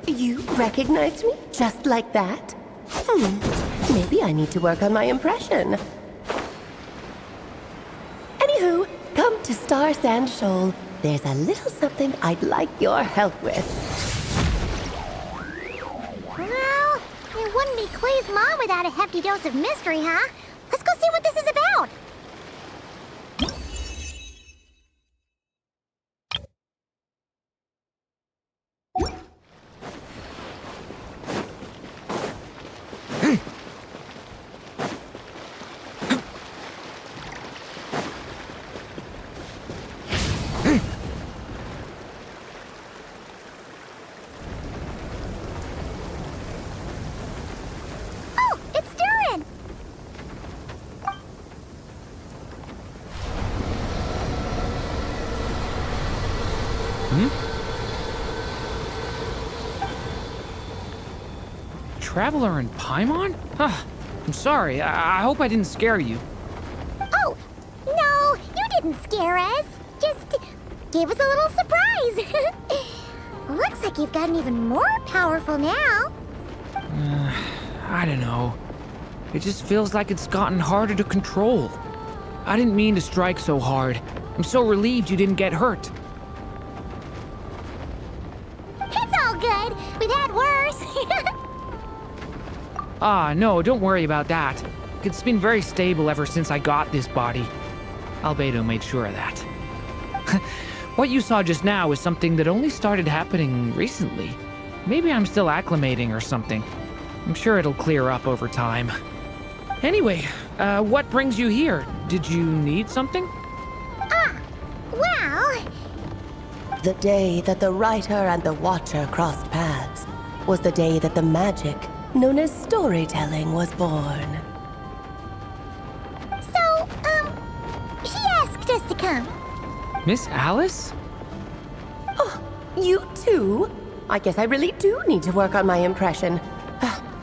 You recognized me just like that? Maybe I need to work on my impression. Anywho, come to Star Sand Shoal. There's a little something I'd like your help with. Well, it wouldn't be Clay's mom without a hefty dose of mystery, huh? Let's go see what this is about. Oh, it's Durin! Traveler in Paimon? I'm sorry. I hope I didn't scare you. Oh, no, you didn't scare us. Just gave us a little surprise. Looks like you've gotten even more powerful now. I don't know. It just feels like it's gotten harder to control. I didn't mean to strike so hard. I'm so relieved you didn't get hurt. It's all good. We've had worse. No, don't worry about that. It's been very stable ever since I got this body. Albedo made sure of that. What you saw just now is something that only started happening recently. Maybe I'm still acclimating or something. I'm sure it'll clear up over time. Anyway, what brings you here? Did you need something? Well, The day that the writer and the watcher crossed paths was the day that the magic known as storytelling was born. so, she asked us to come. Miss Alice? Oh, you too? I guess I really do need to work on my impression.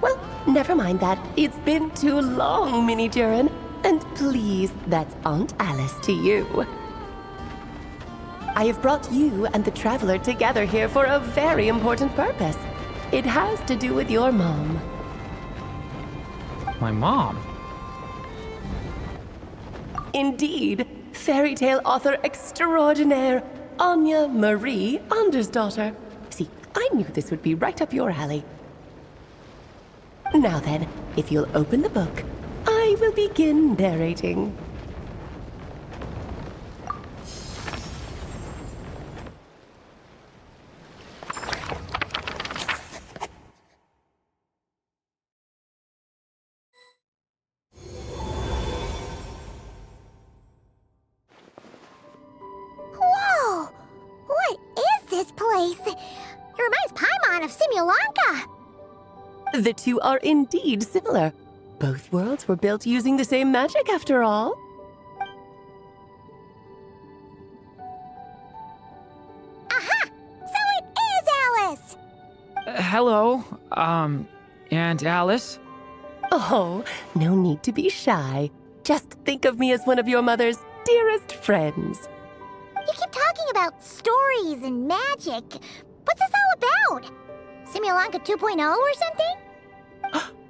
Well, never mind that. It's been too long, Mini Durin. And please, that's Aunt Alice to you. I have brought you and the Traveler together here for a very important purpose. It has to do with your mom. My mom? Indeed, fairy tale author extraordinaire, Anya Marie Andersdaughter. See, I knew this would be right up your alley. Now then, if you'll open the book, I will begin narrating. Whoa! What is this place? It reminds Paimon of Simulanka. The two are indeed similar. Both worlds were built using the same magic, after all. Aha! So it is Alice! Hello, Aunt Alice? Oh, no need to be shy. Just think of me as one of your mother's dearest friends. You keep talking about stories and magic. What's this all about? Simulanka 2.0 or something?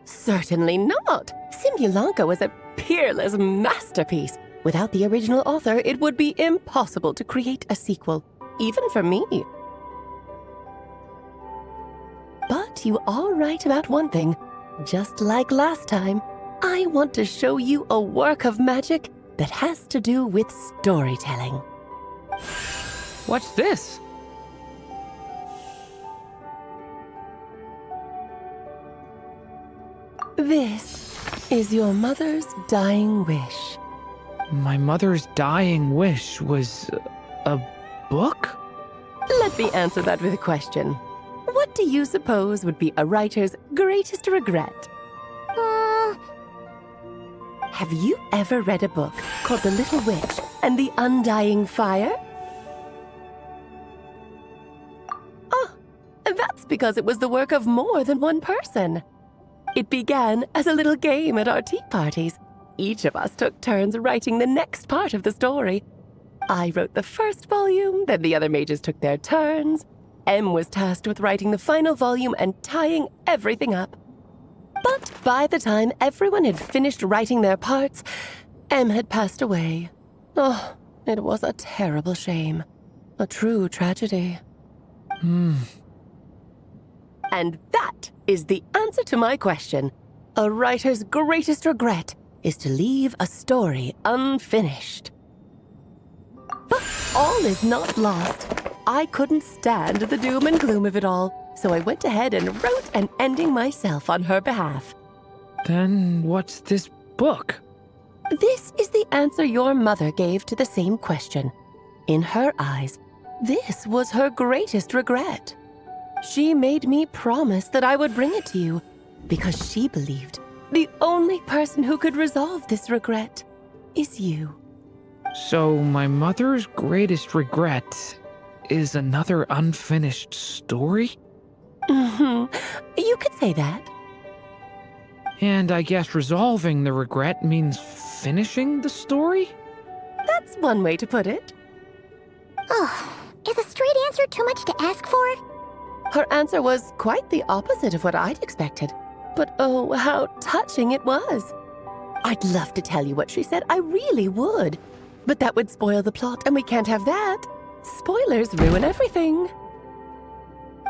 Certainly not. Simulanka was a peerless masterpiece. Without the original author, it would be impossible to create a sequel, even for me. But you are right about one thing. Just like last time, I want to show you a work of magic that has to do with storytelling. What's this? This is your mother's dying wish. My mother's dying wish was a book? Let me answer that with a question. What do you suppose would be a writer's greatest regret? Have you ever read a book called The Little Witch and the Undying Fire? Oh, that's because it was the work of more than one person. It began as a little game at our tea parties. Each of us took turns writing the next part of the story. I wrote the first volume, then the other mages took their turns. Em was tasked with writing the final volume and tying everything up. But by the time everyone had finished writing their parts, Em had passed away. Oh, it was a terrible shame. A true tragedy. And that is the answer to my question. A writer's greatest regret is to leave a story unfinished. But all is not lost. I couldn't stand the doom and gloom of it all, so I went ahead and wrote an ending myself on her behalf. Then what's this book? This is the answer your mother gave to the same question. In her eyes, this was her greatest regret. She made me promise that I would bring it to you because she believed the only person who could resolve this regret is you. So my mother's greatest regret is another unfinished story? You could say that. And I guess resolving the regret means finishing the story? That's one way to put it. Oh, is a straight answer too much to ask for? Her answer was quite the opposite of what I'd expected. But oh, how touching it was. I'd love to tell you what she said, I really would. But that would spoil the plot, and we can't have that. Spoilers ruin everything.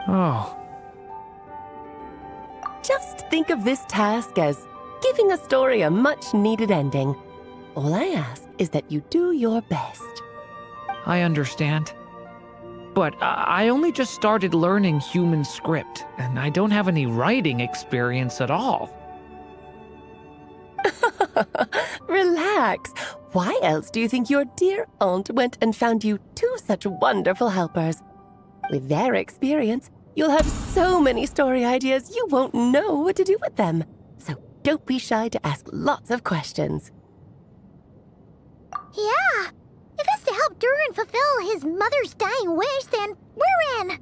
Oh. Just think of this task as giving a story a much-needed ending. All I ask is that you do your best. I understand. But I only just started learning human script, and I don't have any writing experience at all. Relax. Why else do you think your dear aunt went and found you two such wonderful helpers? With their experience, you'll have so many story ideas you won't know what to do with them. So don't be shy to ask lots of questions. Yeah. If it's to help Durin fulfill his mother's dying wish, then we're in.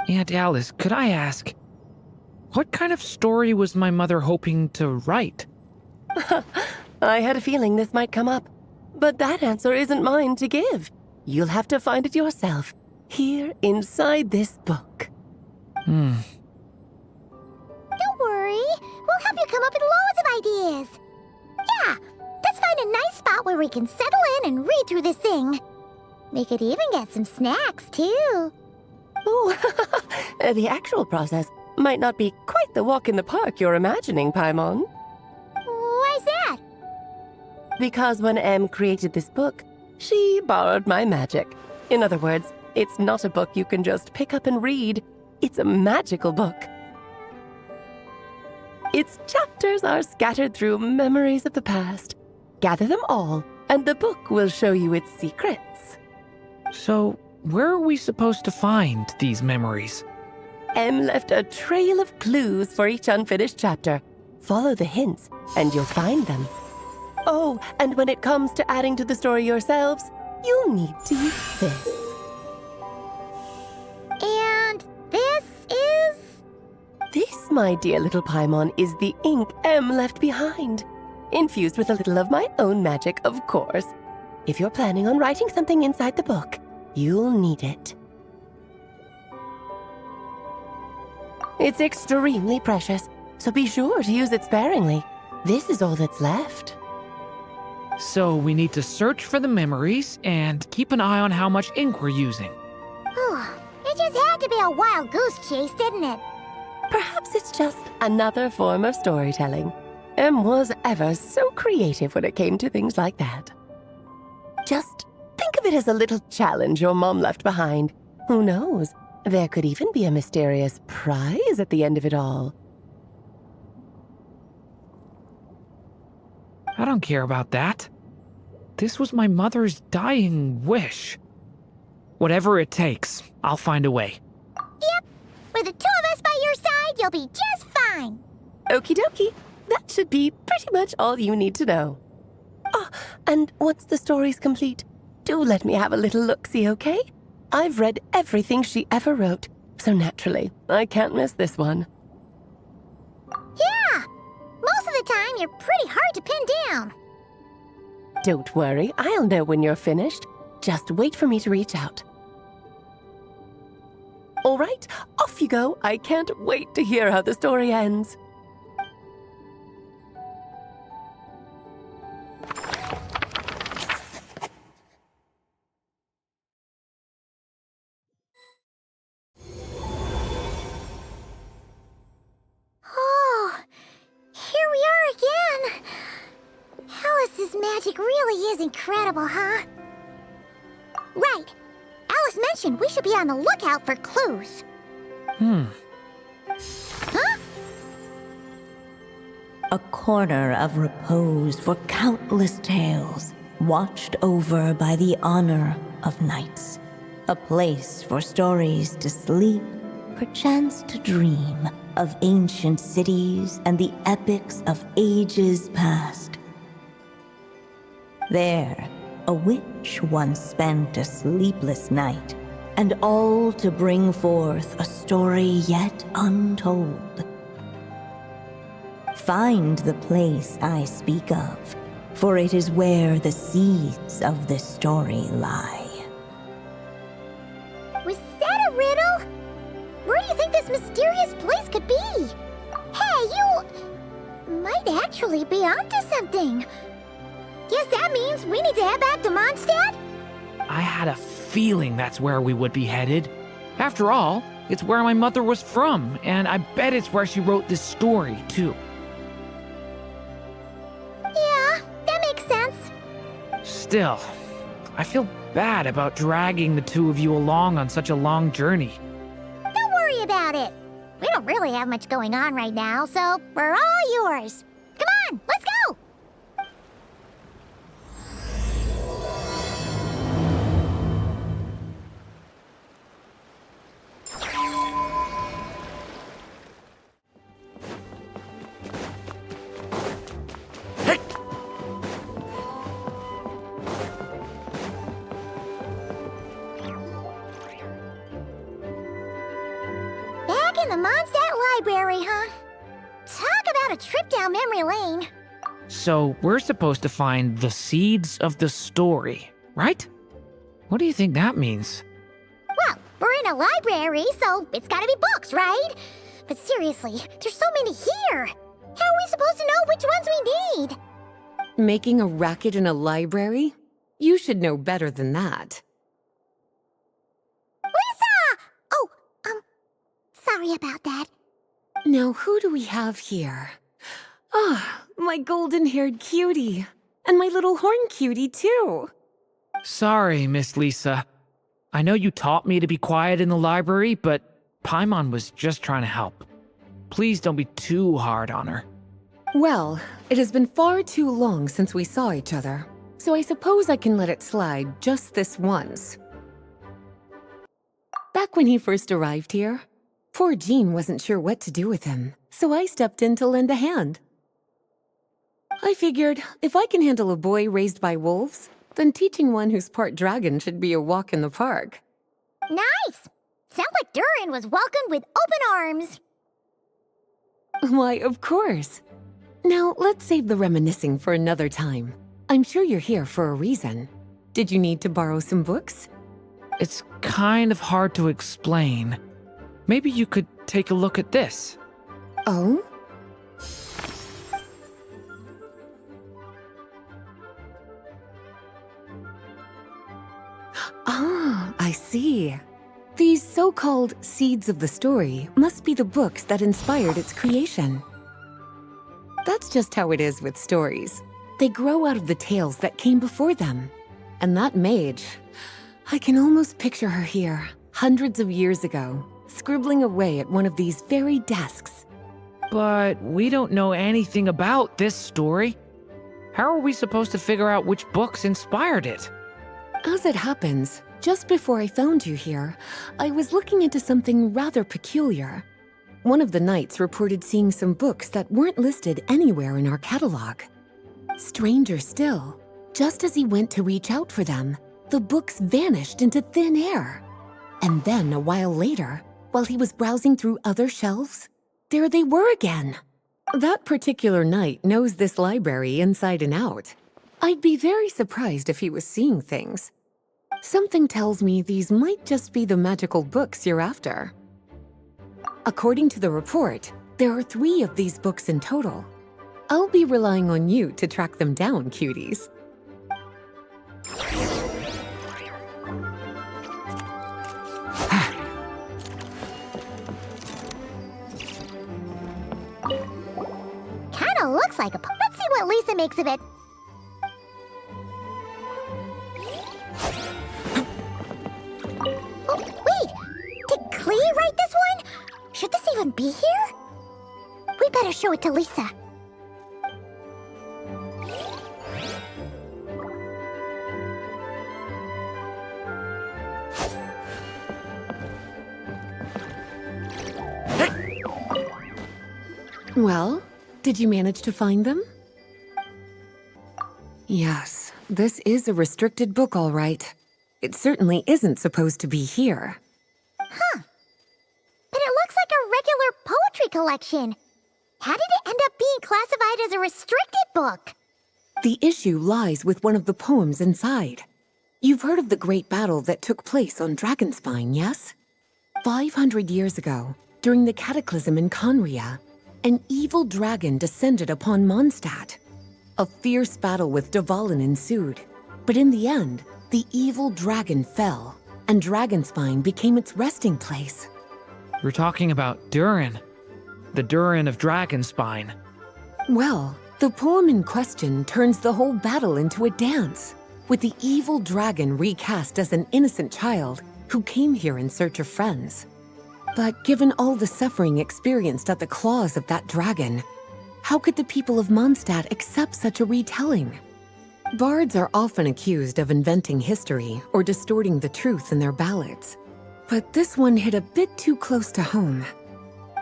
Aunt Alice, could I ask, what kind of story was my mother hoping to write? I had a feeling this might come up, but that answer isn't mine to give. You'll have to find it yourself, here inside this book. Don't worry. We'll help you come up with loads of ideas. Yeah, let's find a nice spot where we can settle in and read through this thing. We could even get some snacks, too. Oh, the actual process might not be quite the walk in the park you're imagining, Paimon. Why's that? Because when Em created this book, she borrowed my magic. In other words, it's not a book you can just pick up and read. It's a magical book. Its chapters are scattered through memories of the past. Gather them all, and the book will show you its secrets. So, where are we supposed to find these memories? Em left a trail of clues for each unfinished chapter. Follow the hints, and you'll find them. Oh, and when it comes to adding to the story yourselves, you'll need to use this. And this is... This, my dear little Paimon, is the ink Em left behind. Infused with a little of my own magic, of course. If you're planning on writing something inside the book, you'll need it. It's extremely precious, so be sure to use it sparingly. This is all that's left. So we need to search for the memories and keep an eye on how much ink we're using. It just had to be a wild goose chase, didn't it? Perhaps it's just another form of storytelling. Em was ever so creative when it came to things like that. Just think of it as a little challenge your mom left behind. Who knows? There could even be a mysterious prize at the end of it all. I don't care about that. This was my mother's dying wish. Whatever it takes, I'll find a way. Yep. With the two of us by your side, you'll be just fine. Okie dokie. That should be pretty much all you need to know. Oh, and once the story's complete, do let me have a little look-see, okay? I've read everything she ever wrote, so naturally, I can't miss this one. Yeah. Most of the time, you're pretty hard to pin down. Don't worry, I'll know when you're finished. Just wait for me to reach out. All right, off you go. I can't wait to hear how the story ends. Oh, here we are again. Alice's magic really is incredible, huh? Right. Alice mentioned we should be on the lookout for clues. Huh? A corner of repose for countless tales, watched over by the honor of knights. A place for stories to sleep, perchance to dream of ancient cities and the epics of ages past. There, a witch once spent a sleepless night, and all to bring forth a story yet untold. Find the place I speak of, for it is where the seeds of this story lie. Was that a riddle? Where do you think this mysterious place could be? Hey, you might actually be onto something. Guess that means we need to head back to Mondstadt? I had a feeling that's where we would be headed. After all, it's where my mother was from, and I bet it's where she wrote this story, too. Yeah, that makes sense. Still, I feel bad about dragging the two of you along on such a long journey. Don't worry about it. We don't really have much going on right now, so we're all yours. Come on, let's go! Back in the Mondstadt Library, huh? Talk about a trip down memory lane. So, we're supposed to find the seeds of the story, right? What do you think that means? Well, we're in a library, so it's gotta be books, right? But seriously, there's so many here. How are we supposed to know which ones we need? Making a racket in a library? You should know better than that. Lisa! Oh, sorry about that. Now, who do we have here? Ah, my golden-haired cutie. And my little horn cutie, too. Sorry, Miss Lisa. I know you taught me to be quiet in the library, but Paimon was just trying to help. Please don't be too hard on her. Well, it has been far too long since we saw each other, so I suppose I can let it slide just this once. Back when he first arrived here, poor Jean wasn't sure what to do with him, so I stepped in to lend a hand. I figured if I can handle a boy raised by wolves, then teaching one who's part dragon should be a walk in the park. Nice! Sounds like Durin was welcomed with open arms. Why, of course. Now, let's save the reminiscing for another time. I'm sure you're here for a reason. Did you need to borrow some books? It's kind of hard to explain. Maybe you could take a look at this. Oh? Ah, I see. These so-called seeds of the story must be the books that inspired its creation. That's just how it is with stories. They grow out of the tales that came before them. And that mage, I can almost picture her here, hundreds of years ago, scribbling away at one of these very desks. But we don't know anything about this story. How are we supposed to figure out which books inspired it? As it happens, just before I found you here, I was looking into something rather peculiar. One of the knights reported seeing some books that weren't listed anywhere in our catalog. Stranger still, just as he went to reach out for them, the books vanished into thin air. And then a while later, while he was browsing through other shelves, there they were again. That particular knight knows this library inside and out. I'd be very surprised if he was seeing things. Something tells me these might just be the magical books you're after. According to the report, there are 3 of these books in total. I'll be relying on you to track them down, cuties. Kinda looks like a... Let's see what Lisa makes of it. Oh, wait! Did Clee write this one? Should this even be here? We better show it to Lisa. Well, did you manage to find them? Yes, this is a restricted book, all right. It certainly isn't supposed to be here. Huh. But it looks like a regular poetry collection. How did it end up being classified as a restricted book? The issue lies with one of the poems inside. You've heard of the great battle that took place on Dragonspine, yes? 500 years ago, during the cataclysm in Conria, an evil dragon descended upon Mondstadt. A fierce battle with Dvalin ensued, but in the end, the evil dragon fell, and Dragonspine became its resting place. We're talking about Durin. The Durin of Dragonspine. Well, the poem in question turns the whole battle into a dance, with the evil dragon recast as an innocent child who came here in search of friends. But given all the suffering experienced at the claws of that dragon, how could the people of Mondstadt accept such a retelling? Bards are often accused of inventing history or distorting the truth in their ballads. But this one hit a bit too close to home.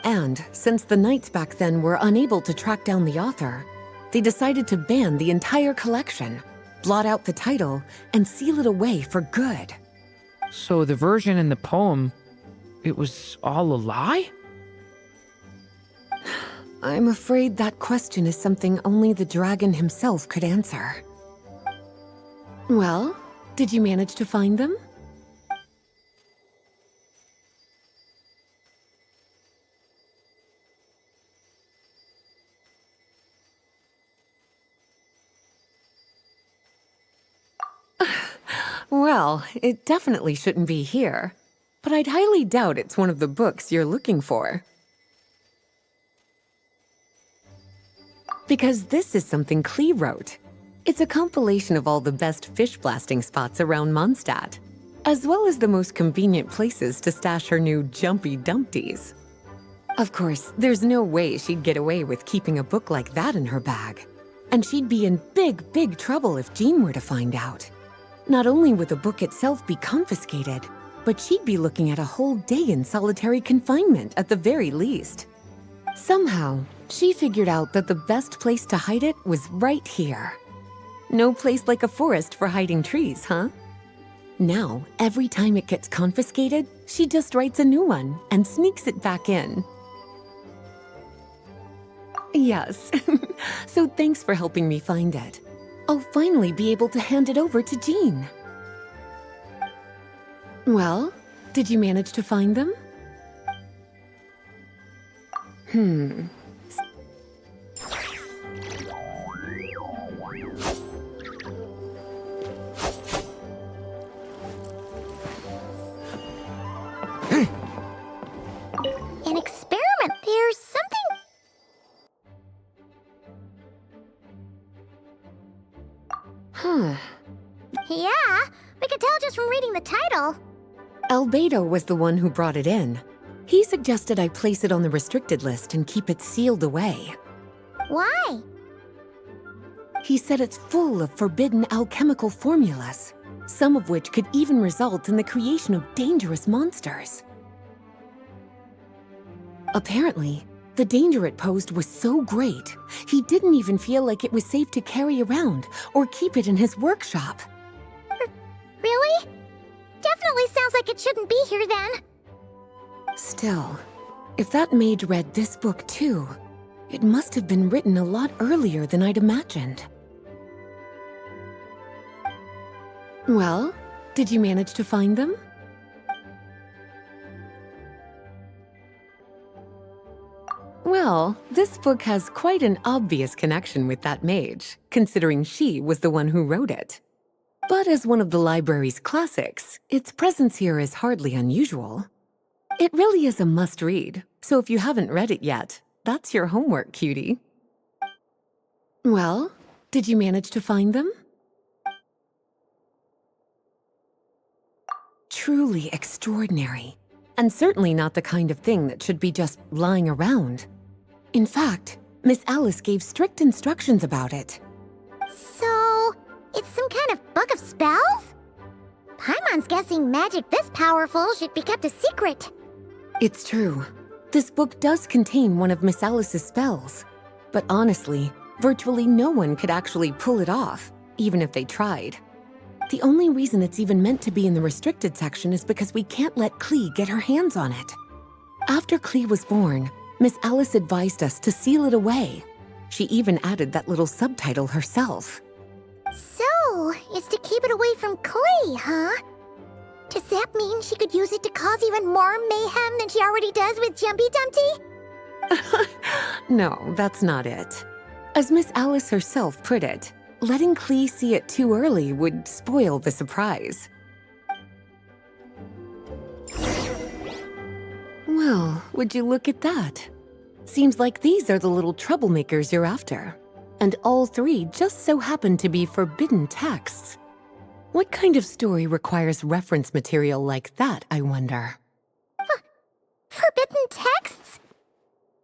And since the knights back then were unable to track down the author, they decided to ban the entire collection, blot out the title, and seal it away for good. So the version in the poem, it was all a lie? I'm afraid that question is something only the dragon himself could answer. Well, did you manage to find them? Well, it definitely shouldn't be here, but I'd highly doubt it's one of the books you're looking for. Because this is something Clee wrote. It's a compilation of all the best fish blasting spots around Mondstadt, as well as the most convenient places to stash her new jumpy dumpties. Of course, there's no way she'd get away with keeping a book like that in her bag. And she'd be in big, big trouble if Jean were to find out. Not only would the book itself be confiscated, but she'd be looking at a whole day in solitary confinement at the very least. Somehow, she figured out that the best place to hide it was right here. No place like a forest for hiding trees, huh? Now, every time it gets confiscated, she just writes a new one and sneaks it back in. Yes, so thanks for helping me find it. I'll finally be able to hand it over to Jean. Well, did you manage to find them? An experiment. There's something... Yeah, we could tell just from reading the title. Albedo was the one who brought it in. He suggested I place it on the restricted list and keep it sealed away. Why? He said it's full of forbidden alchemical formulas, some of which could even result in the creation of dangerous monsters. Apparently, the danger it posed was so great, he didn't even feel like it was safe to carry around or keep it in his workshop. Really? Definitely sounds like it shouldn't be here then. Still, if that mage read this book too, it must have been written a lot earlier than I'd imagined. Well, did you manage to find them? Well, this book has quite an obvious connection with that mage, considering she was the one who wrote it. But as one of the library's classics, its presence here is hardly unusual. It really is a must-read, so if you haven't read it yet, that's your homework, cutie. Well, did you manage to find them? Truly extraordinary, and certainly not the kind of thing that should be just lying around. In fact, Miss Alice gave strict instructions about it. So, it's some kind of book of spells? Paimon's guessing magic this powerful should be kept a secret. It's true. This book does contain one of Miss Alice's spells. But honestly, virtually no one could actually pull it off, even if they tried. The only reason it's even meant to be in the restricted section is because we can't let Klee get her hands on it. After Klee was born, Miss Alice advised us to seal it away. She even added that little subtitle herself. So, it's to keep it away from Klee, huh? Does that mean she could use it to cause even more mayhem than she already does with Jumpy Dumpty? No, that's not it. As Miss Alice herself put it, letting Klee see it too early would spoil the surprise. Well, would you look at that? Seems like these are the little troublemakers you're after. And all three just so happen to be forbidden texts. What kind of story requires reference material like that, I wonder? Forbidden texts?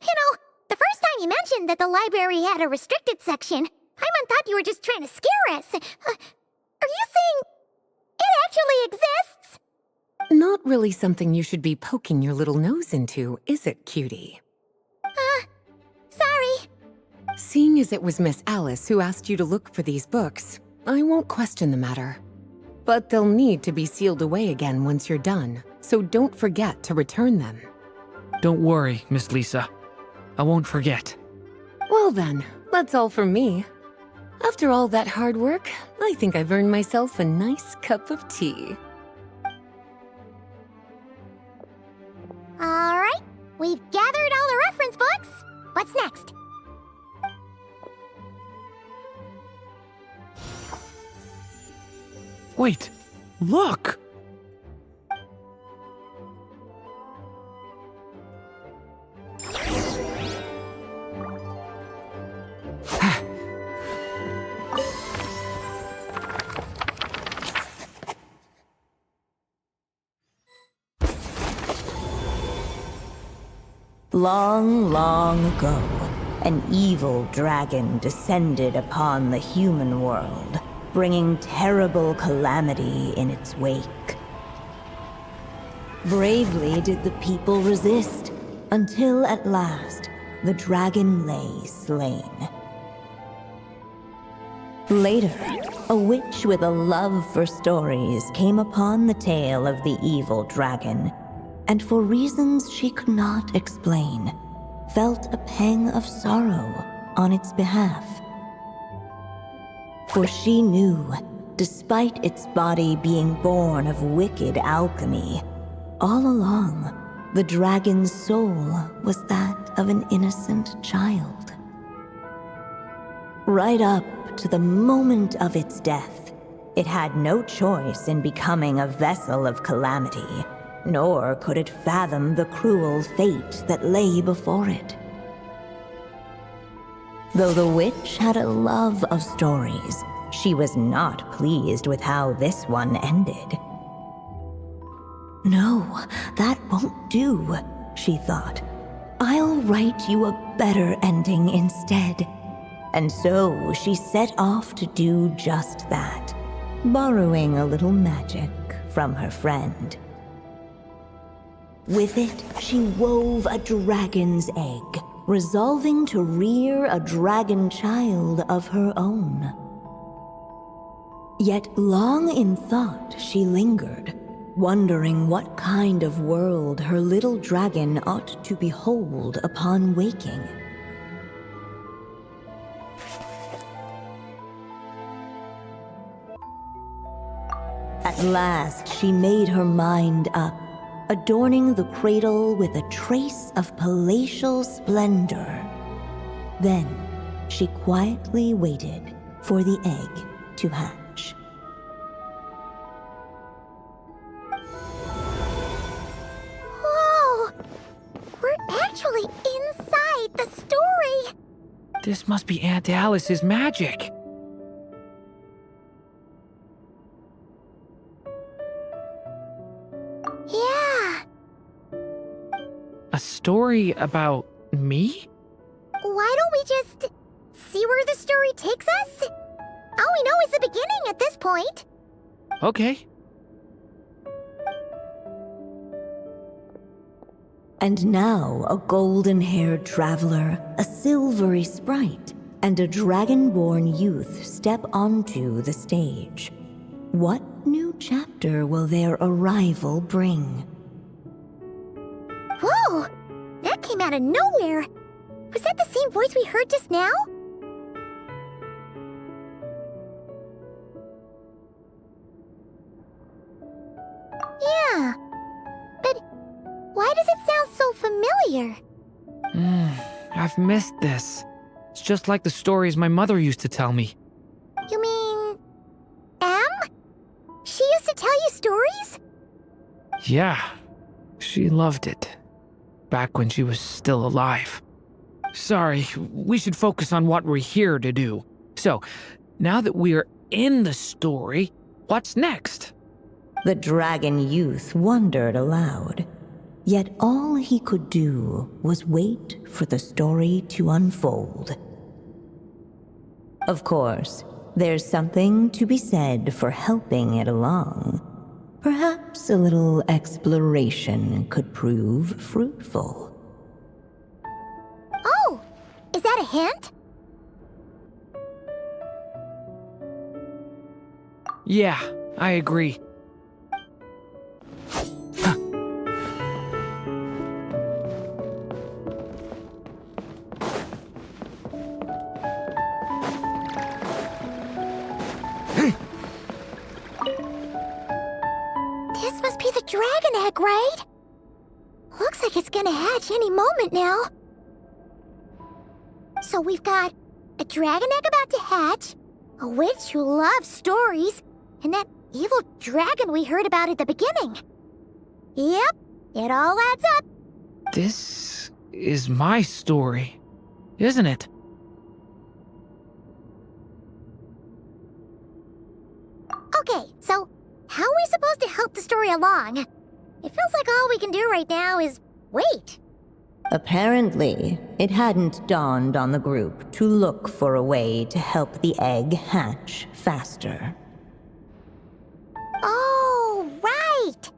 You know, the first time you mentioned that the library had a restricted section, Paimon thought you were just trying to scare us. Are you saying it actually exists? Not really something you should be poking your little nose into, is it, cutie? Sorry. Seeing as it was Miss Alice who asked you to look for these books, I won't question the matter. But they'll need to be sealed away again once you're done, so don't forget to return them. Don't worry, Miss Lisa. I won't forget. Well then, that's all from me. After all that hard work, I think I've earned myself a nice cup of tea. All right, we've gathered all the reference books. What's next? Wait, look! Long, long ago, an evil dragon descended upon the human world, bringing terrible calamity in its wake. Bravely did the people resist, until at last, the dragon lay slain. Later, a witch with a love for stories came upon the tale of the evil dragon, and for reasons she could not explain, felt a pang of sorrow on its behalf. For she knew, despite its body being born of wicked alchemy, all along, the dragon's soul was that of an innocent child. Right up to the moment of its death, it had no choice in becoming a vessel of calamity, nor could it fathom the cruel fate that lay before it. Though the witch had a love of stories, she was not pleased with how this one ended. No, that won't do, she thought. I'll write you a better ending instead. And so she set off to do just that, borrowing a little magic from her friend. With it, she wove a dragon's egg, resolving to rear a dragon child of her own. Yet long in thought she lingered, wondering what kind of world her little dragon ought to behold upon waking. At At last, she made her mind up, adorning the cradle with a trace of palatial splendor. Then, she quietly waited for the egg to hatch. Whoa! We're actually inside the story! This must be Aunt Alice's magic. Yeah. A story about me? Why don't we just see where the story takes us? All we know is the beginning at this point. Okay. And now a golden-haired traveler, a silvery sprite, and a dragon-born youth step onto the stage. What new chapter will their arrival bring? Whoa! That came out of nowhere! Was that the same voice we heard just now? Yeah. But why does it sound so familiar? I've missed this. It's just like the stories my mother used to tell me. You mean... Em? She used to tell you stories? Yeah, she loved it. Back when she was still alive. Sorry, we should focus on what we're here to do. So, now that we're in the story, what's next? The dragon youth wondered aloud. Yet all he could do was wait for the story to unfold. Of course, there's something to be said for helping it along. Perhaps a little exploration could prove fruitful. Oh! Is that a hint? Yeah, I agree. This must be the dragon egg, right? Looks like it's gonna hatch any moment now. So we've got a dragon egg about to hatch, a witch who loves stories, and that evil dragon we heard about at the beginning. Yep, it all adds up. This is my story, isn't it? Okay, so how are we supposed to help the story along? It feels like all we can do right now is wait. Apparently, it hadn't dawned on the group to look for a way to help the egg hatch faster. Oh, right!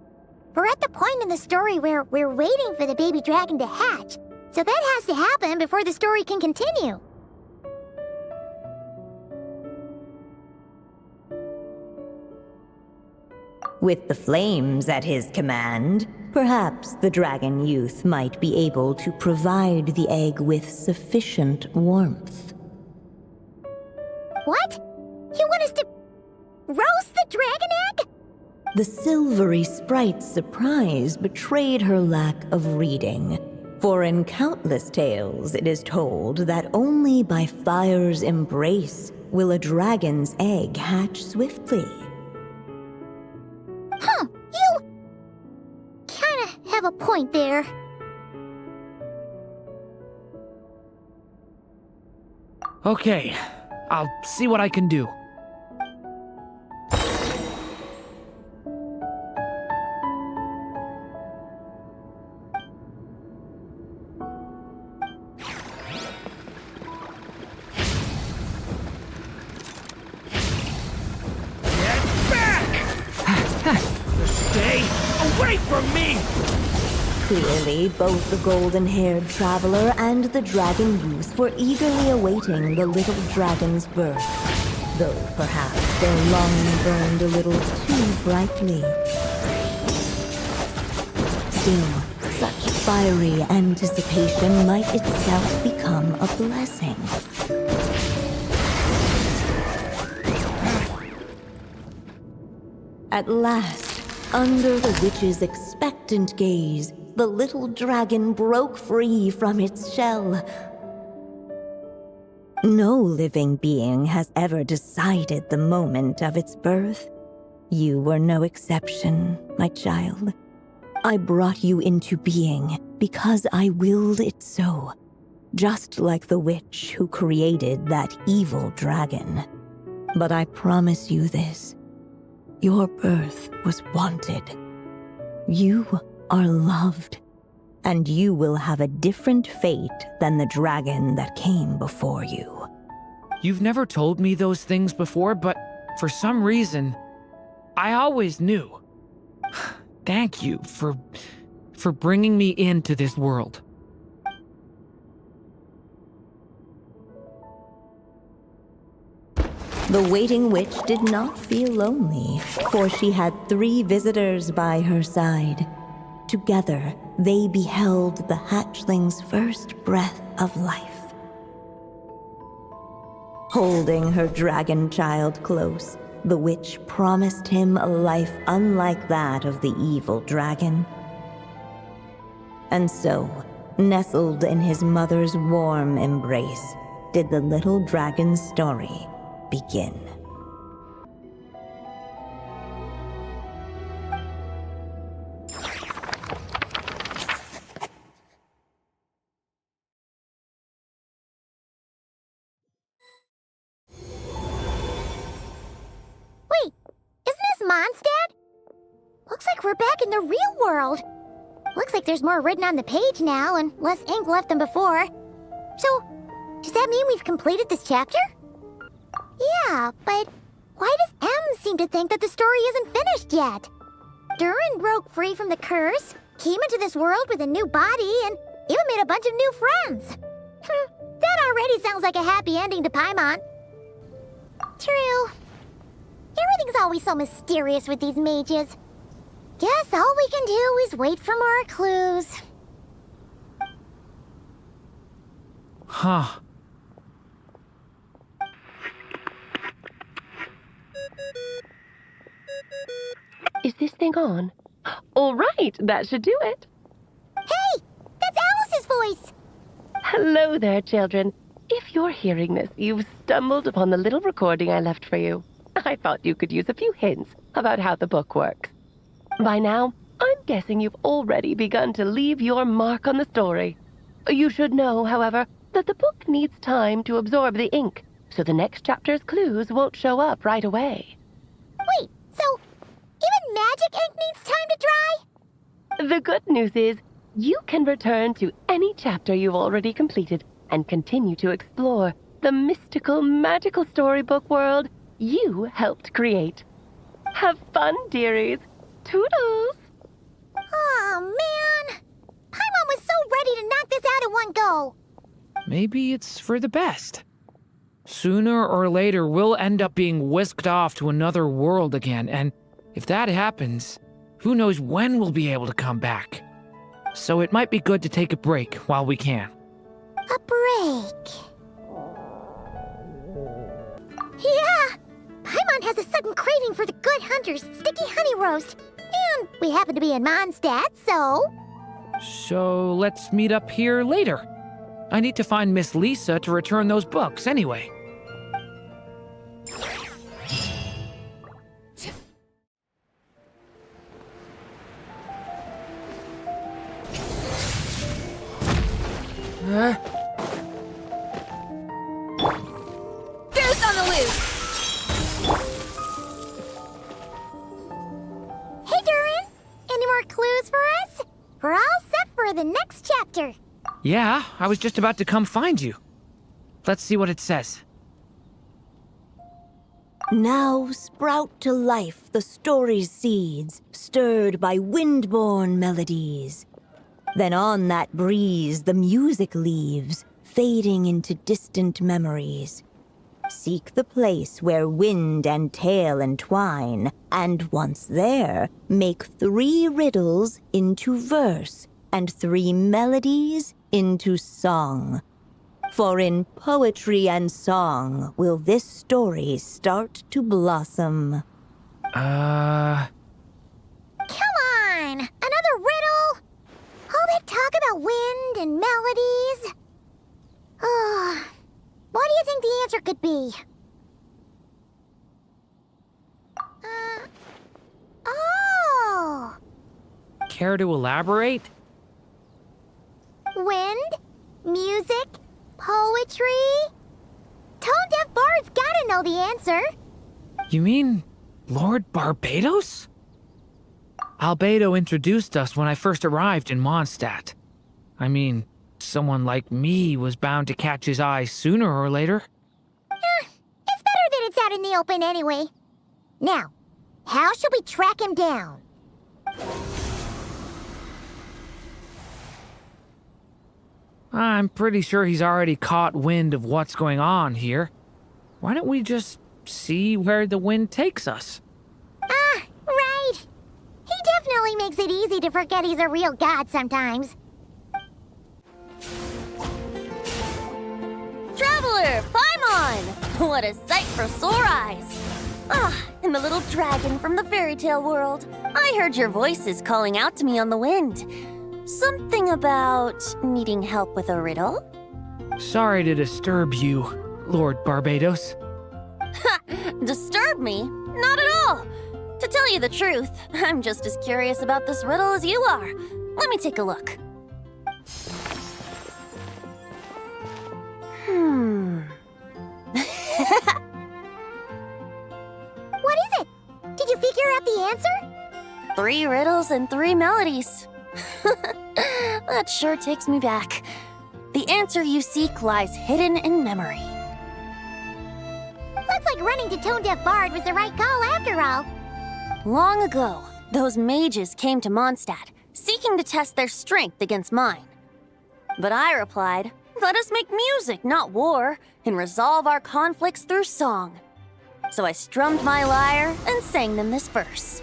We're at the point in the story where we're waiting for the baby dragon to hatch, so that has to happen before the story can continue. With the flames at his command, perhaps the dragon youth might be able to provide the egg with sufficient warmth. What? You want us to roast the dragon egg? The silvery sprite's surprise betrayed her lack of reading, for in countless tales it is told that only by fire's embrace will a dragon's egg hatch swiftly. Huh, you kinda have a point there. Okay, I'll see what I can do. Stay away from me! Clearly, both the golden-haired traveler and the dragon youth were eagerly awaiting the little dragon's birth, though perhaps their longing burned a little too brightly. Still, such fiery anticipation might itself become a blessing. At last, under the witch's expectant gaze, the little dragon broke free from its shell. No living being has ever decided the moment of its birth. You were no exception, my child. I brought you into being because I willed it so, just like the witch who created that evil dragon. But I promise you this, your birth was wanted. You are loved, and you will have a different fate than the dragon that came before you. You've never told me those things before, but for some reason, I always knew. Thank you for bringing me into this world. The waiting witch did not feel lonely, for she had 3 visitors by her side. Together, they beheld the hatchling's first breath of life. Holding her dragon child close, the witch promised him a life unlike that of the evil dragon. And so, nestled in his mother's warm embrace, did the little dragon's story begin. Wait, isn't this Mondstadt? Looks like we're back in the real world. Looks like there's more written on the page now and less ink left than before. So, does that mean we've completed this chapter? Yeah, but why does M seem to think that the story isn't finished yet? Durin broke free from the curse, came into this world with a new body, and even made a bunch of new friends. That already sounds like a happy ending to Paimon. True. Everything's always so mysterious with these mages. Guess all we can do is wait for more clues. Huh. Is this thing on? All right, that should do it. Hey, that's Alice's voice. Hello there, children. If you're hearing this, you've stumbled upon the little recording I left for you. I thought you could use a few hints about how the book works. By now, I'm guessing you've already begun to leave your mark on the story. You should know, however, that the book needs time to absorb the ink, so the next chapter's clues won't show up right away. Wait, so even magic ink needs time to dry? The good news is, you can return to any chapter you've already completed and continue to explore the mystical, magical storybook world you helped create. Have fun, dearies. Toodles! Oh, man. Paimon was so ready to knock this out in one go. Maybe it's for the best. Sooner or later, we'll end up being whisked off to another world again, and if that happens, who knows when we'll be able to come back. So it might be good to take a break while we can. A break. Yeah! Paimon has a sudden craving for the Good Hunter's sticky honey roast. And we happen to be in Mondstadt, so... So let's meet up here later. I need to find Miss Lisa to return those books anyway. Goose on the loose! Hey, Durin! Any more clues for us? We're all set for the next chapter. Yeah, I was just about to come find you. Let's see what it says. Now sprout to life the story's seeds, stirred by wind-born melodies. Then on that breeze the music leaves, fading into distant memories. Seek the place where wind and tale entwine, and once there, make 3 riddles into verse, and 3 melodies into song. For in poetry and song will this story start to blossom. Come on! Another riddle? All that talk about wind and melodies. What do you think the answer could be? Oh! Care to elaborate? Wind? Music? Poetry? Tone-deaf bards gotta know the answer. You mean Lord Barbados? Albedo introduced us when I first arrived in Mondstadt. I mean, someone like me was bound to catch his eye sooner or later. It's better that it's out in the open anyway. Now, how should we track him down? I'm pretty sure he's already caught wind of what's going on here. Why don't we just see where the wind takes us? Right. He definitely makes it easy to forget he's a real god sometimes. Traveler, Paimon! What a sight for sore eyes! And the little dragon from the fairy tale world. I heard your voices calling out to me on the wind. Something about needing help with a riddle? Sorry to disturb you, Lord Barbados. Disturb me? Not at all! To tell you the truth, I'm just as curious about this riddle as you are. Let me take a look. What is it? Did you figure out the answer? 3 riddles and 3 melodies. That sure takes me back. The answer you seek lies hidden in memory. Looks like running to Tone-Deaf Bard was the right call after all. Long ago, those mages came to Mondstadt, seeking to test their strength against mine. But I replied, let us make music, not war, and resolve our conflicts through song. So I strummed my lyre and sang them this verse.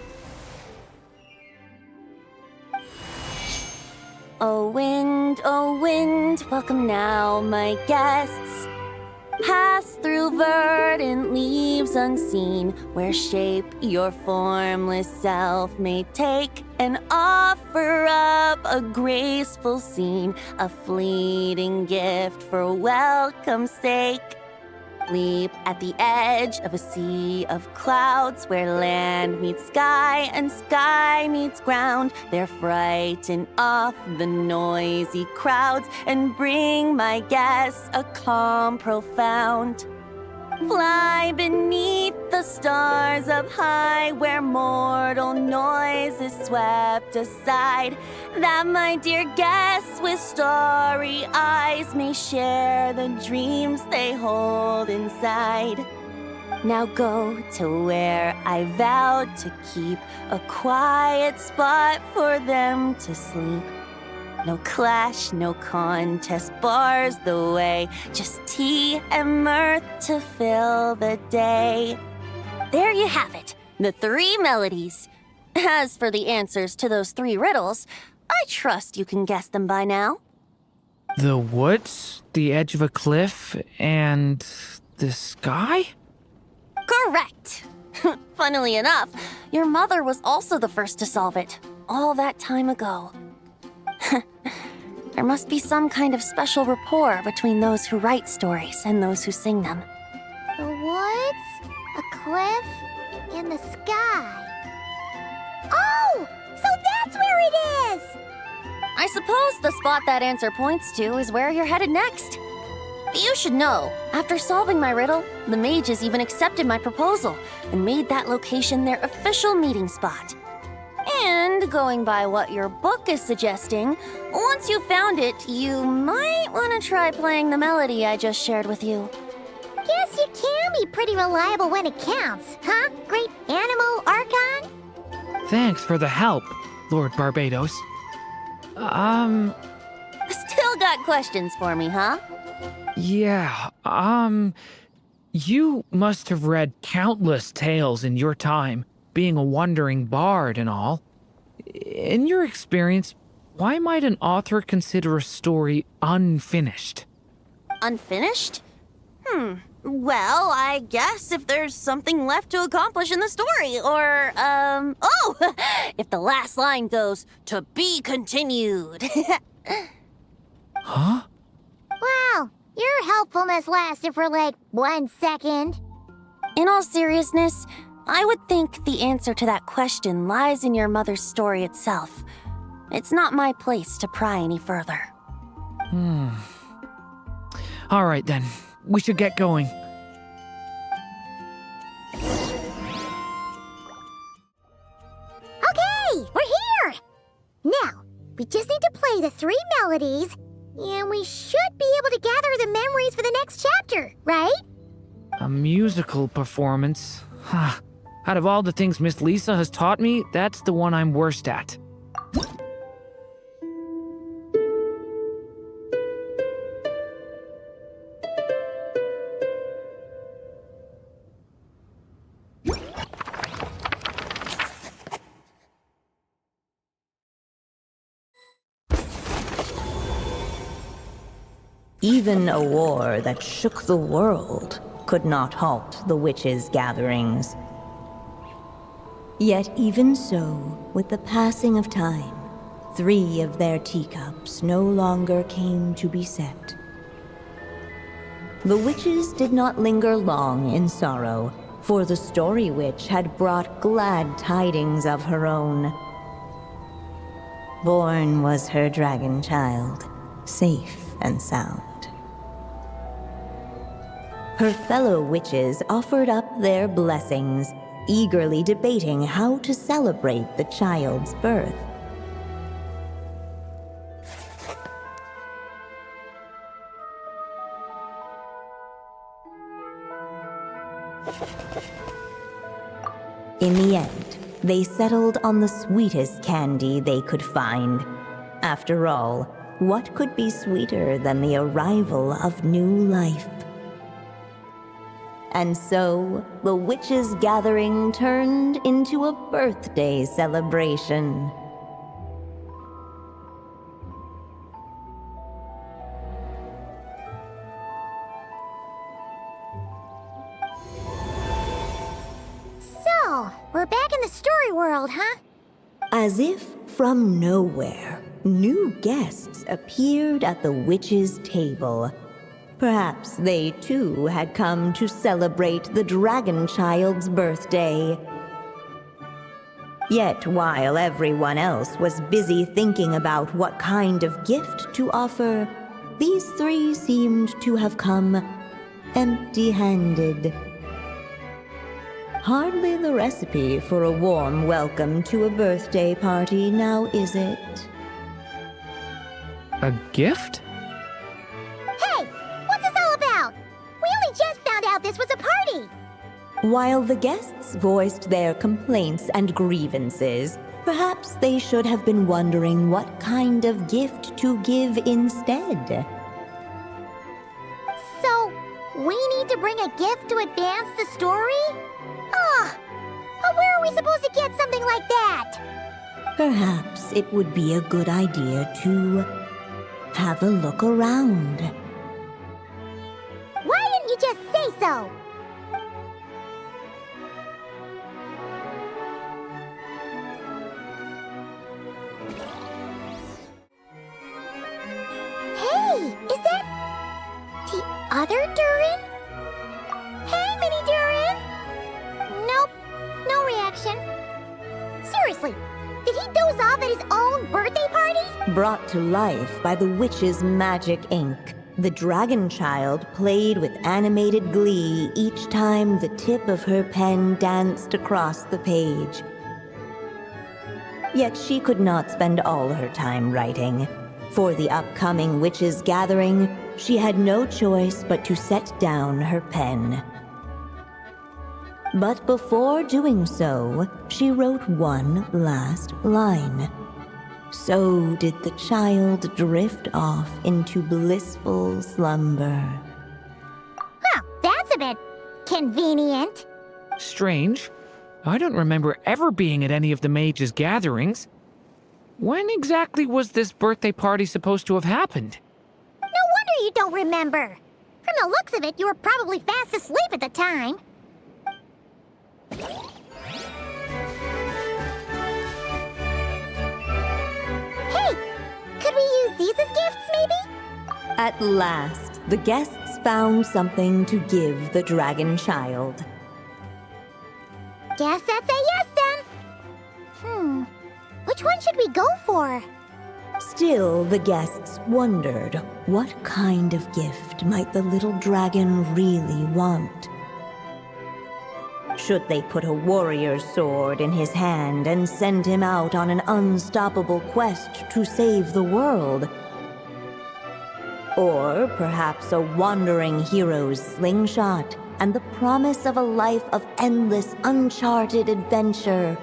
O wind, welcome now, my guests. Pass through verdant leaves unseen, where shape your formless self may take, and offer up a graceful scene, a fleeting gift for welcome's sake. Leap at the edge of a sea of clouds, where land meets sky and sky meets ground. There frighten off the noisy crowds and bring my guests a calm profound. Fly beneath the stars up high, where mortal noise is swept aside, that my dear guests with starry eyes may share the dreams they hold inside. Now go to where I vowed to keep a quiet spot for them to sleep. No clash, no contest bars the way, just tea and mirth to fill the day. There you have it, the 3 melodies. As for the answers to those 3 riddles, I trust you can guess them by now. The woods, the edge of a cliff, and the sky? Correct! Funnily enough, your mother was also the first to solve it, all that time ago. There must be some kind of special rapport between those who write stories and those who sing them. The woods, a cliff, and the sky. Oh! So that's where it is! I suppose the spot that answer points to is where you're headed next. But you should know, after solving my riddle, the mages even accepted my proposal and made that location their official meeting spot. And going by what your book is suggesting, once you found it, you might want to try playing the melody I just shared with you. Guess you can be pretty reliable when it counts, huh, great animal Archon? Thanks for the help, Lord Barbados. Still got questions for me, huh? Yeah, you must have read countless tales in your time, being a wandering bard and all. In your experience, why might an author consider a story unfinished? Unfinished? Well, I guess if there's something left to accomplish in the story, or, oh! If the last line goes, "To be continued." Huh? Wow, your helpfulness lasted for like 1 second. In all seriousness, I would think the answer to that question lies in your mother's story itself. It's not my place to pry any further. All right, then. We should get going. Okay, we're here! Now, we just need to play the 3 melodies, and we should be able to gather the memories for the next chapter, right? A musical performance? Huh. Out of all the things Miss Lisa has taught me, that's the one I'm worst at. Even a war that shook the world could not halt the witches' gatherings. Yet even so, with the passing of time, 3 of their teacups no longer came to be set. The witches did not linger long in sorrow, for the story witch had brought glad tidings of her own. Born was her dragon child, safe and sound. Her fellow witches offered up their blessings, eagerly debating how to celebrate the child's birth. In the end, they settled on the sweetest candy they could find. After all, what could be sweeter than the arrival of new life? And so, the witches' gathering turned into a birthday celebration. So, we're back in the story world, huh? As if from nowhere, new guests appeared at the witches' table. Perhaps they too had come to celebrate the dragon child's birthday. Yet while everyone else was busy thinking about what kind of gift to offer, these 3 seemed to have come empty-handed. Hardly the recipe for a warm welcome to a birthday party, now is it? A gift? Hey, what's this all about? We only just found out this was a party! While the guests voiced their complaints and grievances, perhaps they should have been wondering what kind of gift to give instead. So, we need to bring a gift to advance the story? Ah, but where are we supposed to get something like that? Perhaps it would be a good idea to have a look around. Why didn't you just say so? Hey, is that the other Durin? Hey, Mini Durin! Nope, no reaction. Seriously, did he doze off at his own birthday party? Brought to life by the witch's magic ink, the dragon child played with animated glee each time the tip of her pen danced across the page. Yet she could not spend all her time writing. For the upcoming witches' gathering, she had no choice but to set down her pen. But before doing so, she wrote one last line. So did the child drift off into blissful slumber. Well, that's a bit convenient. Strange. I don't remember ever being at any of the mages' gatherings. When exactly was this birthday party supposed to have happened? No wonder you don't remember. From the looks of it, you were probably fast asleep at the time. Hey, could we use these as gifts, maybe? At last, the guests found something to give the dragon child. Guess that's a yes then. Which one should we go for? Still, the guests wondered what kind of gift might the little dragon really want. Should they put a warrior's sword in his hand and send him out on an unstoppable quest to save the world? Or perhaps a wandering hero's slingshot and the promise of a life of endless, uncharted adventure?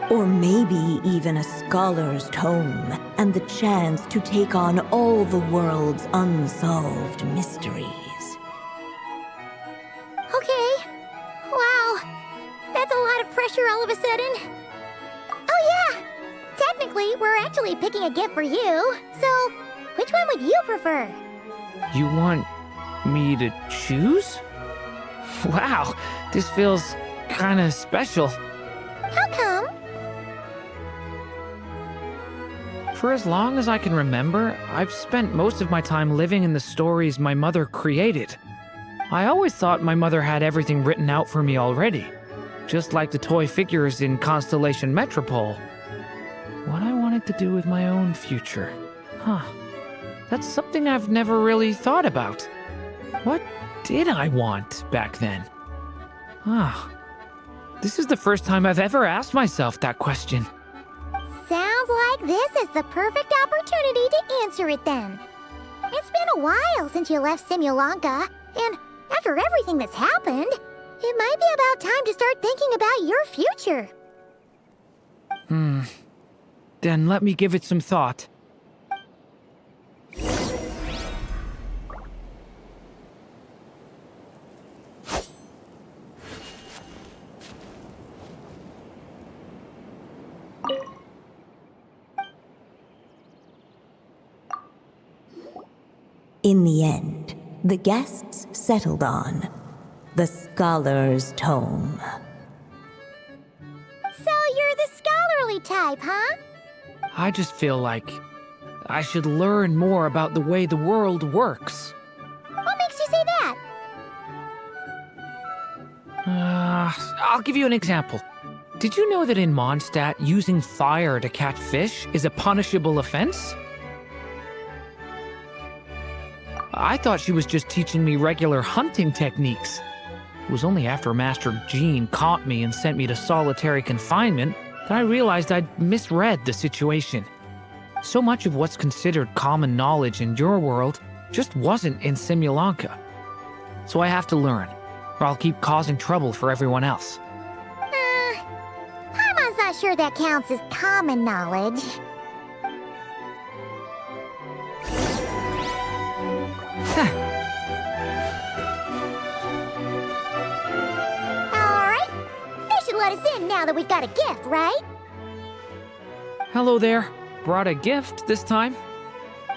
Or maybe even a scholar's tome and the chance to take on all the world's unsolved mysteries. Okay. Wow. That's a lot of pressure all of a sudden. Oh yeah! Technically, we're actually picking a gift for you. So, which one would you prefer? You want me to choose? Wow, this feels kinda special. How come? For as long as I can remember, I've spent most of my time living in the stories my mother created. I always thought my mother had everything written out for me already, just like the toy figures in Constellation Metropole. What I wanted to do with my own future. That's something I've never really thought about. What did I want back then? This is the first time I've ever asked myself that question. Sounds like this is the perfect opportunity to answer it then. It's been a while since you left Simulanka, and after everything that's happened, it might be about time to start thinking about your future. Then let me give it some thought. In the end, the guests settled on the Scholar's Tome. So you're the scholarly type, huh? I just feel like I should learn more about the way the world works. What makes you say that? I'll give you an example. Did you know that in Mondstadt, using fire to catch fish is a punishable offense? I thought she was just teaching me regular hunting techniques. It was only after Master Jean caught me and sent me to solitary confinement that I realized I'd misread the situation. So much of what's considered common knowledge in your world just wasn't in Simulanka. So I have to learn, or I'll keep causing trouble for everyone else. Paimon's not sure that counts as common knowledge. Alright, they should let us in now that we've got a gift, right? Hello there. Brought a gift this time?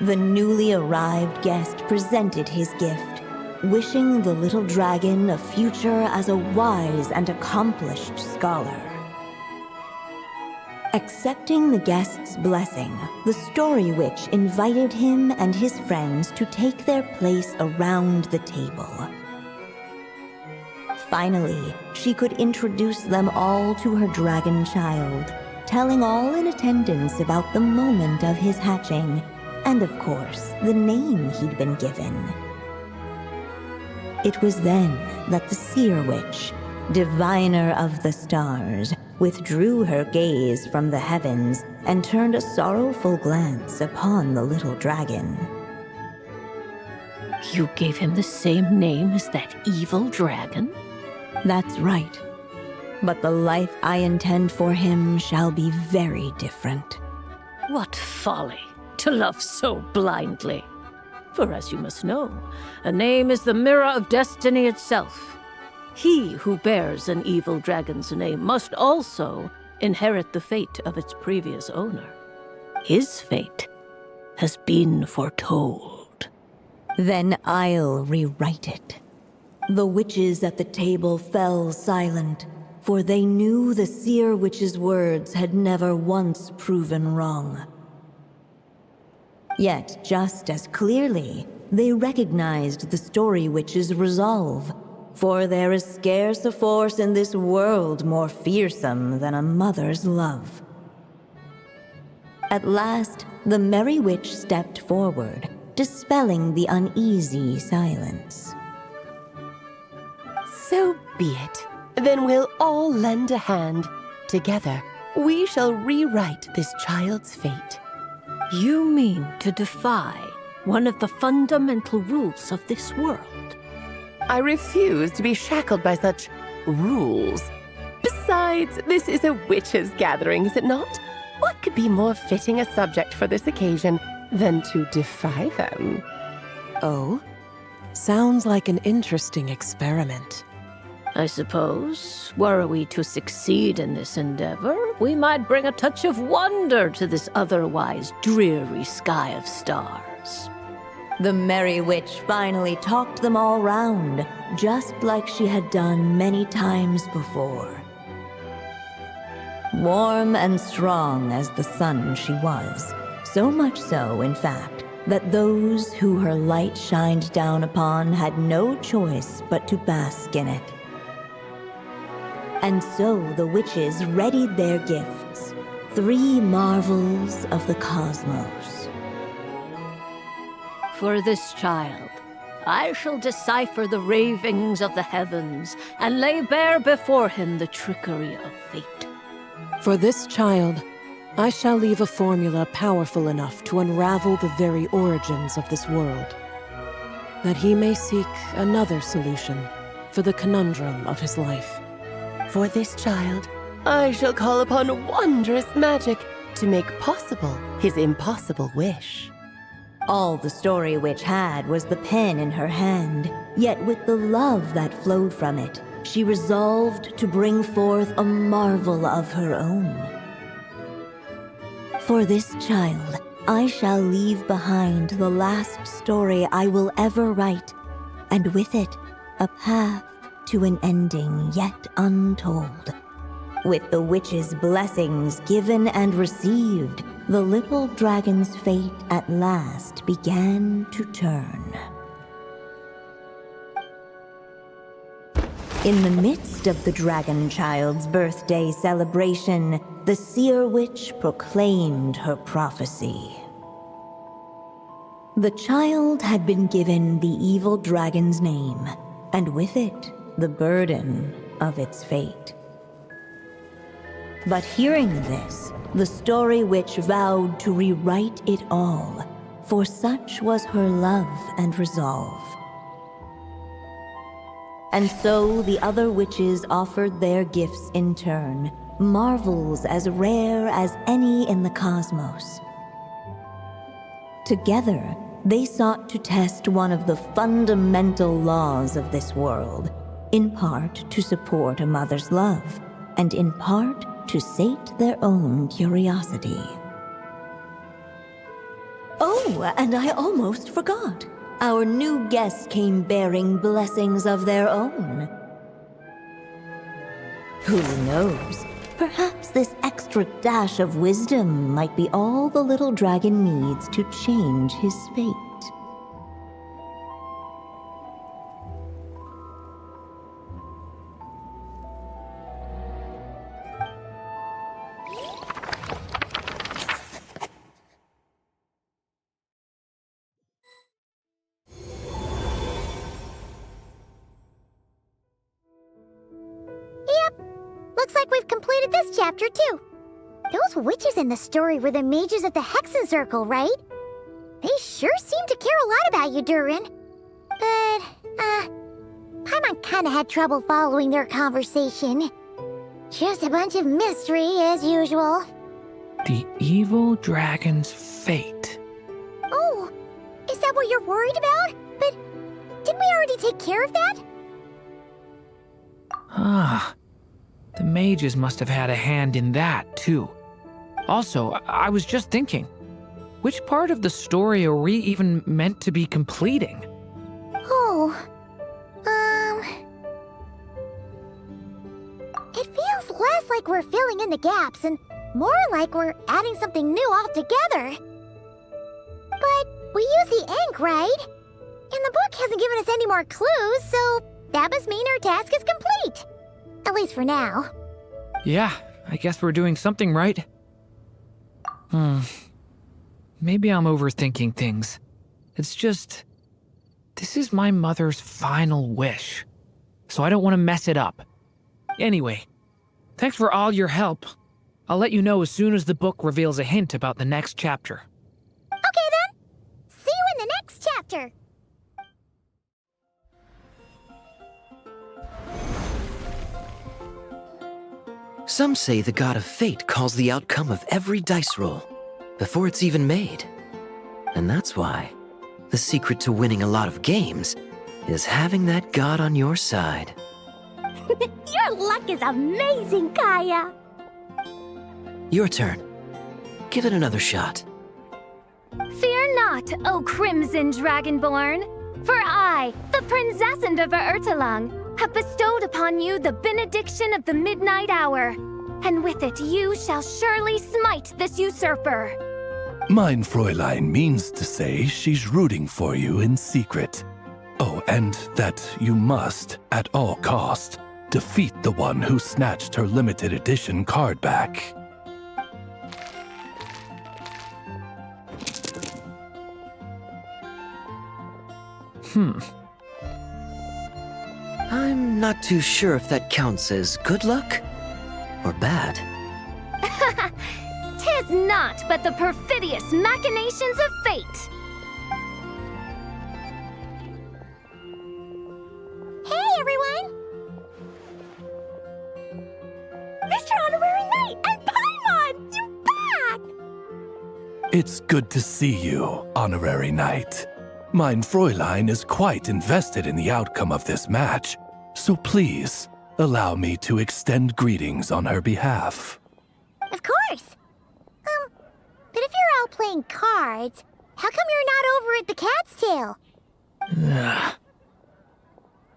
The newly arrived guest presented his gift, wishing the little dragon a future as a wise and accomplished scholar. Accepting the guest's blessing, the Story Witch invited him and his friends to take their place around the table. Finally, she could introduce them all to her dragon child, telling all in attendance about the moment of his hatching, and of course, the name he'd been given. It was then that the Seer Witch, diviner of the stars, withdrew her gaze from the heavens and turned a sorrowful glance upon the little dragon. You gave him the same name as that evil dragon? That's right. But the life I intend for him shall be very different. What folly to love so blindly. For as you must know, a name is the mirror of destiny itself. He who bears an evil dragon's name must also inherit the fate of its previous owner. His fate has been foretold. Then I'll rewrite it. The witches at the table fell silent, for they knew the seer witch's words had never once proven wrong. Yet, just as clearly, they recognized the story witch's resolve, for there is scarce a force in this world more fearsome than a mother's love. At last, the merry witch stepped forward, dispelling the uneasy silence. So be it. Then we'll all lend a hand. Together, we shall rewrite this child's fate. You mean to defy one of the fundamental rules of this world? I refuse to be shackled by such rules. Besides, this is a witches' gathering, is it not? What could be more fitting a subject for this occasion than to defy them? Oh? Sounds like an interesting experiment. I suppose, were we to succeed in this endeavor, we might bring a touch of wonder to this otherwise dreary sky of stars. The merry witch finally talked them all round, just like she had done many times before. Warm and strong as the sun she was, so much so, in fact, that those who her light shined down upon had no choice but to bask in it. And so the witches readied their gifts, 3 marvels of the cosmos. For this child, I shall decipher the ravings of the heavens and lay bare before him the trickery of fate. For this child, I shall leave a formula powerful enough to unravel the very origins of this world, that he may seek another solution for the conundrum of his life. For this child, I shall call upon wondrous magic to make possible his impossible wish. All the story witch had was the pen in her hand, yet with the love that flowed from it, she resolved to bring forth a marvel of her own. For this child, I shall leave behind the last story I will ever write, and with it, a path to an ending yet untold. With the witch's blessings given and received, the little dragon's fate at last began to turn. In the midst of the dragon child's birthday celebration, the seer witch proclaimed her prophecy. The child had been given the evil dragon's name, and with it, the burden of its fate. But hearing this, the story witch vowed to rewrite it all, for such was her love and resolve. And so the other witches offered their gifts in turn, marvels as rare as any in the cosmos. Together, they sought to test one of the fundamental laws of this world, in part to support a mother's love, and in part to sate their own curiosity. Oh, and I almost forgot. Our new guests came bearing blessings of their own. Who knows? Perhaps this extra dash of wisdom might be all the little dragon needs to change his fate. Looks like we've completed this chapter, too. Those witches in the story were the mages of the Hexen Circle, right? They sure seem to care a lot about you, Durin. But, Paimon kinda had trouble following their conversation. Just a bunch of mystery, as usual. The evil dragon's fate. Oh, is that what you're worried about? But didn't we already take care of that? Ah, the mages must have had a hand in that, too. Also, I was just thinking, which part of the story are we even meant to be completing? gaps and more like we're adding something new altogether. But we use the ink, right? And the book hasn't given us any more clues, so that must mean our task is complete. At least for now. Yeah, I guess we're doing something right. Maybe I'm overthinking things. It's just, this is my mother's final wish, so I don't want to mess it up. Anyway, thanks for all your help. I'll let you know as soon as the book reveals a hint about the next chapter. Okay then. See you in the next chapter. Some say the god of fate calls the outcome of every dice roll before it's even made. And that's why the secret to winning a lot of games is having that god on your side. Your luck is amazing, Kaya. Your turn. Give it another shot. Fear not, O Crimson Dragonborn, for I, the Princess of Ertelung, have bestowed upon you the benediction of the midnight hour, and with it you shall surely smite this usurper. Mein Fräulein means to say she's rooting for you in secret. Oh, and that you must, at all cost, defeat the one who snatched her limited edition card back. I'm not too sure if that counts as good luck or bad. 'Tis not but the perfidious machinations of fate. Hey, everyone! Mr. Honorary Knight and Paimon! You're back! It's good to see you, Honorary Knight. Mein Fräulein is quite invested in the outcome of this match, so please, allow me to extend greetings on her behalf. Of course. But if you're out playing cards, how come you're not over at the Cat's Tail?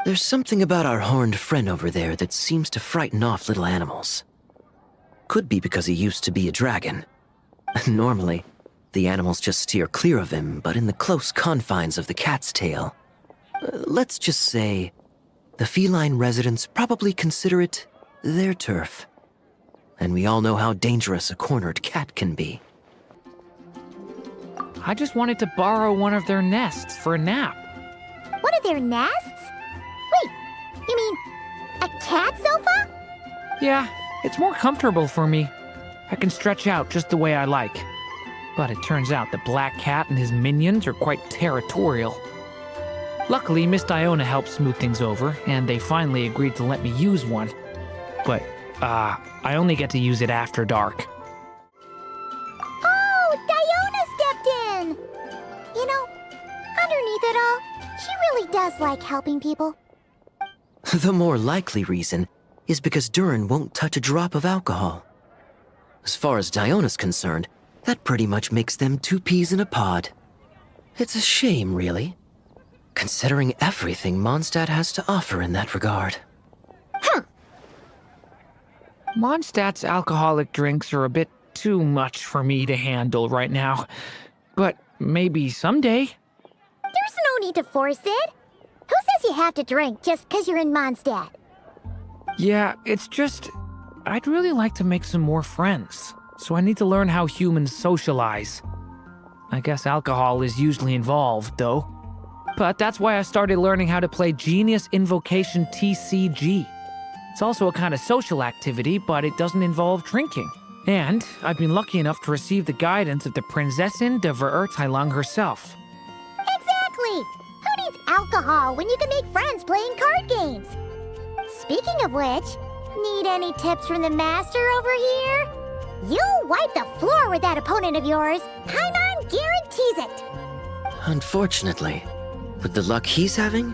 There's something about our horned friend over there that seems to frighten off little animals. Could be because he used to be a dragon. Normally, the animals just steer clear of him, but in the close confines of the Cat's Tail, let's just say, the feline residents probably consider it their turf. And we all know how dangerous a cornered cat can be. I just wanted to borrow one of their nests for a nap. One of their nests? Wait, you mean a cat sofa? Yeah, it's more comfortable for me. I can stretch out just the way I like. But it turns out the Black Cat and his minions are quite territorial. Luckily, Miss Diona helped smooth things over, and they finally agreed to let me use one. But, I only get to use it after dark. Oh, Diona stepped in! You know, underneath it all, she really does like helping people. The more likely reason is because Durin won't touch a drop of alcohol. As far as Diona's concerned, that pretty much makes them two peas in a pod. It's a shame, really, considering everything Mondstadt has to offer in that regard. Mondstadt's alcoholic drinks are a bit too much for me to handle right now. But maybe someday. There's no need to force it. Who says you have to drink just because you're in Mondstadt? Yeah, it's just, I'd really like to make some more friends. So I need to learn how humans socialize. I guess alcohol is usually involved, though. But that's why I started learning how to play Genius Invocation TCG. It's also a kind of social activity, but it doesn't involve drinking. And I've been lucky enough to receive the guidance of the Prinzessin de Verurteilung herself. Exactly! Who needs alcohol when you can make friends playing card games? Speaking of which, need any tips from the master over here? You'll wipe the floor with that opponent of yours. Paimon guarantees it. Unfortunately, with the luck he's having,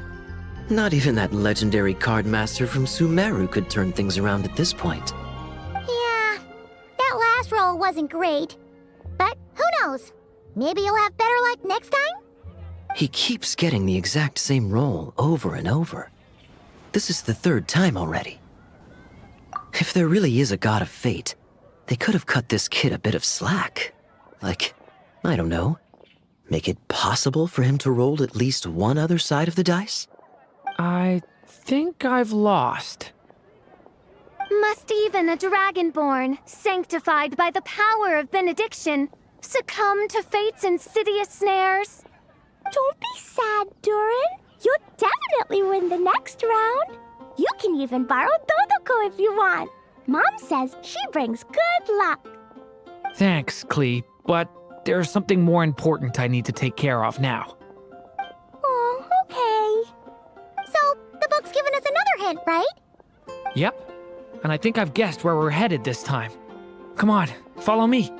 not even that legendary card master from Sumeru could turn things around at this point. Yeah, that last roll wasn't great. But who knows? Maybe you'll have better luck next time? He keeps getting the exact same roll over and over. This is the third time already. If there really is a god of fate, They could have cut this kid a bit of slack. Like, I don't know, make it possible for him to roll at least one other side of the dice? I think I've lost. Must even a dragonborn, sanctified by the power of benediction, succumb to fate's insidious snares? Don't be sad, Durin. You'll definitely win the next round. You can even borrow Dodoko if you want. Mom says she brings good luck. Thanks, Klee, but there's something more important I need to take care of now. Oh, okay. So, the book's given us another hint, right? Yep, and I think I've guessed where we're headed this time. Come on, follow me.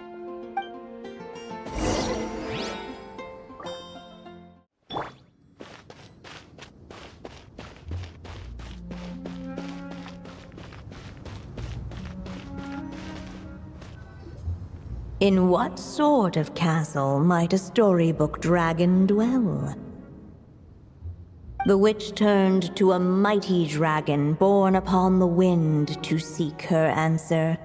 In what sort of castle might a storybook dragon dwell? The witch turned to a mighty dragon born upon the wind to seek her answer.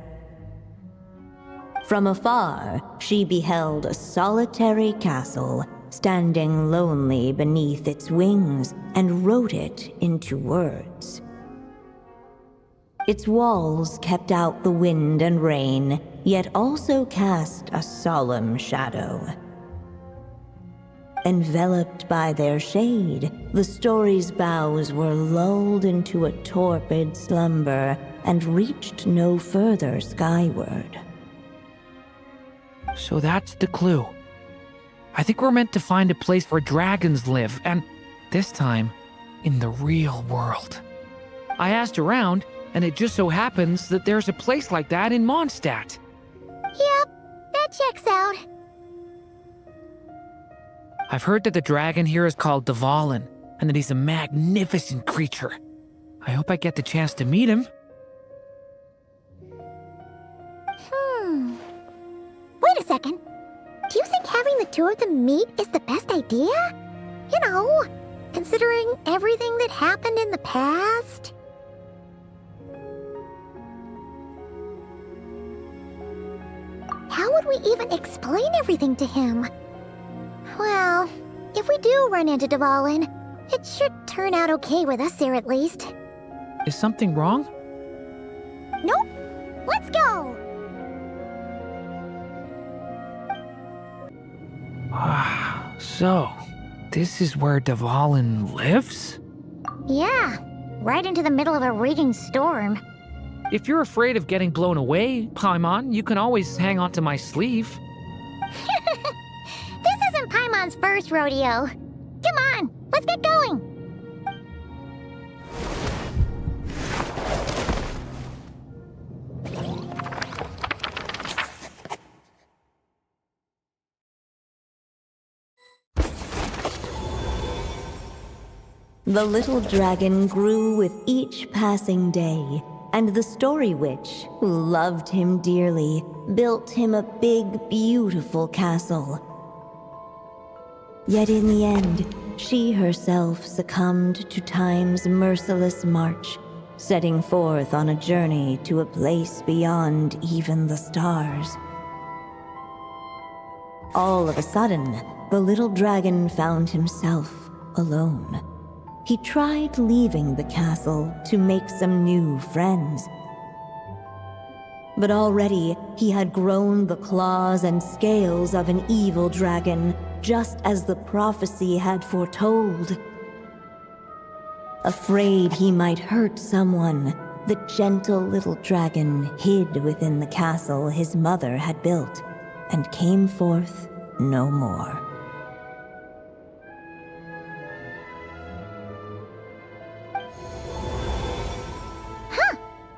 From afar, she beheld a solitary castle, standing lonely beneath its wings, and wrote it into words. Its walls kept out the wind and rain, yet also cast a solemn shadow. Enveloped by their shade, the story's boughs were lulled into a torpid slumber and reached no further skyward. So that's the clue. I think we're meant to find a place where dragons live, and this time, in the real world. I asked around, and it just so happens that there's a place like that in Mondstadt. Yep, that checks out. I've heard that the dragon here is called Dvalin, and that he's a magnificent creature. I hope I get the chance to meet him. Wait a second. Do you think having the two of them meet is the best idea? You know, considering everything that happened in the past? How would we even explain everything to him? Well, if we do run into Dvalin, it should turn out okay with us there at least. Is something wrong? Nope. Let's go! So, this is where Dvalin lives? Yeah, right into the middle of a raging storm. If you're afraid of getting blown away, Paimon, you can always hang onto my sleeve. This isn't Paimon's first rodeo. Come on, let's get going. The little dragon grew with each passing day, and the story witch, who loved him dearly, built him a big, beautiful castle. Yet in the end, she herself succumbed to time's merciless march, setting forth on a journey to a place beyond even the stars. All of a sudden, the little dragon found himself alone. He tried leaving the castle to make some new friends. But already he had grown the claws and scales of an evil dragon, just as the prophecy had foretold. Afraid he might hurt someone, the gentle little dragon hid within the castle his mother had built, and came forth no more.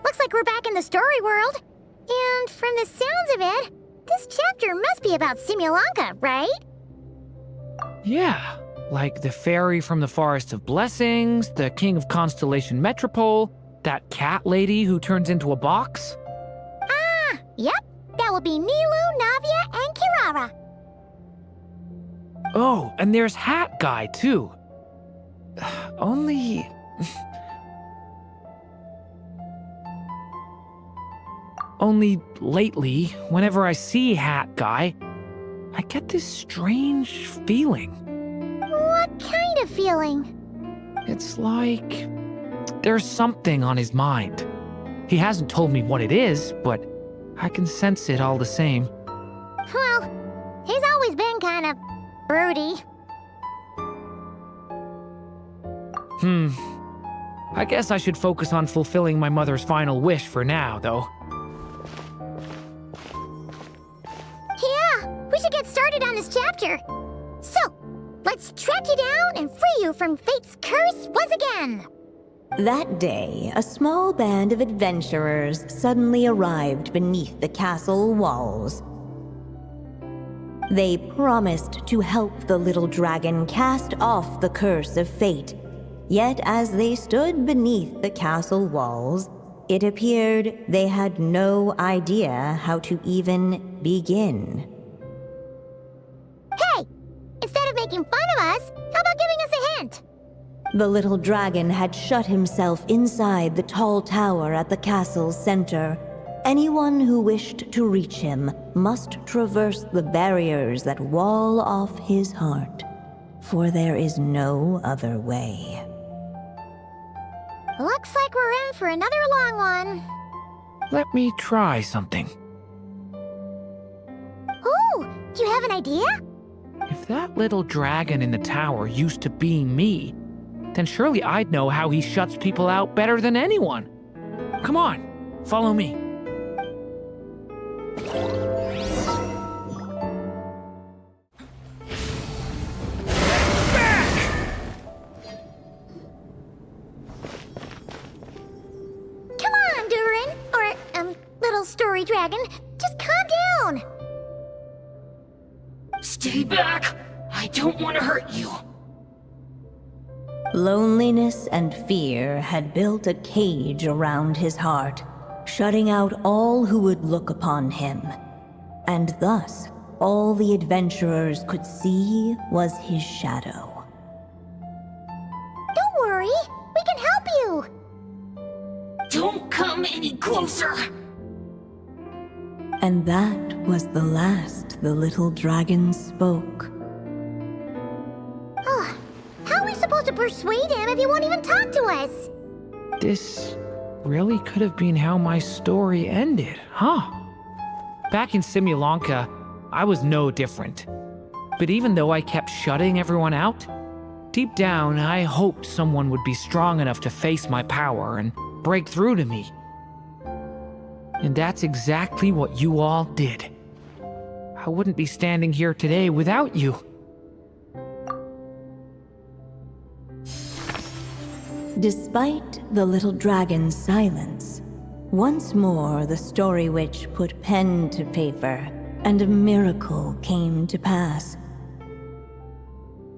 Looks like we're back in the story world. And from the sounds of it, this chapter must be about Simulanka, right? Yeah, like the fairy from the Forest of Blessings, the king of Constellation Metropole, that cat lady who turns into a box. Ah, yep. That will be Nilu, Navia, and Kirara. Oh, and there's Hat Guy, too. Only... Only lately, whenever I see Hat Guy, I get this strange feeling. What kind of feeling? It's like there's something on his mind. He hasn't told me what it is, but I can sense it all the same. Well, he's always been kind of broody. I guess I should focus on fulfilling my mother's final wish for now, though. Yeah, we should get started on this chapter. So, let's track you down and free you from fate's curse once again. That day, a small band of adventurers suddenly arrived beneath the castle walls. They promised to help the little dragon cast off the curse of fate. Yet as they stood beneath the castle walls, it appeared they had no idea how to even begin. Hey! Instead of making fun of us, how about giving us a hint? The little dragon had shut himself inside the tall tower at the castle's center. Anyone who wished to reach him must traverse the barriers that wall off his heart, for there is no other way. Looks like we're in for another long one. Let me try something. Ooh, do you have an idea? If that little dragon in the tower used to be me, then surely I'd know how he shuts people out better than anyone. Come on, follow me. Come on, Durin! Or, little story dragon, just calm down! Stay back! I don't want to hurt you. Loneliness and fear had built a cage around his heart, shutting out all who would look upon him. And thus, all the adventurers could see was his shadow. Don't worry, we can help you! Don't come any closer! And that was the last the little dragon spoke. How are we supposed to persuade him if he won't even talk to us? This really could have been how my story ended, huh? Back in Simulanka, I was no different. But even though I kept shutting everyone out, deep down I hoped someone would be strong enough to face my power and break through to me. And that's exactly what you all did. I wouldn't be standing here today without you. Despite the little dragon's silence, once more the story witch put pen to paper, and a miracle came to pass.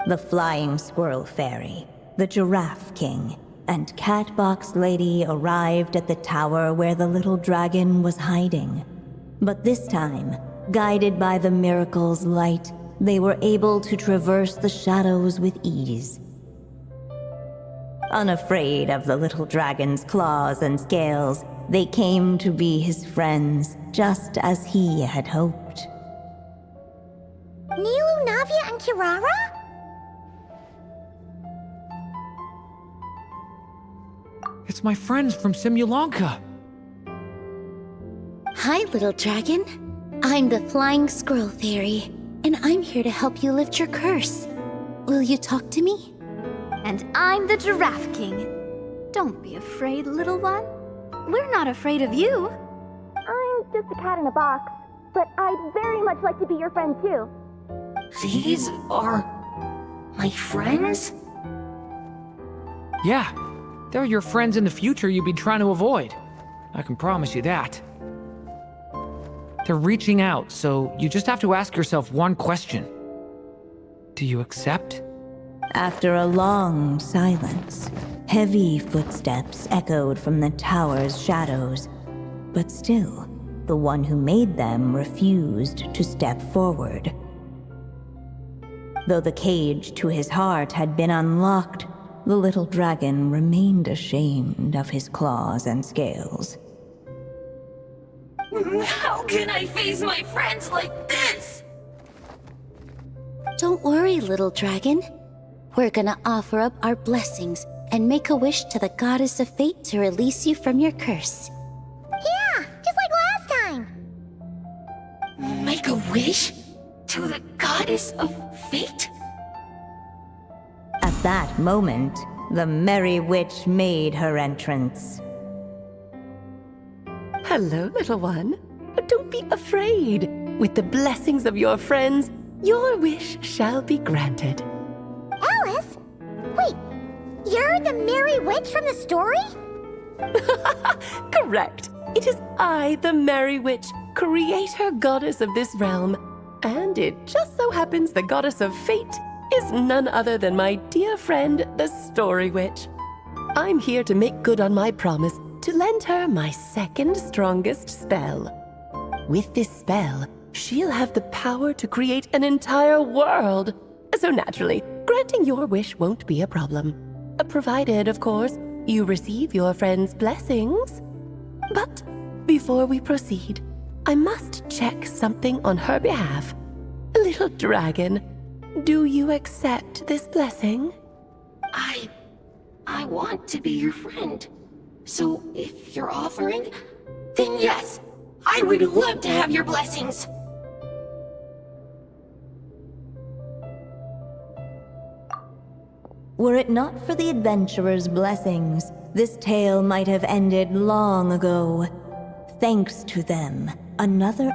The flying squirrel fairy, the giraffe king, and Catbox Lady arrived at the tower where the little dragon was hiding. But this time, guided by the miracle's light, they were able to traverse the shadows with ease. Unafraid of the little dragon's claws and scales, they came to be his friends, just as he had hoped. Nilu, Navia, and Kirara? It's my friends from Simulanka. Hi, little dragon. I'm the Flying Squirrel Fairy, and I'm here to help you lift your curse. Will you talk to me? And I'm the Giraffe King. Don't be afraid, little one. We're not afraid of you. I'm just a cat in a box, but I'd very much like to be your friend too. These are my friends? Yeah, they're your friends in the future you've been trying to avoid. I can promise you that. They're reaching out, so you just have to ask yourself one question. Do you accept? After a long silence, heavy footsteps echoed from the tower's shadows. But still, the one who made them refused to step forward. Though the cage to his heart had been unlocked, the little dragon remained ashamed of his claws and scales. How can I face my friends like this? Don't worry, little dragon. We're gonna offer up our blessings and make a wish to the goddess of fate to release you from your curse. Yeah, just like last time. Make a wish? To the goddess of fate? At that moment, the merry witch made her entrance. Hello, little one. Don't be afraid. With the blessings of your friends, your wish shall be granted. Alice? Wait, you're the Merry Witch from the story? Correct. It is I, the Merry Witch, creator goddess of this realm. And it just so happens the goddess of fate is none other than my dear friend, the Story Witch. I'm here to make good on my promise to lend her my second strongest spell. With this spell, she'll have the power to create an entire world. So naturally, granting your wish won't be a problem. Provided, of course, you receive your friend's blessings. But before we proceed, I must check something on her behalf. Little dragon, do you accept this blessing? I want to be your friend. So if you're offering, then yes, I would love to have your blessings. Were it not for the adventurer's blessings, this tale might have ended long ago. Thanks to them,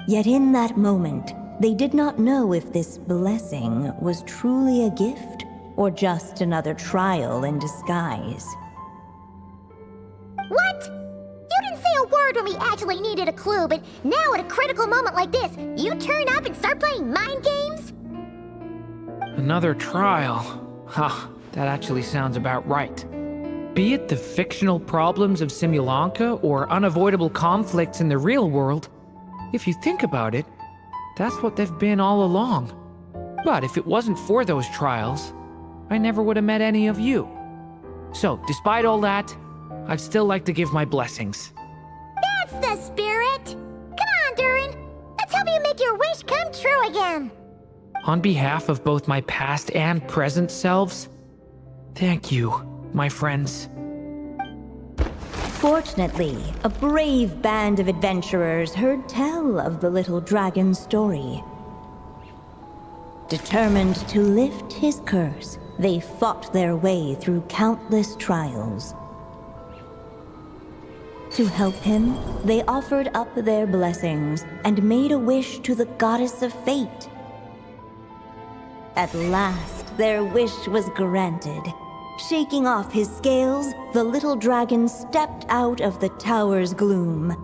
yet in that moment, they did not know if this blessing was truly a gift or just another trial in disguise. What? You didn't say a word when we actually needed a clue, but now at a critical moment like this, you turn up and start playing mind games? Another trial. Ha, that actually sounds about right. Be it the fictional problems of Simulanka or unavoidable conflicts in the real world, if you think about it, that's what they've been all along. But if it wasn't for those trials, I never would have met any of you. So, despite all that, I'd still like to give my blessings. That's the spirit! Come on, Durin! Let's help you make your wish come true again! On behalf of both my past and present selves, thank you, my friends. Fortunately, a brave band of adventurers heard tell of the little dragon's story. Determined to lift his curse, they fought their way through countless trials. To help him, they offered up their blessings and made a wish to the goddess of fate. At last, their wish was granted. Shaking off his scales, the little dragon stepped out of the tower's gloom.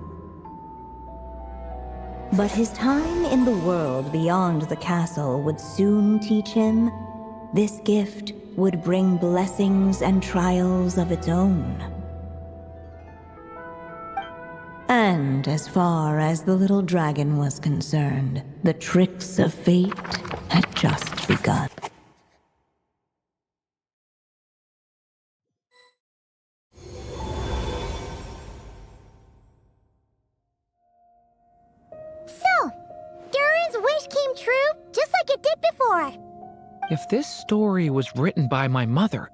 But his time in the world beyond the castle would soon teach him this gift would bring blessings and trials of its own. And as far as the little dragon was concerned, the tricks of fate had just begun. So, Durin's wish came true just like it did before. If this story was written by my mother,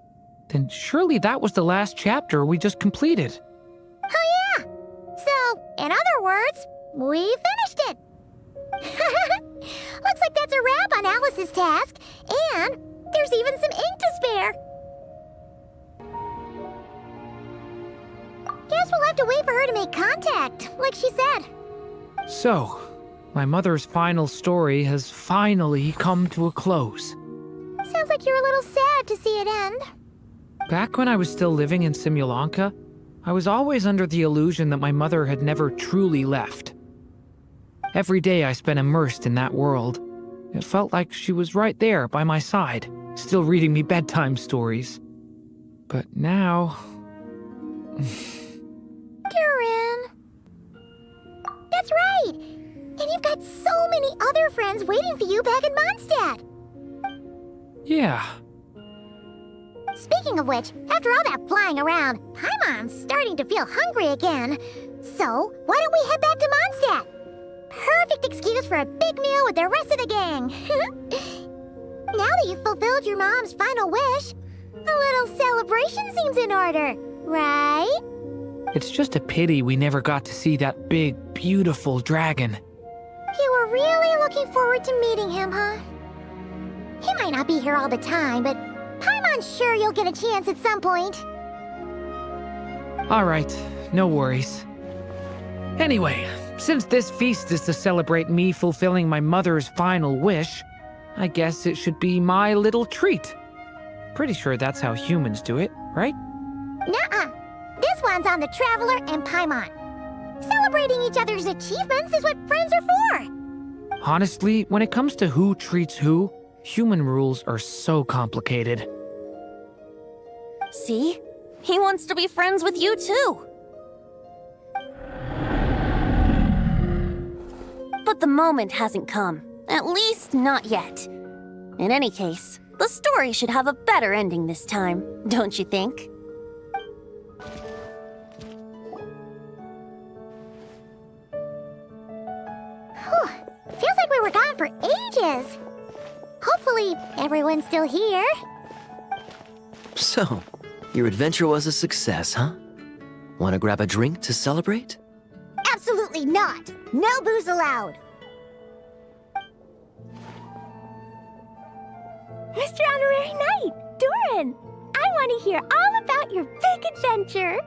then surely that was the last chapter we just completed. Oh yeah! So, in other words, we finished it! Looks like that's a wrap on Alice's task, and there's even some ink to spare. Guess we'll have to wait for her to make contact, like she said. So, my mother's final story has finally come to a close. Sounds like you're a little sad to see it end. Back when I was still living in Simulanka, I was always under the illusion that my mother had never truly left. Every day I spent immersed in that world. It felt like she was right there by my side, still reading me bedtime stories. But now... Durin! That's right! And you've got so many other friends waiting for you back in Mondstadt! Yeah. Speaking of which, after all that flying around, Paimon's starting to feel hungry again. So, why don't we head back to Mondstadt? perfect excuse for a big meal with the rest of the gang. Now that you've fulfilled your mom's final wish, a little celebration seems in order, right? It's just a pity we never got to see that big, beautiful dragon. You were really looking forward to meeting him, huh? He might not be here all the time, but Paimon's sure you'll get a chance at some point. All right, no worries. Anyway, since this feast is to celebrate me fulfilling my mother's final wish, I guess it should be my little treat. Pretty sure that's how humans do it, right? Nuh-uh. This one's on the Traveler and Paimon. Celebrating each other's achievements is what friends are for. Honestly, when it comes to who treats who, human rules are so complicated. See? He wants to be friends with you too. But the moment hasn't come. At least not yet. In any case, the story should have a better ending this time, don't you think? Whew. Feels like we were gone for ages. Hopefully, everyone's still here. So, your adventure was a success, huh? Want to grab a drink to celebrate? Absolutely not. No booze allowed. Mr. Honorary Knight, Durin, I want to hear all about your big adventure.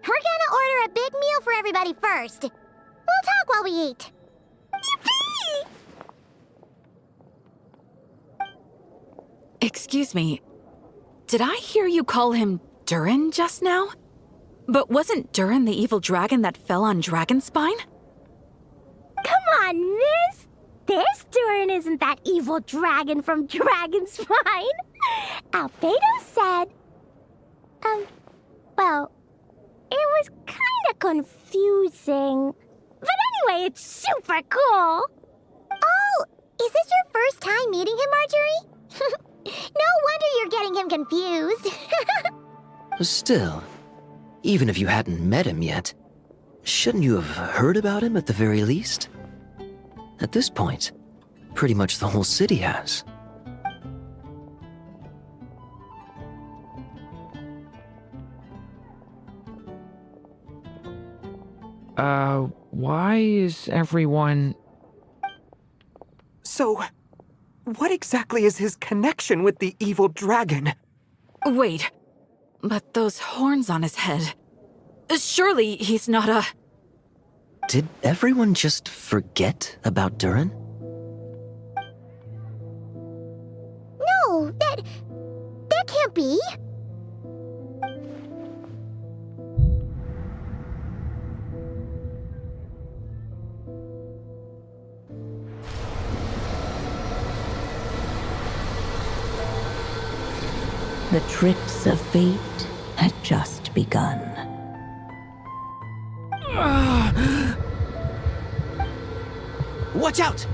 We're gonna order a big meal for everybody first. We'll talk while we eat. Yippee! Excuse me, did I hear you call him Durin just now? But wasn't Durin the evil dragon that fell on Dragonspine? Come on, miss! This Durin isn't that evil dragon from Dragonspine. Albedo said... well, it was kinda confusing. But anyway, it's super cool. Oh, is this your first time meeting him, Marjorie? No wonder you're getting him confused. Still, even if you hadn't met him yet, shouldn't you have heard about him at the very least? At this point, pretty much the whole city has. Why is everyone... So, what exactly is his connection with the evil dragon? Wait, but those horns on his head... Surely he's not a... Did everyone just forget about Durin? No, that can't be. The tricks of fate had just begun. Watch out!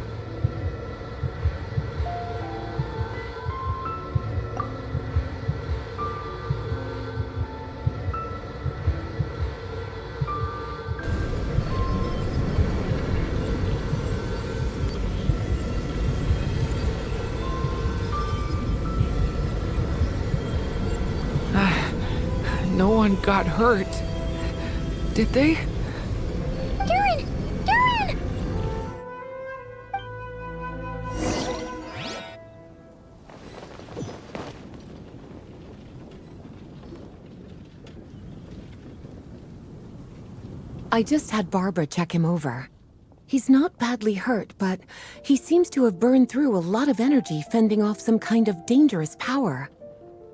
No one got hurt. Did they? Durin! Durin! I just had Barbara check him over. He's not badly hurt, but he seems to have burned through a lot of energy fending off some kind of dangerous power.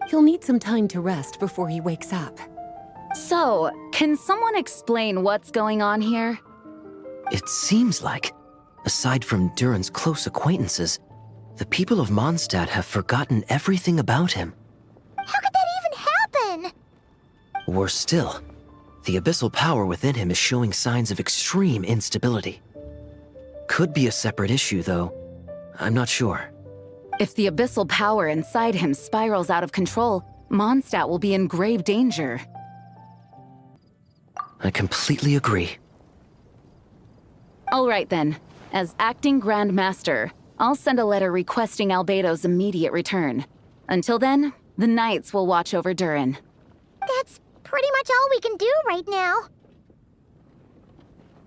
He'll need some time to rest before he wakes up. So, can someone explain what's going on here? It seems like, aside from Durin's close acquaintances, the people of Mondstadt have forgotten everything about him. How could that even happen? Worse still, the abyssal power within him is showing signs of extreme instability. Could be a separate issue, though. I'm not sure. If the abyssal power inside him spirals out of control, Mondstadt will be in grave danger. I completely agree. All right then. As acting Grand Master, I'll send a letter requesting Albedo's immediate return. Until then, the Knights will watch over Durin. That's pretty much all we can do right now.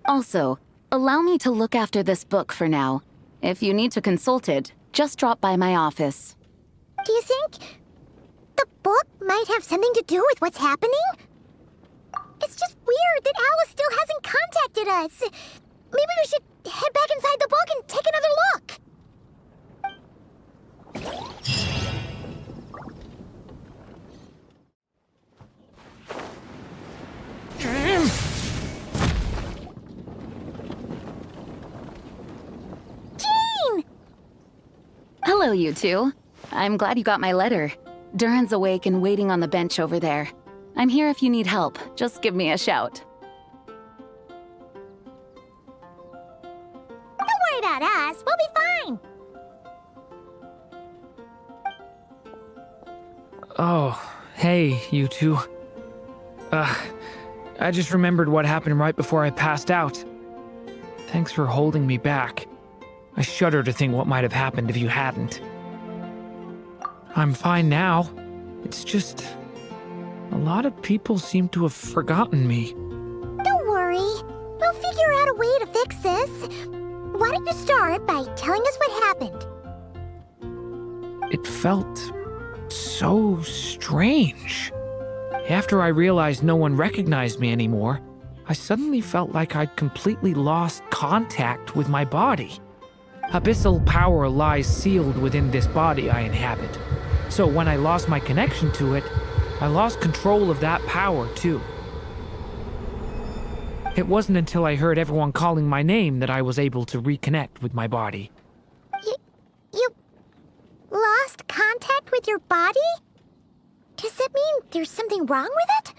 Also, allow me to look after this book for now. If you need to consult it, just drop by my office. Do you think the book might have something to do with what's happening? It's just weird that Alice still hasn't contacted us. Maybe we should head back inside the book and take another look. Jean! Hello, you two. I'm glad you got my letter. Durin's awake and waiting on the bench over there. I'm here if you need help. Just give me a shout. Don't worry about us. We'll be fine. Oh, hey, you two. I just remembered what happened right before I passed out. Thanks for holding me back. I shudder to think what might have happened if you hadn't. I'm fine now. It's just... a lot of people seem to have forgotten me. Don't worry. We'll figure out a way to fix this. Why don't you start by telling us what happened? It felt so strange. After I realized no one recognized me anymore, I suddenly felt like I'd completely lost contact with my body. Abyssal power lies sealed within this body I inhabit. So when I lost my connection to it, I lost control of that power too. It wasn't until I heard everyone calling my name that I was able to reconnect with my body. You lost contact with your body? Does that mean there's something wrong with it?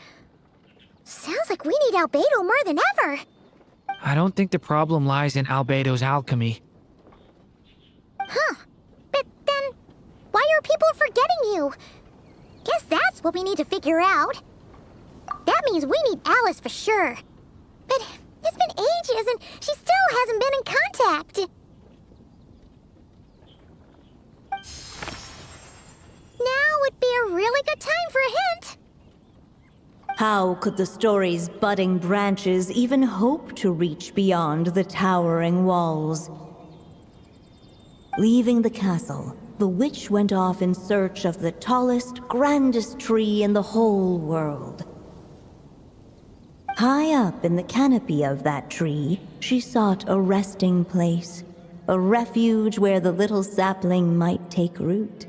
Sounds like we need Albedo more than ever. I don't think the problem lies in Albedo's alchemy. Huh. But then, why are people forgetting you? Guess that's what we need to figure out. That means we need Alice for sure. But it's been ages and she still hasn't been in contact. Now would be a really good time for a hint. How could the story's budding branches even hope to reach beyond the towering walls? Leaving the castle, the witch went off in search of the tallest, grandest tree in the whole world. High up in the canopy of that tree, she sought a resting place, a refuge where the little sapling might take root.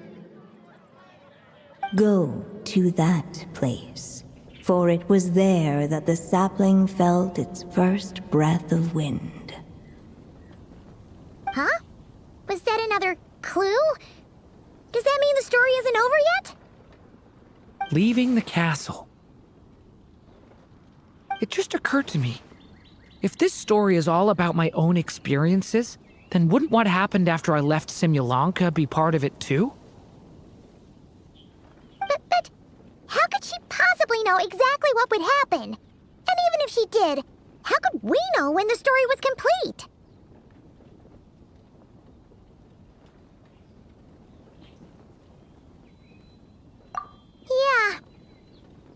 Go to that place, for it was there that the sapling felt its first breath of wind. Huh? Was that another clue? Does that mean the story isn't over yet? Leaving the castle. It just occurred to me. If this story is all about my own experiences, then wouldn't what happened after I left Simulanka be part of it too? But how could she possibly know exactly what would happen? And even if she did, how could we know when the story was complete? Yeah.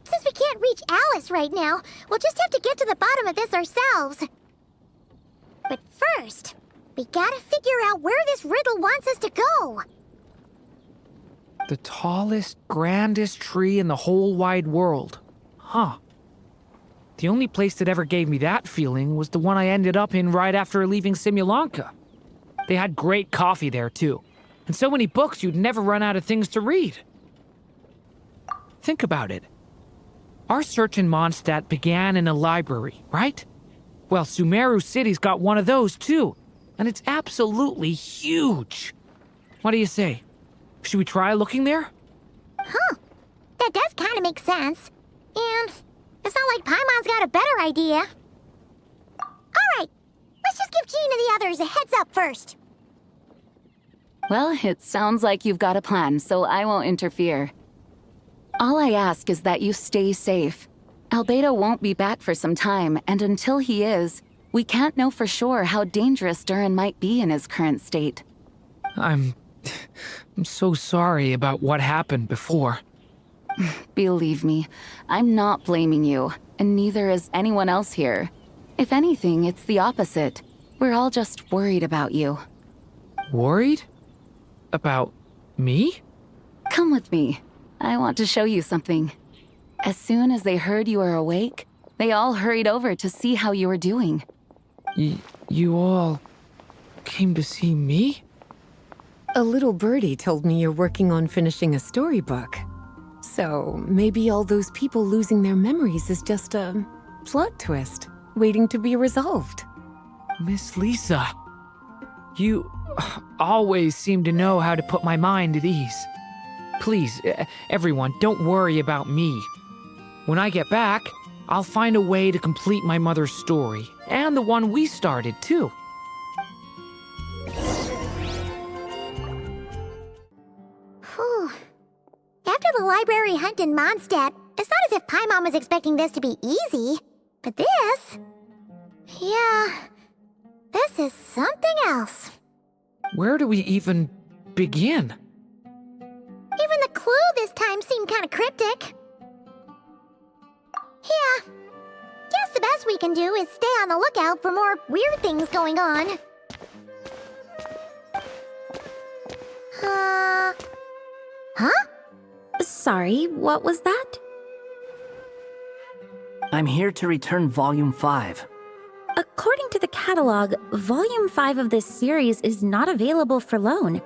Since we can't reach Alice right now, we'll just have to get to the bottom of this ourselves. But first, we gotta figure out where this riddle wants us to go. The tallest, grandest tree in the whole wide world. Huh. The only place that ever gave me that feeling was the one I ended up in right after leaving Simulanka. They had great coffee there too, and so many books you'd never run out of things to read. Think about it. Our search in Mondstadt began in a library, right? Well, Sumeru City's got one of those too, and it's absolutely huge. What do you say? Should we try looking there? Huh. That does kind of make sense. And it's not like Paimon's got a better idea. Alright, let's just give Jean and the others a heads up first. Well, it sounds like you've got a plan, so I won't interfere. All I ask is that you stay safe. Albedo won't be back for some time, and until he is, we can't know for sure how dangerous Durin might be in his current state. I'm so sorry about what happened before. Believe me, I'm not blaming you, and neither is anyone else here. If anything, it's the opposite. We're all just worried about you. Worried? About me? Come with me. I want to show you something. As soon as they heard you were awake, they all hurried over to see how you were doing. You all came to see me? A little birdie told me you're working on finishing a storybook. So maybe all those people losing their memories is just a plot twist, waiting to be resolved. Miss Lisa, you always seem to know how to put my mind at ease. Please, everyone, don't worry about me. When I get back, I'll find a way to complete my mother's story, and the one we started, too. Whew. After the library hunt in Mondstadt, it's not as if Paimon was expecting this to be easy. But this... yeah... this is something else. Where do we even begin? Even the clue this time seemed kind of cryptic. Yeah. Guess the best we can do is stay on the lookout for more weird things going on. Huh? Sorry, what was that? I'm here to return Volume 5. According to the catalog, Volume 5 of this series is not available for loan.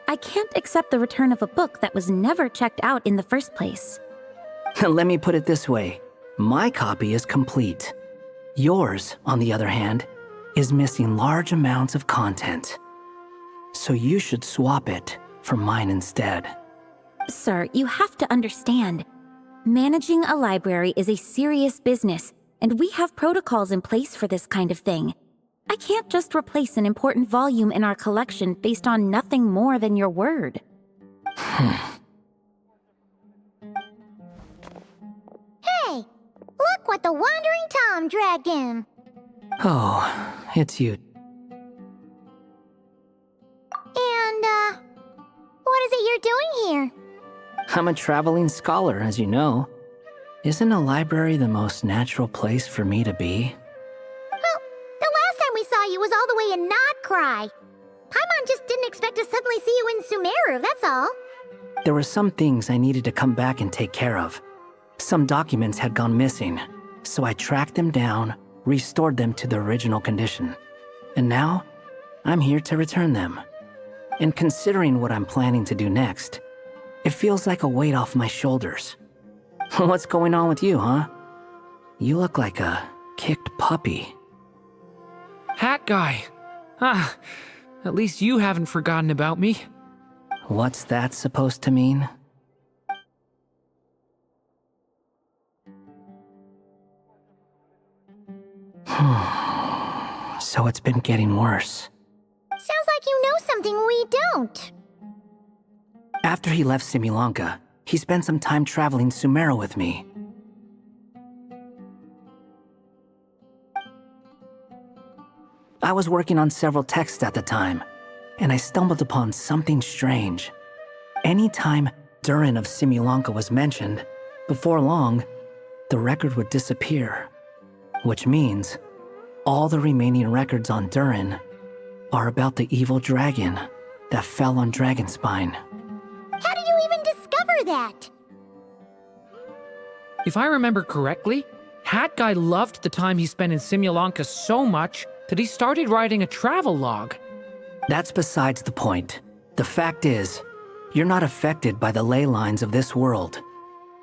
I can't accept the return of a book that was never checked out in the first place. Let me put it this way. My copy is complete. Yours, on the other hand, is missing large amounts of content. So you should swap it for mine instead. Sir, you have to understand. Managing a library is a serious business, and we have protocols in place for this kind of thing. I can't just replace an important volume in our collection based on nothing more than your word. Hey! Look what the Wandering Tom dragged in! Oh, it's you. And, what is it you're doing here? I'm a traveling scholar, as you know. Isn't a library the most natural place for me to be? Well, the last time we saw you was all the way in Nodcry. Paimon just didn't expect to suddenly see you in Sumeru, that's all. There were some things I needed to come back and take care of. Some documents had gone missing, so I tracked them down, restored them to their original condition. And now, I'm here to return them. And considering what I'm planning to do next, it feels like a weight off my shoulders. What's going on with you, huh? You look like a kicked puppy. Hat guy. At least you haven't forgotten about me. What's that supposed to mean? So it's been getting worse. Sounds like you know something we don't. After he left Similanka, he spent some time traveling Sumeru with me. I was working on several texts at the time, and I stumbled upon something strange. Anytime Durin of Similanka was mentioned, before long, the record would disappear. Which means, all the remaining records on Durin are about the evil dragon that fell on Dragonspine. How did you even discover that? If I remember correctly, Hat Guy loved the time he spent in Similanka so much that he started writing a travel log. That's besides the point. The fact is, you're not affected by the ley lines of this world.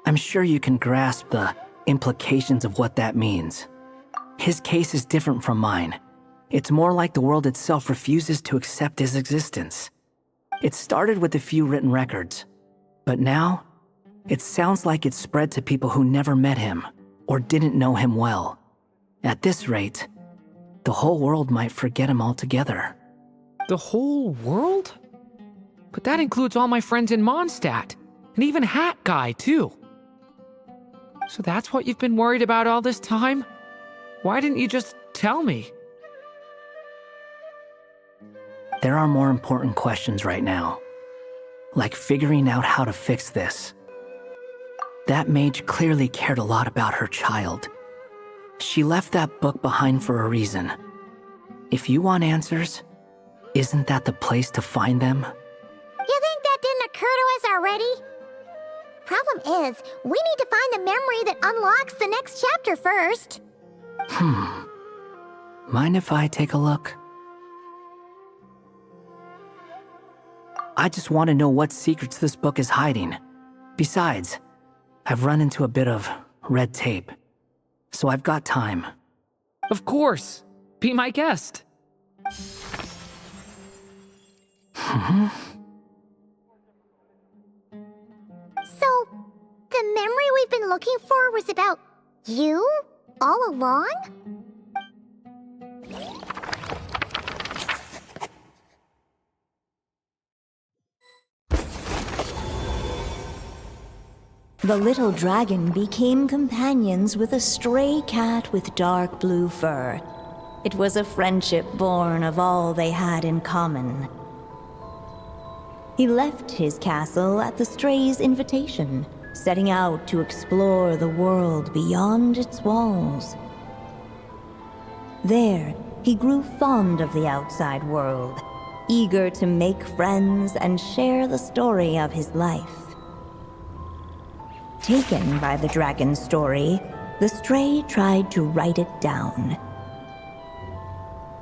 I'm sure you can grasp the implications of what that means. His case is different from mine. It's more like the world itself refuses to accept his existence. It started with a few written records, but now, it sounds like it's spread to people who never met him or didn't know him well. At this rate, the whole world might forget him altogether. The whole world? But that includes all my friends in Mondstadt, and even Hat Guy, too. So that's what you've been worried about all this time? Why didn't you just tell me? There are more important questions right now. Like figuring out how to fix this. That mage clearly cared a lot about her child. She left that book behind for a reason. If you want answers, isn't that the place to find them? You think that didn't occur to us already? Problem is, we need to find the memory that unlocks the next chapter first. Mind if I take a look? I just want to know what secrets this book is hiding. Besides, I've run into a bit of red tape, so I've got time. Of course. Be my guest. So, the memory we've been looking for was about you? All along? The little dragon became companions with a stray cat with dark blue fur. It was a friendship born of all they had in common. He left his castle at the stray's invitation, setting out to explore the world beyond its walls. There, he grew fond of the outside world, eager to make friends and share the story of his life. Taken by the dragon's story, the stray tried to write it down.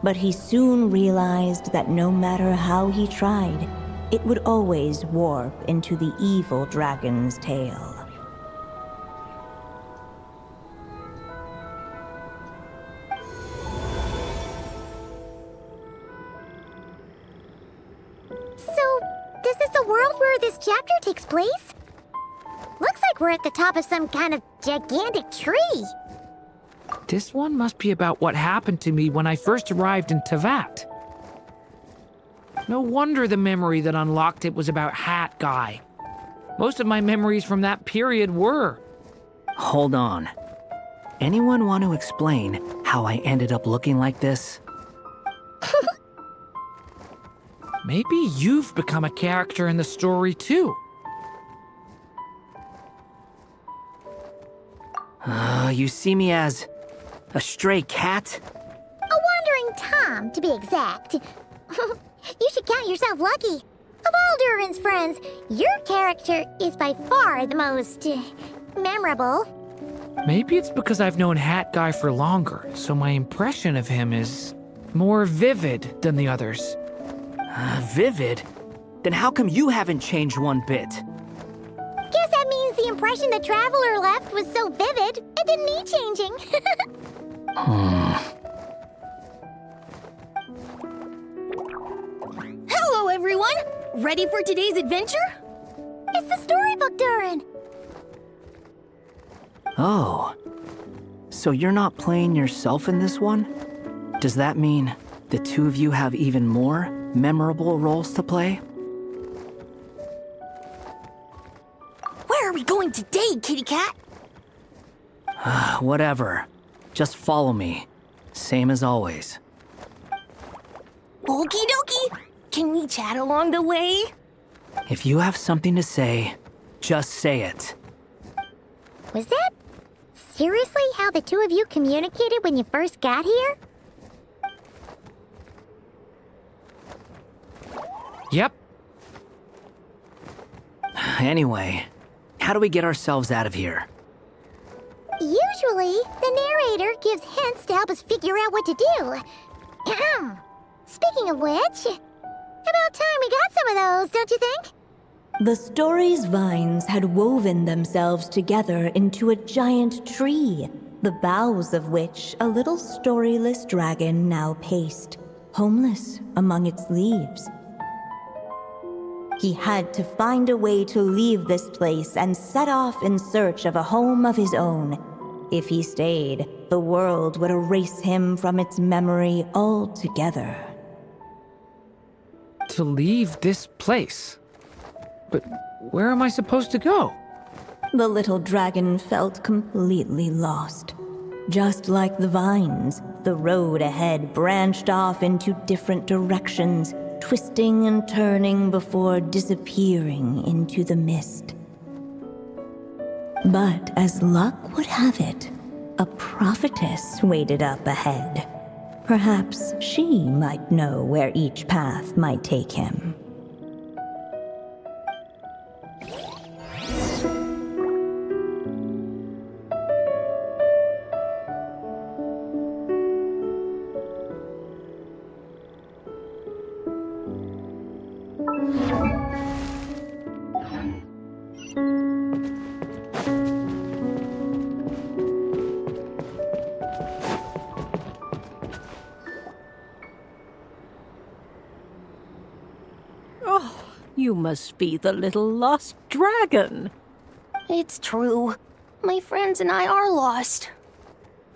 But he soon realized that no matter how he tried, it would always warp into the evil dragon's tale. So, this is the world where this chapter takes place? Looks like we're at the top of some kind of gigantic tree. This one must be about what happened to me when I first arrived in Tevat. No wonder the memory that unlocked it was about Hat Guy. Most of my memories from that period were. Hold on. Anyone want to explain how I ended up looking like this? Maybe you've become a character in the story too. You see me as a stray cat? A wandering Tom, to be exact. You should count yourself lucky. Of all Durin's friends, your character is by far the most memorable. Maybe it's because I've known Hat Guy for longer, so my impression of him is more vivid than the others. Vivid? Then how come you haven't changed one bit? Guess that means the impression the Traveler left was so vivid, it didn't need changing. Hello, everyone! Ready for today's adventure? It's the storybook, Durin! Oh. So you're not playing yourself in this one? Does that mean the two of you have even more memorable roles to play? Where are we going today, kitty cat? Whatever. Just follow me. Same as always. Okie dokie! Can we chat along the way? If you have something to say, just say it. Was that seriously how the two of you communicated when you first got here? Yep. Anyway, how do we get ourselves out of here? Usually, the narrator gives hints to help us figure out what to do. Speaking of which, about time we got some of those, don't you think? The story's vines had woven themselves together into a giant tree, the boughs of which a little storyless dragon now paced, homeless among its leaves. He had to find a way to leave this place and set off in search of a home of his own. If he stayed, the world would erase him from its memory altogether. To leave this place? But where am I supposed to go? the little dragon felt completely lost. Just like the vines, the road ahead branched off into different directions, twisting and turning before disappearing into the mist. But as luck would have it, a prophetess waited up ahead. Perhaps she might know where each path might take him. You must be the little lost dragon. It's true. My friends and I are lost.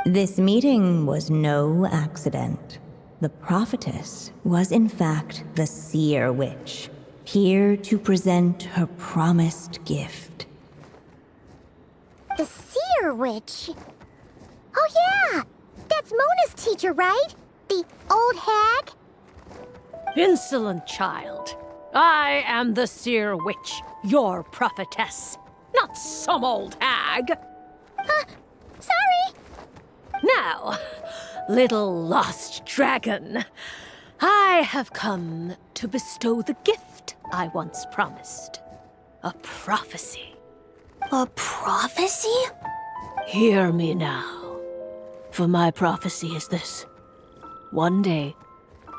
This meeting was no accident. The prophetess was in fact the seer witch, here to present her promised gift. The seer witch? Oh yeah! That's Mona's teacher, right? The old hag? Insolent child. I am the seer witch, your prophetess, not some old hag. Sorry! Now, little lost dragon, I have come to bestow the gift I once promised. A prophecy. A prophecy? Hear me now, for my prophecy is this. One day,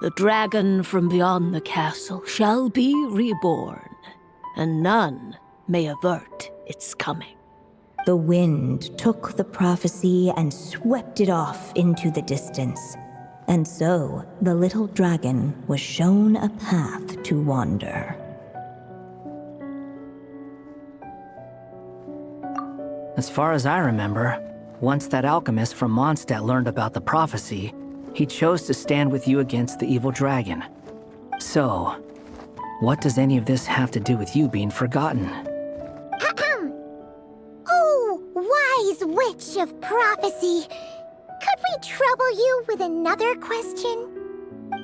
the dragon from beyond the castle shall be reborn, and none may avert its coming. The wind took the prophecy and swept it off into the distance. And so, the little dragon was shown a path to wander. As far as I remember, once that alchemist from Mondstadt learned about the prophecy, he chose to stand with you against the evil dragon. So, what does any of this have to do with you being forgotten? Oh, wise witch of prophecy. Could we trouble you with another question?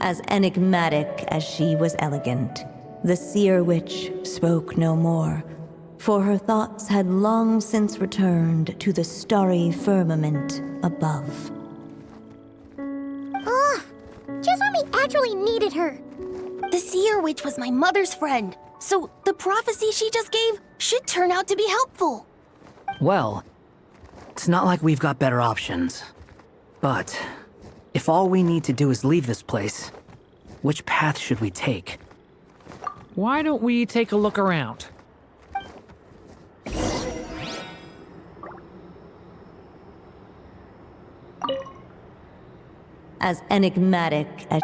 As enigmatic as she was elegant, the seer witch spoke no more, for her thoughts had long since returned to the starry firmament above. Just when we actually needed her. The seer witch was my mother's friend, so the prophecy she just gave should turn out to be helpful. Well, it's not like we've got better options. But, if all we need to do is leave this place, which path should we take? Why don't we take a look around? As enigmatic as...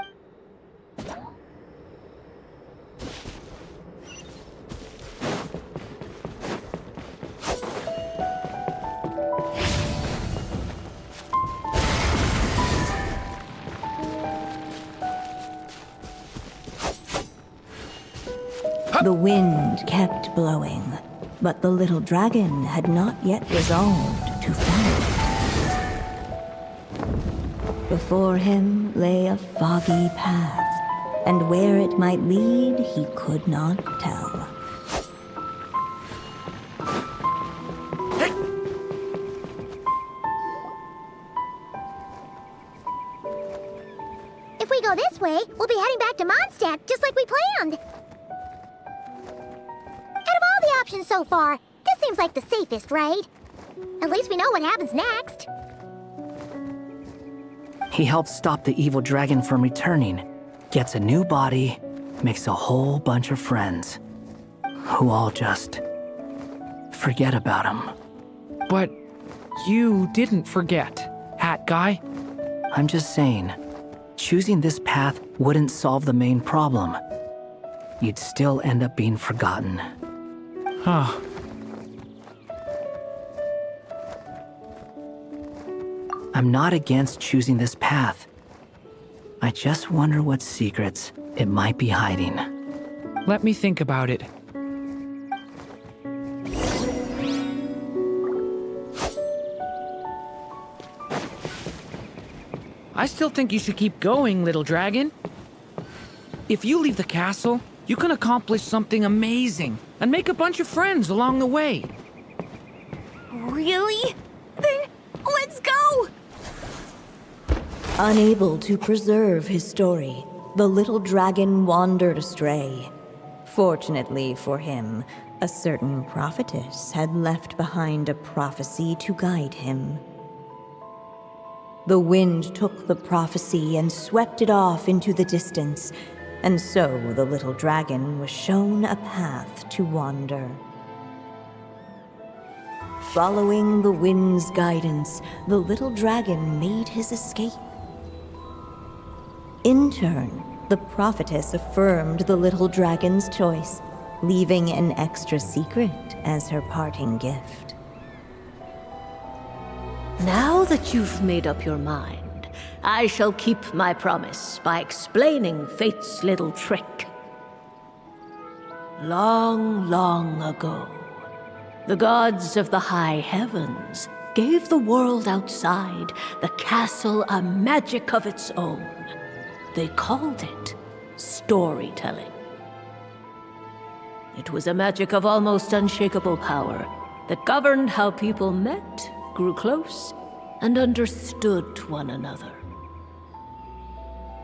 The wind kept blowing, but the little dragon had not yet resolved to follow it. Before him lay a foggy path, and where it might lead he could not tell. If we go this way, we'll be heading back to Mondstadt, just like we planned. Out of all the options so far, this seems like the safest, right? At least we know what happens next. He helps stop the evil dragon from returning, gets a new body, makes a whole bunch of friends, who all just forget about him. But you didn't forget, Hat Guy. I'm just saying, choosing this path wouldn't solve the main problem. You'd still end up being forgotten. Huh. I'm not against choosing this path. I just wonder what secrets it might be hiding. Let me think about it. I still think you should keep going, little dragon. If you leave the castle, you can accomplish something amazing and make a bunch of friends along the way. Really? Then let's go! Unable to preserve his story, the little dragon wandered astray. Fortunately for him, a certain prophetess had left behind a prophecy to guide him. The wind took the prophecy and swept it off into the distance, and so the little dragon was shown a path to wander. Following the wind's guidance, the little dragon made his escape. In turn, the prophetess affirmed the little dragon's choice, leaving an extra secret as her parting gift. Now that you've made up your mind, I shall keep my promise by explaining Fate's little trick. Long, long ago, the gods of the high heavens gave the world outside the castle a magic of its own. They called it storytelling. It was a magic of almost unshakable power that governed how people met, grew close, and understood one another.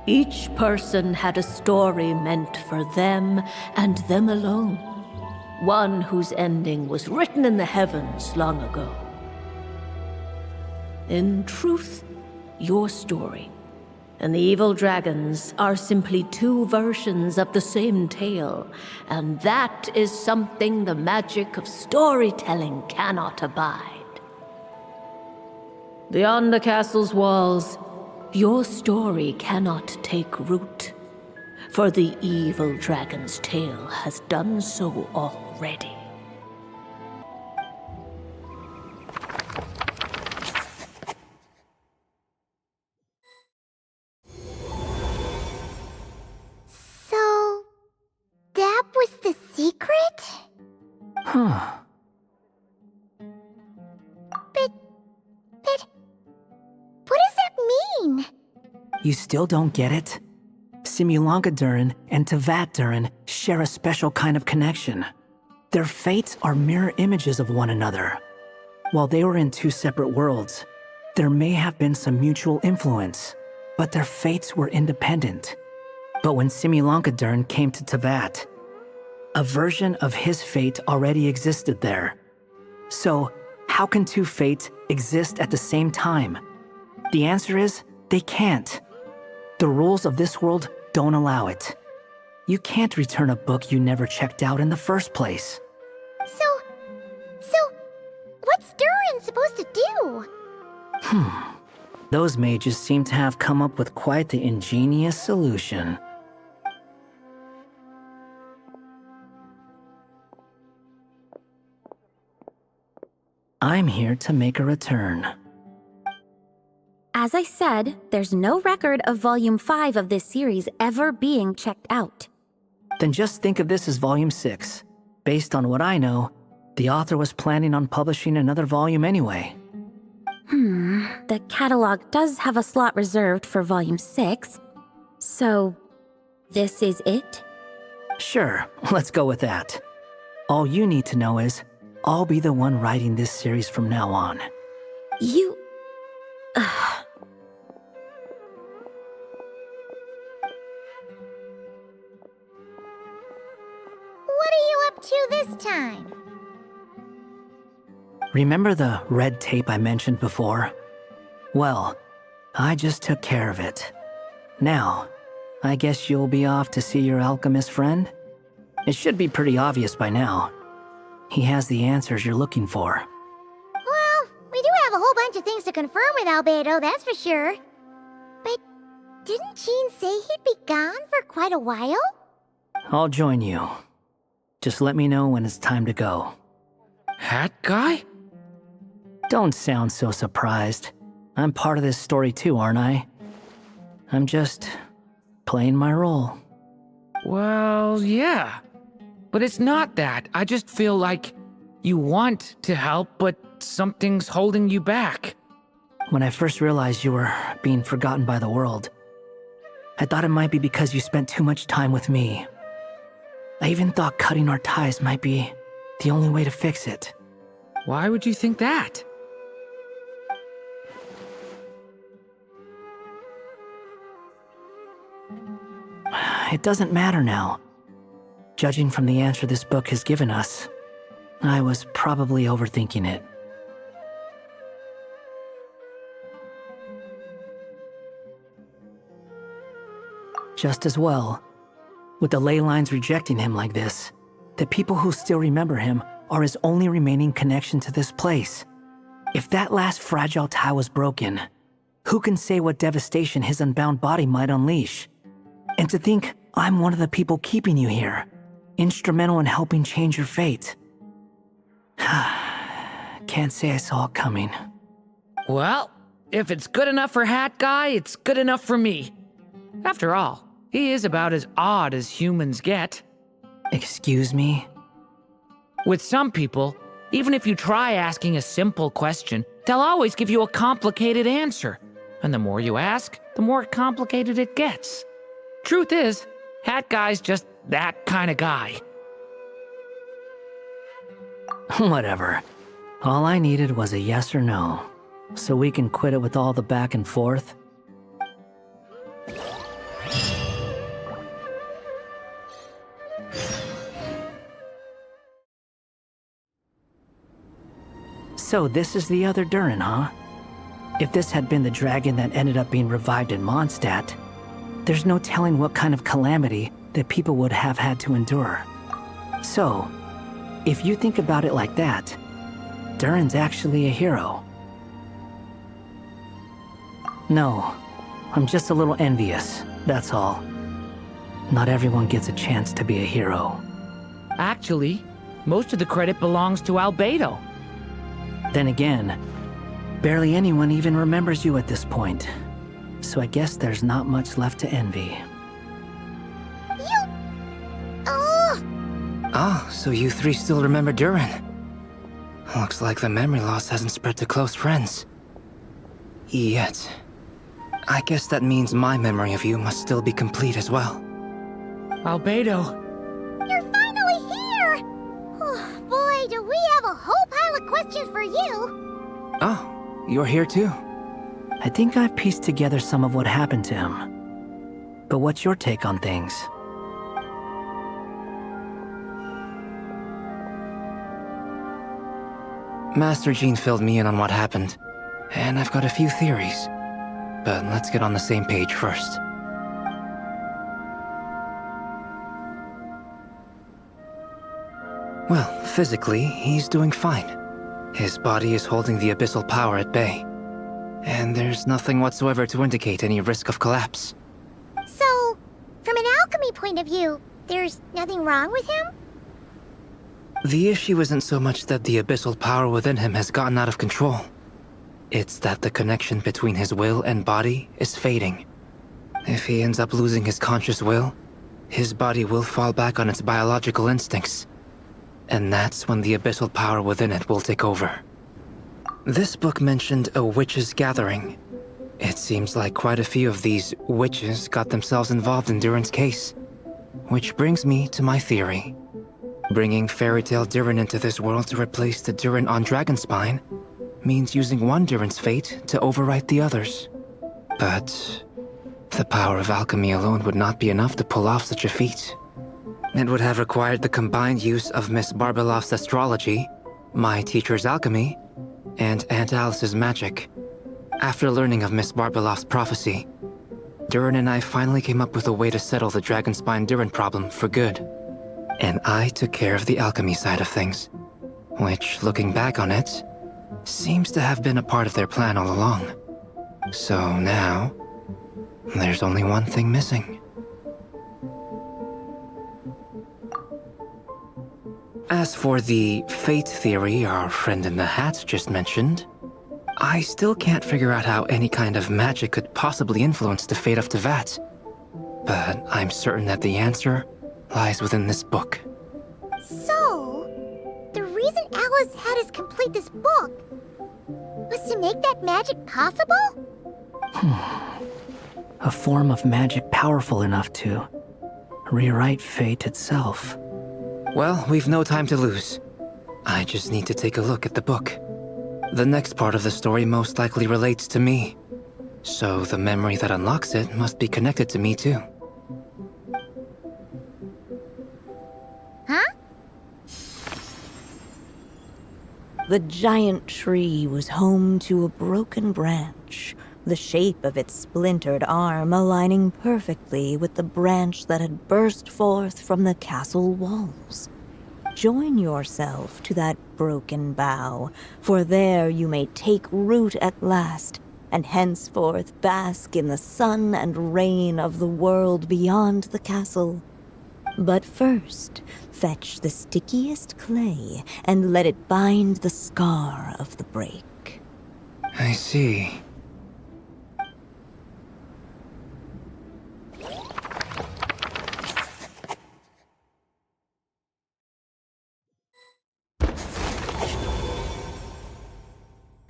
Each person had a story meant for them and them alone, one whose ending was written in the heavens long ago. In truth, your story and the evil dragons are simply two versions of the same tale, and that is something the magic of storytelling cannot abide. Beyond the castle's walls, your story cannot take root, for the evil dragon's tale has done so already. So, that was the secret? Huh. But what does that mean? You still don't get it? Simulanka Durin and Tevat Durin share a special kind of connection. Their fates are mirror images of one another. While they were in two separate worlds, there may have been some mutual influence, but their fates were independent. But when Simulanka Durin came to Tevat, a version of his fate already existed there. So, how can two fates exist at the same time? The answer is, they can't. The rules of this world don't allow it. You can't return a book you never checked out in the first place. So, what's Durin supposed to do? Those mages seem to have come up with quite the ingenious solution. I'm here to make a return. As I said, there's no record of Volume 5 of this series ever being checked out. Then just think of this as Volume 6. Based on what I know, the author was planning on publishing another volume anyway. The catalog does have a slot reserved for Volume 6. So, this is it? Sure, let's go with that. All you need to know is, I'll be the one writing this series from now on. You... What are you up to this time? Remember the red tape I mentioned before? Well, I just took care of it. Now, I guess you'll be off to see your alchemist friend? It should be pretty obvious by now. He has the answers you're looking for. Well, we do have a whole bunch of things to confirm with Albedo, that's for sure. But didn't Jean say he'd be gone for quite a while? I'll join you. Just let me know when it's time to go. Hat guy? Don't sound so surprised. I'm part of this story too, aren't I? I'm just playing my role. Well, yeah. But it's not that. I just feel like you want to help, but something's holding you back. When I first realized you were being forgotten by the world, I thought it might be because you spent too much time with me. I even thought cutting our ties might be the only way to fix it. Why would you think that? It doesn't matter now. Judging from the answer this book has given us, I was probably overthinking it. Just as well. With the ley lines rejecting him like this, the people who still remember him are his only remaining connection to this place. If that last fragile tie was broken, who can say what devastation his unbound body might unleash? And to think I'm one of the people keeping you here, instrumental in helping change your fate. Can't say I saw it coming. Well, if it's good enough for Hat Guy, it's good enough for me. After all, he is about as odd as humans get. Excuse me? With some people, even if you try asking a simple question, they'll always give you a complicated answer. And the more you ask, the more complicated it gets. Truth is, Hat Guy's just that kind of guy. Whatever. All I needed was a yes or no, so we can quit it with all the back and forth. So this is the other Durin, huh? If this had been the dragon that ended up being revived in Mondstadt, there's no telling what kind of calamity that people would have had to endure. So, if you think about it like that, Durin's actually a hero. No, I'm just a little envious, that's all. Not everyone gets a chance to be a hero. Actually, most of the credit belongs to Albedo. Then again, barely anyone even remembers you at this point. So I guess there's not much left to envy. Oh, so you three still remember Durin? Looks like the memory loss hasn't spread to close friends. Yet. I guess that means my memory of you must still be complete as well. Albedo. You're finally here! Oh, boy, do we have a whole pile of questions for you! Oh, you're here too? I think I've pieced together some of what happened to him. But what's your take on things? Master Jean filled me in on what happened, and I've got a few theories. But let's get on the same page first. Well, physically, he's doing fine. His body is holding the abyssal power at bay. And there's nothing whatsoever to indicate any risk of collapse. So, from an alchemy point of view, there's nothing wrong with him? The issue isn't so much that the abyssal power within him has gotten out of control. It's that the connection between his will and body is fading. If he ends up losing his conscious will, his body will fall back on its biological instincts. And that's when the abyssal power within it will take over. This book mentioned a witches' gathering. It seems like quite a few of these witches got themselves involved in Durin's case. Which brings me to my theory. Bringing Fairy Tale Durin into this world to replace the Durin on Dragonspine means using one Durin's fate to overwrite the others. But the power of alchemy alone would not be enough to pull off such a feat. It would have required the combined use of Miss Barbeloff's astrology, my teacher's alchemy, and Aunt Alice's magic. After learning of Miss Barbeloff's prophecy, Durin and I finally came up with a way to settle the Dragonspine Durin problem for good. And I took care of the alchemy side of things, which, looking back on it, seems to have been a part of their plan all along. So now, there's only one thing missing. As for the fate theory our friend in the hat just mentioned, I still can't figure out how any kind of magic could possibly influence the fate of Tevat. But I'm certain that the answer lies within this book. So, the reason Alice had us complete this book was to make that magic possible? A form of magic powerful enough to rewrite fate itself. Well, we've no time to lose. I just need to take a look at the book. The next part of the story most likely relates to me. So the memory that unlocks it must be connected to me too. Huh? The giant tree was home to a broken branch, the shape of its splintered arm aligning perfectly with the branch that had burst forth from the castle walls. Join yourself to that broken bough, for there you may take root at last, and henceforth bask in the sun and rain of the world beyond the castle. But first, fetch the stickiest clay and let it bind the scar of the break. I see.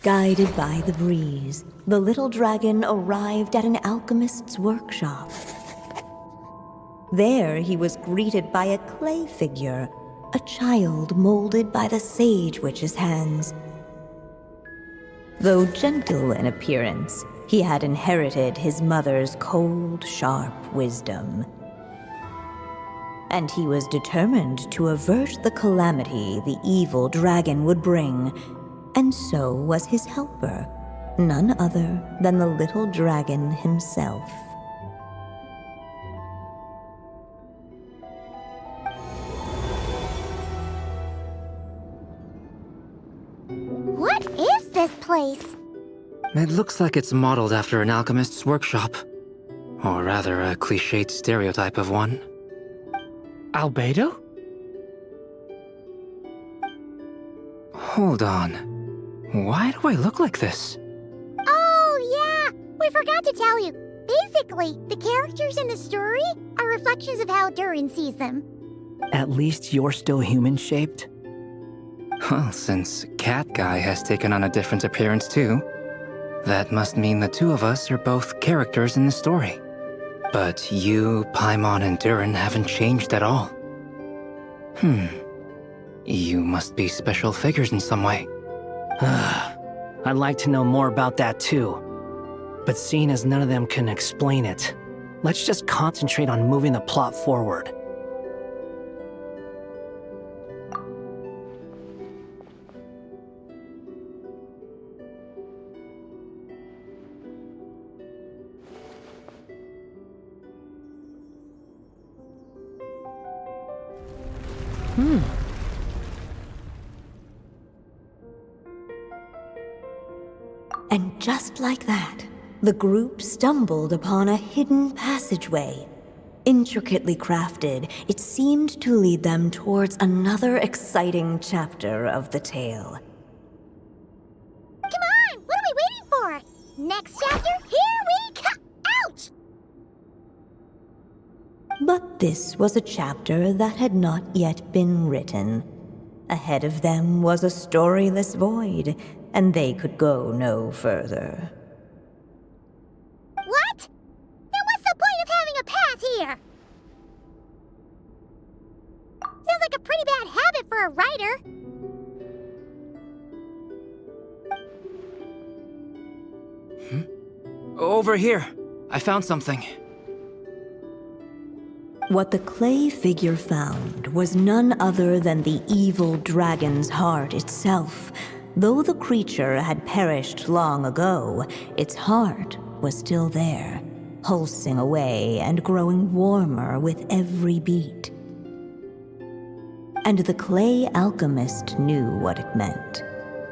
Guided by the breeze, the little dragon arrived at an alchemist's workshop. There he was greeted by a clay figure, a child molded by the Sage Witch's hands. Though gentle in appearance, he had inherited his mother's cold, sharp wisdom. And he was determined to avert the calamity the evil dragon would bring, and so was his helper, none other than the little dragon himself. What is this place? It looks like it's modeled after an alchemist's workshop. Or rather, a cliched stereotype of one. Albedo? Hold on. Why do I look like this? Oh, yeah! We forgot to tell you. Basically, the characters in the story are reflections of how Durin sees them. At least you're still human-shaped? Well, since Cat Guy has taken on a different appearance too, that must mean the two of us are both characters in the story. But you, Paimon, and Durin haven't changed at all. You must be special figures in some way. I'd like to know more about that too. But seeing as none of them can explain it, let's just concentrate on moving the plot forward. And just like that, the group stumbled upon a hidden passageway. Intricately crafted, it seemed to lead them towards another exciting chapter of the tale. Come on! What are we waiting for? Next chapter, here we come! Ouch! But this was a chapter that had not yet been written. Ahead of them was a storyless void, and they could go no further. What? Then what's the point of having a path here? Sounds like a pretty bad habit for a writer. Over here. I found something. What the clay figure found was none other than the evil dragon's heart itself. Though the creature had perished long ago, its heart was still there, pulsing away and growing warmer with every beat. And the clay alchemist knew what it meant.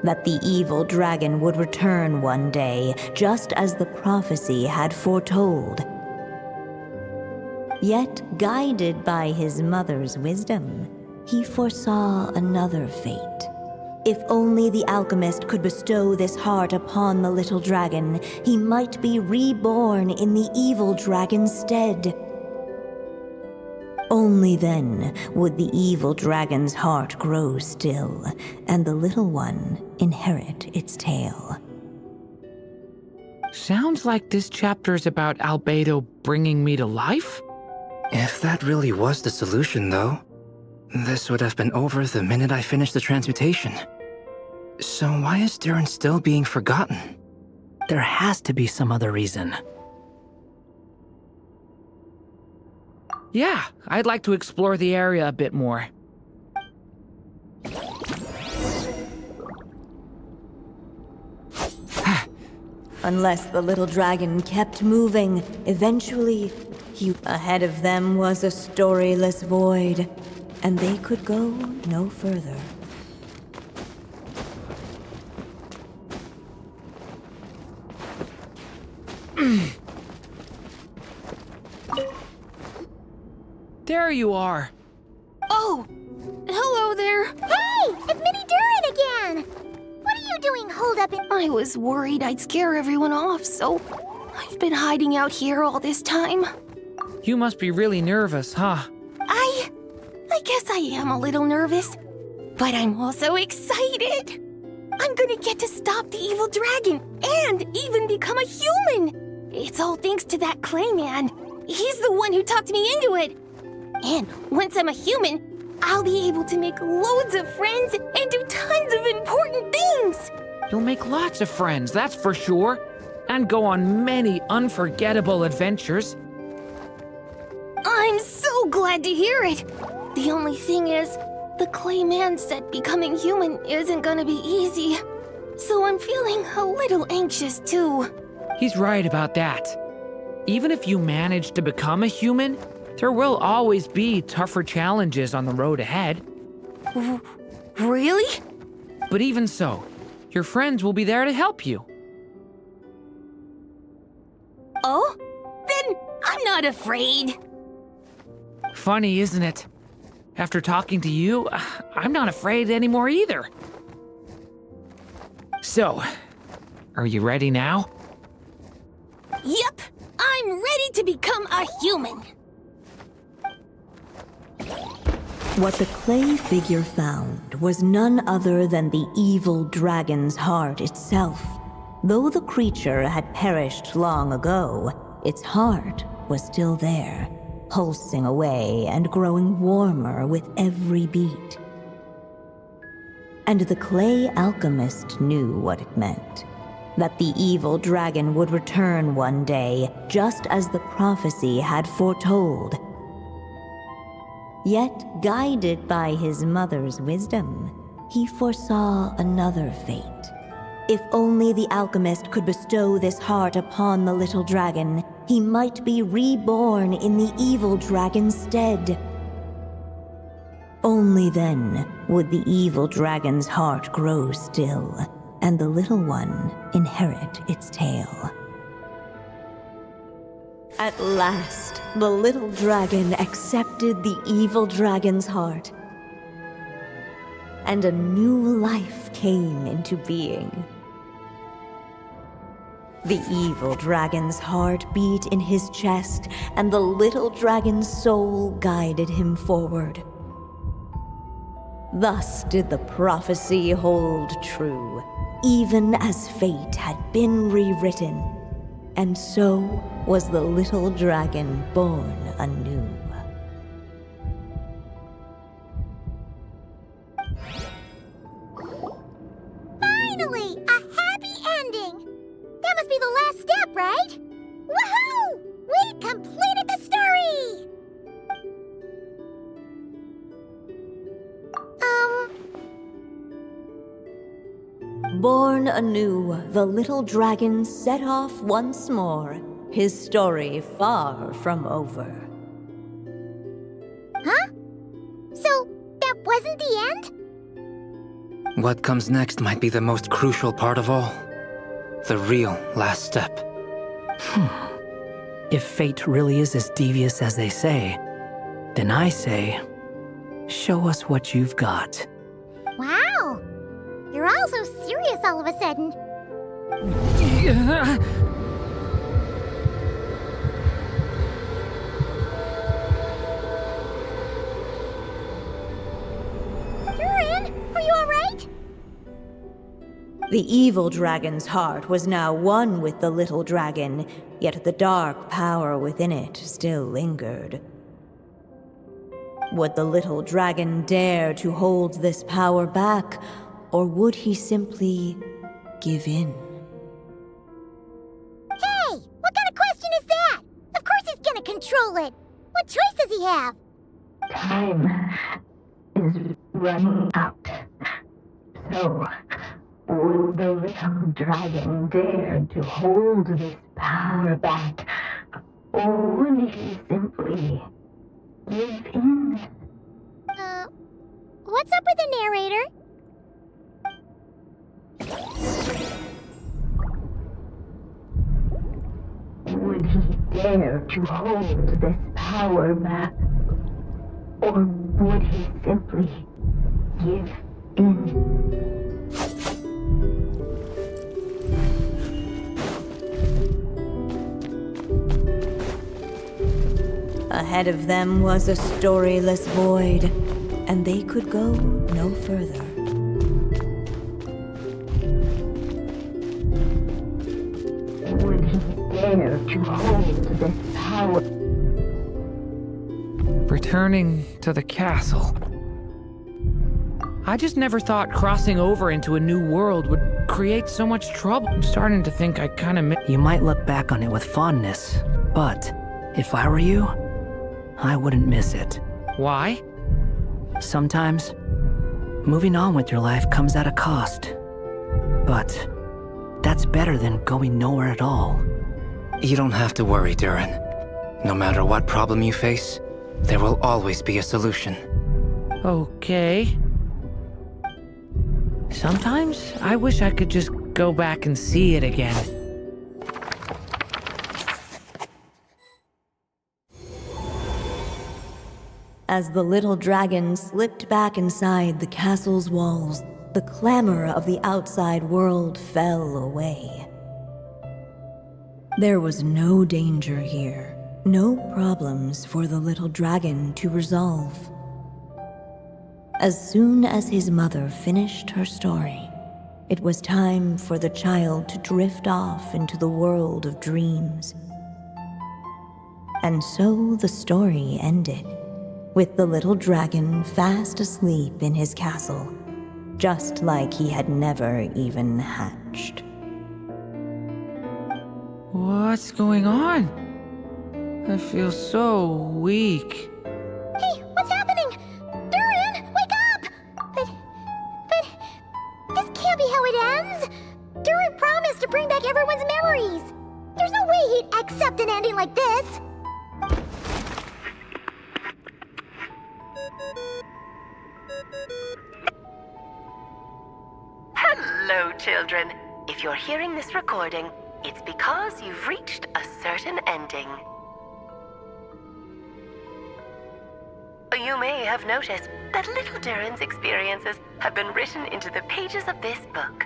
That the evil dragon would return one day, just as the prophecy had foretold. Yet, guided by his mother's wisdom, he foresaw another fate. If only the alchemist could bestow this heart upon the little dragon, he might be reborn in the evil dragon's stead. Only then would the evil dragon's heart grow still, and the little one inherit its tale. Sounds like this chapter's about Albedo bringing me to life? If that really was the solution, though, this would have been over the minute I finished the transmutation. So why is Durin still being forgotten? There has to be some other reason. Yeah, I'd like to explore the area a bit more. Unless the little dragon kept moving, eventually, ahead of them was a storyless void, and they could go no further. There you are. Oh, hello there. Hey, it's Mini Durin again! What are you doing holed up in— I was worried I'd scare everyone off, so I've been hiding out here all this time. You must be really nervous, huh? I guess I am a little nervous, but I'm also excited. I'm gonna get to stop the evil dragon and even become a human. It's all thanks to that clay man. He's the one who talked me into it. And once I'm a human, I'll be able to make loads of friends and do tons of important things. You'll make lots of friends, that's for sure. And go on many unforgettable adventures. I'm so glad to hear it. The only thing is, the clay man said becoming human isn't gonna be easy. So I'm feeling a little anxious too. He's right about that. Even if you manage to become a human, there will always be tougher challenges on the road ahead. Really? But even so, your friends will be there to help you. Oh? Then I'm not afraid. Funny, isn't it? After talking to you, I'm not afraid anymore either. So, are you ready now? Yep, I'm ready to become a human. What the clay figure found was none other than the evil dragon's heart itself. Though the creature had perished long ago, its heart was still there, pulsing away and growing warmer with every beat. And the clay alchemist knew what it meant. That the evil dragon would return one day, just as the prophecy had foretold. Yet, guided by his mother's wisdom, he foresaw another fate. If only the alchemist could bestow this heart upon the little dragon, he might be reborn in the evil dragon's stead. Only then would the evil dragon's heart grow still, and the little one inherit its tale. At last, the little dragon accepted the evil dragon's heart, and a new life came into being. The evil dragon's heart beat in his chest, and the little dragon's soul guided him forward. Thus did the prophecy hold true, even as fate had been rewritten, and so was the little dragon born anew. Finally! A happy ending! That must be the last step, right? Woohoo! We completed the story! Born anew, the little dragon set off once more, his story far from over. Huh? So, that wasn't the end? What comes next might be the most crucial part of all. The real last step. If fate really is as devious as they say, then I say, show us what you've got. Wow! You're all so serious all of a sudden. Durin, are you alright? The evil dragon's heart was now one with the little dragon, yet the dark power within it still lingered. Would the little dragon dare to hold this power back, or would he simply give in? Hey! What kind of question is that? Of course he's gonna control it! What choice does he have? Time is running out. So, would the little dragon dare to hold this power back, or would he simply give in? What's up with the narrator? Would he dare to hold this power back, or would he simply give in? Ahead of them was a storyless void, and they could go no further. Would he dare to hold this power? Returning to the castle. I just never thought crossing over into a new world would create so much trouble. I'm starting to think I kind of You might look back on it with fondness, but if I were you, I wouldn't miss it. Why? Sometimes, moving on with your life comes at a cost. But that's better than going nowhere at all. You don't have to worry, Durin. No matter what problem you face, there will always be a solution. Okay. Sometimes I wish I could just go back and see it again. As the little dragon slipped back inside the castle's walls, the clamor of the outside world fell away. There was no danger here, no problems for the little dragon to resolve. As soon as his mother finished her story, it was time for the child to drift off into the world of dreams. And so the story ended, with the little dragon fast asleep in his castle, just like he had never even hatched. What's going on? I feel so weak. Hey, what's happening? Durin, wake up! But this can't be how it ends. Durin promised to bring back everyone's memories. There's no way he'd accept an ending like this. Hello, children. If you're hearing this recording, it's because you've reached a certain ending. You may have noticed that little Durin's experiences have been written into the pages of this book.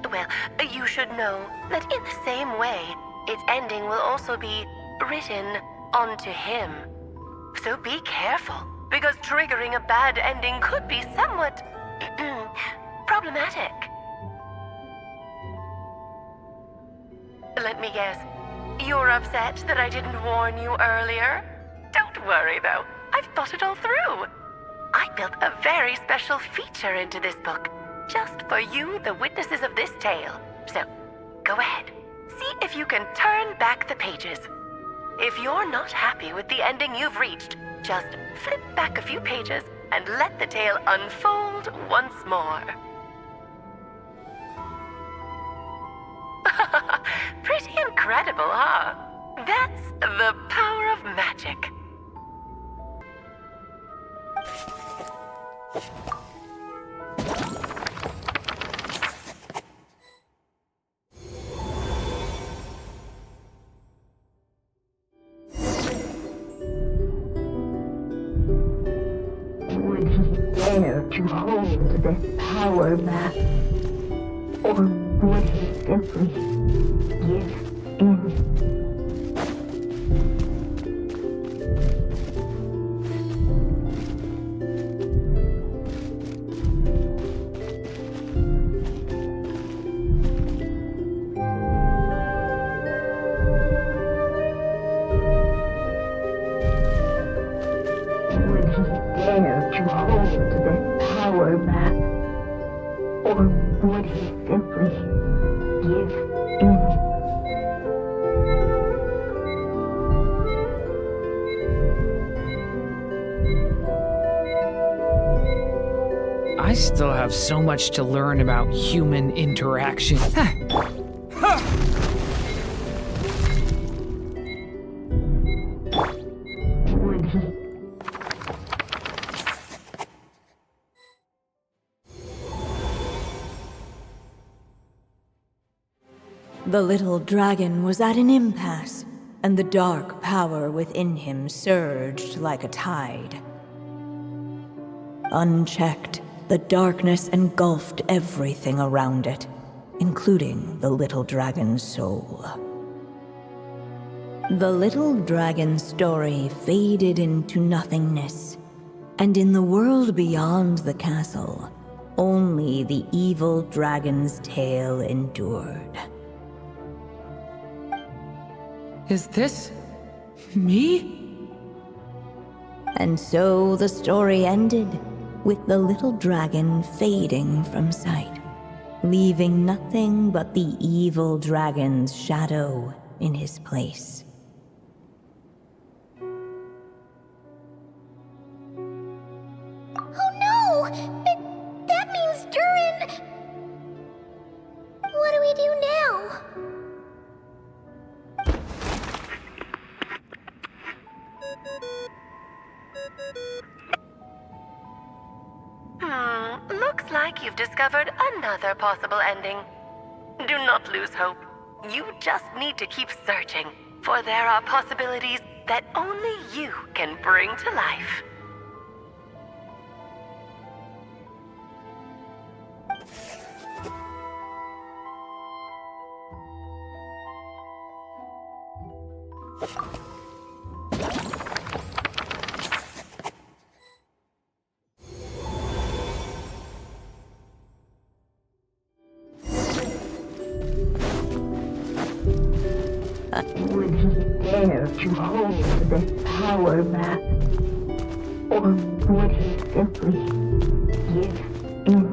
Well, you should know that in the same way, its ending will also be written onto him. So be careful, because triggering a bad ending could be somewhat problematic. Let me guess, you're upset that I didn't warn you earlier? Don't worry though, I've thought it all through. I built a very special feature into this book, just for you, the witnesses of this tale. So, go ahead, see if you can turn back the pages. If you're not happy with the ending you've reached, just flip back a few pages and let the tale unfold once more. Pretty incredible, huh? That's the power of magic. Would he dare to hold this power back, or would he simply give in? dare to hold this power back? Or would he simply give in? I still have so much to learn about human interaction. Would he? The little dragon was at an impasse, and the dark power within him surged like a tide. Unchecked, the darkness engulfed everything around it, including the little dragon's soul. The little dragon's story faded into nothingness, and in the world beyond the castle, only the evil dragon's tale endured. Is this me? And so the story ended, with the little dragon fading from sight, leaving nothing but the evil dragon's shadow in his place. Oh no! That means Durin... What do we do now? Looks like you've discovered another possible ending. Do not lose hope. You just need to keep searching, for there are possibilities that only you can bring to life. Would he dare to hold this power back? Or would he simply give in?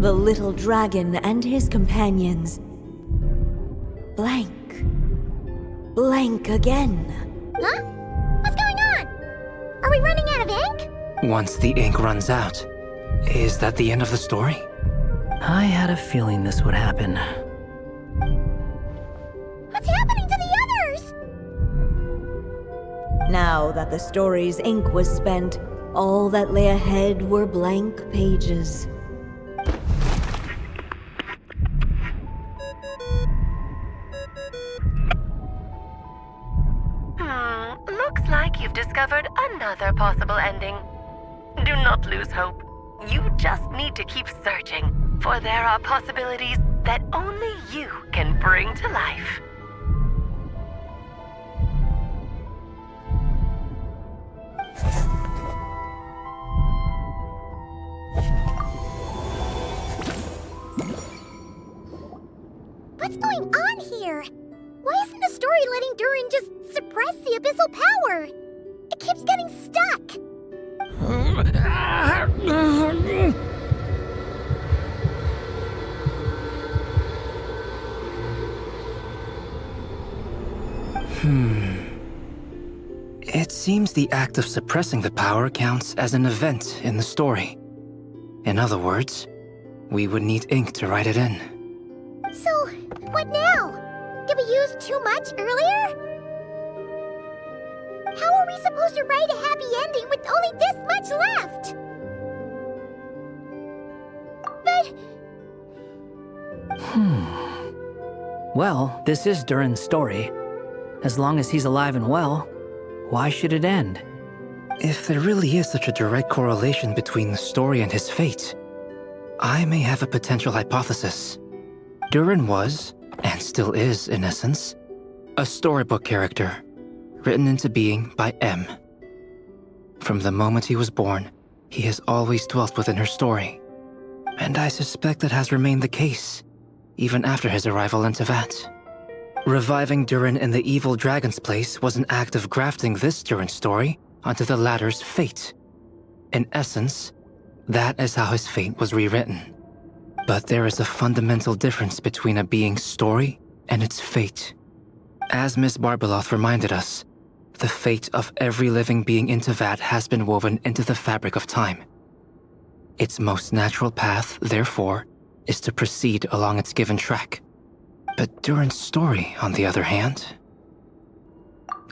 The little dragon and his companions blank again. Huh? What's going on? Are we running out of ink? Once the ink runs out, is that the end of the story? I had a feeling this would happen. What's happening to the others? Now that the story's ink was spent, all that lay ahead were blank pages. Looks like you've discovered another possible ending. Do not lose hope. You just need to keep searching, for there are possibilities that only you can bring to life. What's going on here? Why isn't the story letting Durin just suppress the abyssal power? It keeps getting stuck. It seems the act of suppressing the power counts as an event in the story. In other words, we would need ink to write it in. So, what now? Did we use too much earlier? How are we supposed to write a happy ending with only this much left? But... Well, this is Durin's story. As long as he's alive and well, why should it end? If there really is such a direct correlation between the story and his fate, I may have a potential hypothesis. Durin was, and still is in essence, a storybook character, written into being by M. From the moment he was born, he has always dwelt within her story. And I suspect that has remained the case, even after his arrival in Tevat. Reviving Durin in the evil dragon's place was an act of grafting this Durin story onto the latter's fate. In essence, that is how his fate was rewritten. But there is a fundamental difference between a being's story and its fate. As Miss Barbeloth reminded us, the fate of every living being in Teyvat has been woven into the fabric of time. Its most natural path, therefore, is to proceed along its given track. But Durin's story, on the other hand...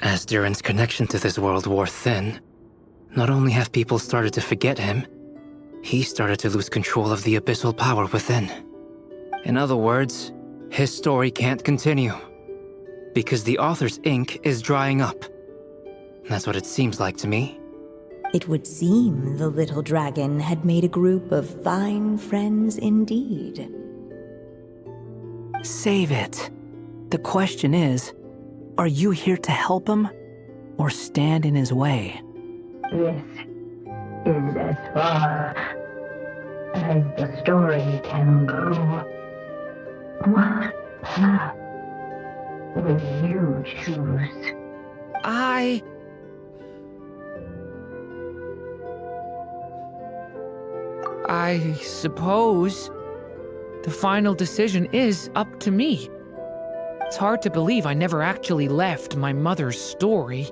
As Durin's connection to this world wore thin, not only have people started to forget him, he started to lose control of the abyssal power within. In other words, his story can't continue. Because the author's ink is drying up. That's what it seems like to me. It would seem the little dragon had made a group of fine friends indeed. Save it. The question is, are you here to help him or stand in his way? This is as far as the story can go. What path will you choose? I suppose the final decision is up to me. It's hard to believe I never actually left my mother's story.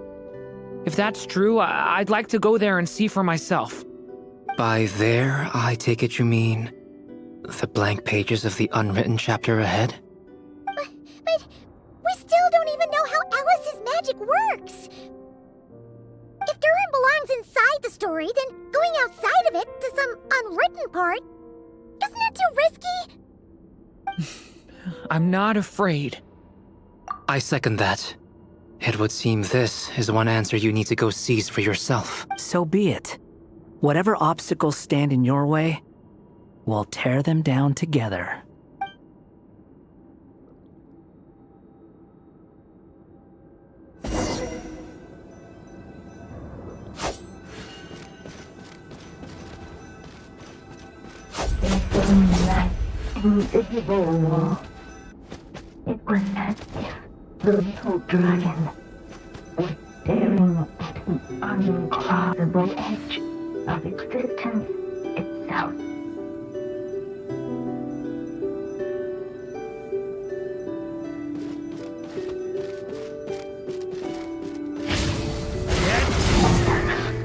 If that's true, I'd like to go there and see for myself. By there, I take it you mean the blank pages of the unwritten chapter ahead? But we still don't even know how Alice's magic works. If Durin belongs inside the story, then going outside of it to some unwritten part, isn't that too risky? I'm not afraid. I second that. It would seem this is one answer you need to go seize for yourself. So be it. Whatever obstacles stand in your way, we'll tear them down together. In that invisible wall, it was as if the little dragon was staring at an uncrossable edge of existence itself.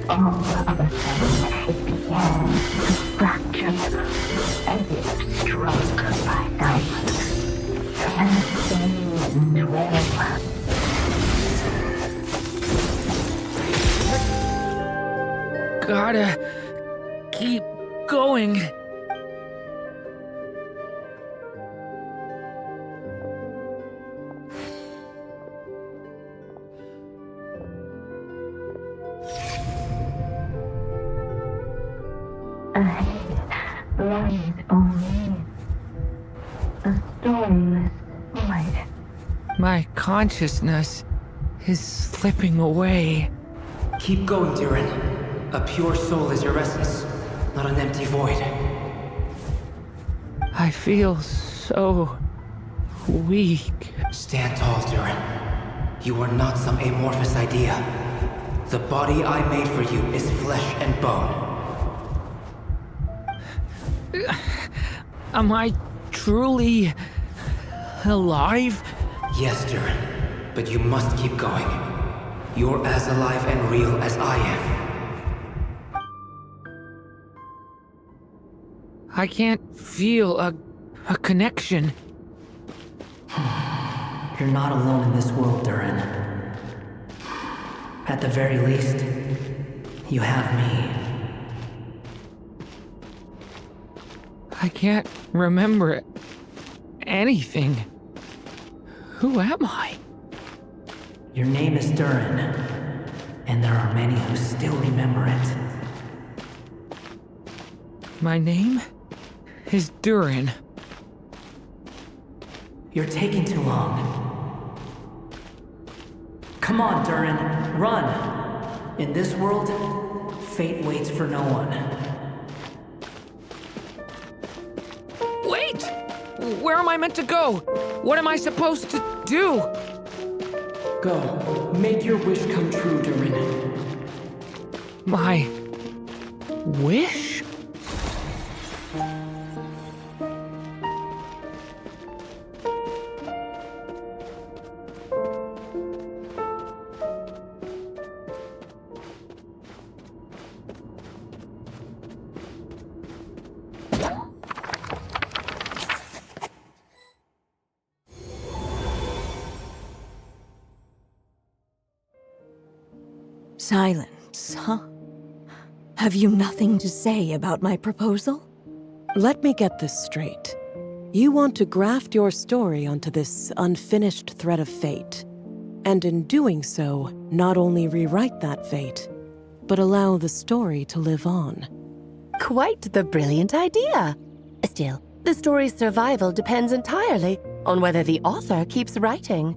All of a sudden, it began to fracture as if struck by lightning, and then well. Gotta keep going. Lies only a storyless void. My consciousness is slipping away. Keep going, Durin. A pure soul is your essence, not an empty void. I feel so weak. Stand tall, Durin. You are not some amorphous idea. The body I made for you is flesh and bone. Am I truly alive? Yes, Durin, but you must keep going. You're as alive and real as I am. I can't feel a connection. You're not alone in this world, Durin. At the very least, you have me. I can't remember anything. Who am I? Your name is Durin, and there are many who still remember it. My name is Durin. You're taking too long. Come on, Durin, run! In this world, fate waits for no one. Wait! Where am I meant to go? What am I supposed to do? Go. Make your wish come true, Durin. My wish? Silence, huh? Have you nothing to say about my proposal? Let me get this straight. You want to graft your story onto this unfinished thread of fate, and in doing so, not only rewrite that fate, but allow the story to live on. Quite the brilliant idea. Still, the story's survival depends entirely on whether the author keeps writing.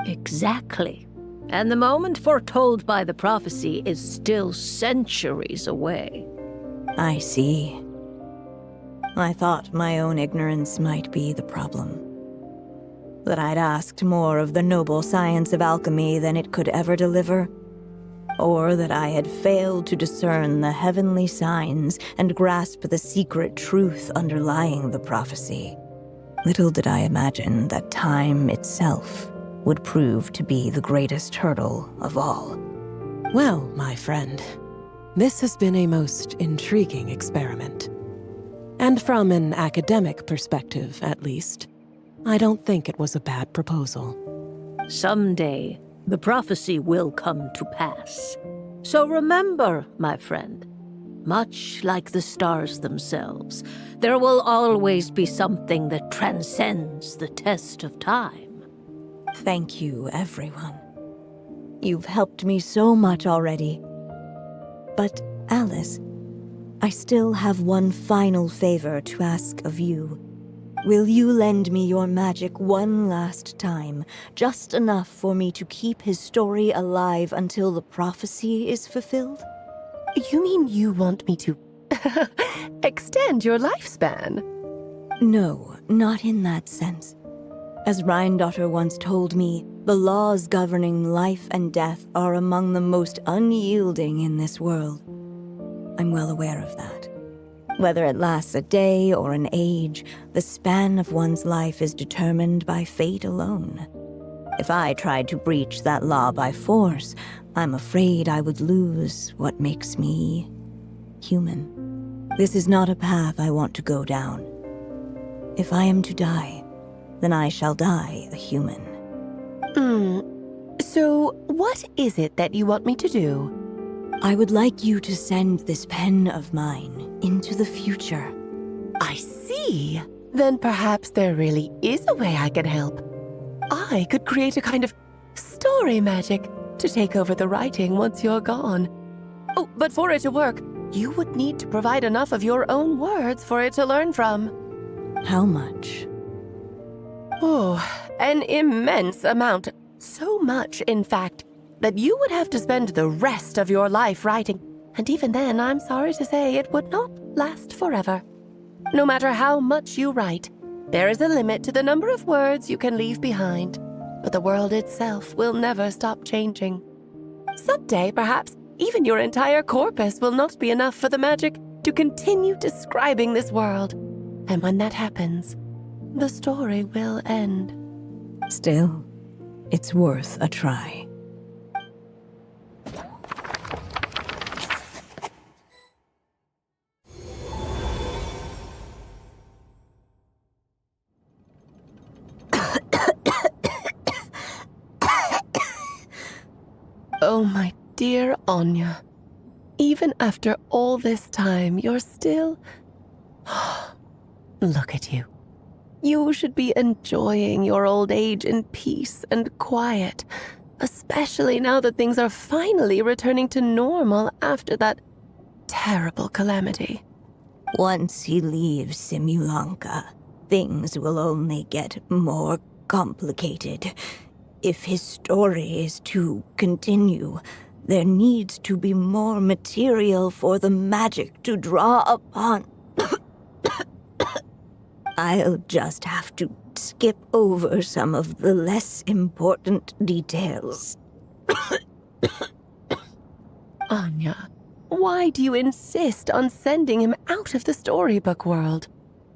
Exactly. And the moment foretold by the prophecy is still centuries away. I see. I thought my own ignorance might be the problem. That I'd asked more of the noble science of alchemy than it could ever deliver. Or that I had failed to discern the heavenly signs and grasp the secret truth underlying the prophecy. Little did I imagine that time itself would prove to be the greatest hurdle of all. Well, my friend, this has been a most intriguing experiment. And from an academic perspective, at least, I don't think it was a bad proposal. Someday, the prophecy will come to pass. So remember, my friend, much like the stars themselves, there will always be something that transcends the test of time. Thank you, everyone. You've helped me so much already. But, Alice, I still have one final favor to ask of you. Will you lend me your magic one last time, just enough for me to keep his story alive until the prophecy is fulfilled? You mean you want me to extend your lifespan? No, not in that sense. As Rheindotter once told me, the laws governing life and death are among the most unyielding in this world. I'm well aware of that. Whether it lasts a day or an age, the span of one's life is determined by fate alone. If I tried to breach that law by force, I'm afraid I would lose what makes me human. This is not a path I want to go down. If I am to die, then I shall die a human. So what is it that you want me to do? I would like you to send this pen of mine into the future. I see. Then perhaps there really is a way I can help. I could create a kind of story magic to take over the writing once you're gone. Oh, but for it to work, you would need to provide enough of your own words for it to learn from. How much? Oh, an immense amount. So much, in fact, that you would have to spend the rest of your life writing. And even then, I'm sorry to say, it would not last forever. No matter how much you write, there is a limit to the number of words you can leave behind. But the world itself will never stop changing. Someday, perhaps, even your entire corpus will not be enough for the magic to continue describing this world. And when that happens, the story will end. Still, it's worth a try. Oh, my dear Anya. Even after all this time, you're still... Look at you. You should be enjoying your old age in peace and quiet, especially now that things are finally returning to normal after that terrible calamity. Once he leaves Simulanka, things will only get more complicated. If his story is to continue, there needs to be more material for the magic to draw upon. I'll just have to skip over some of the less important details. Anya, why do you insist on sending him out of the storybook world?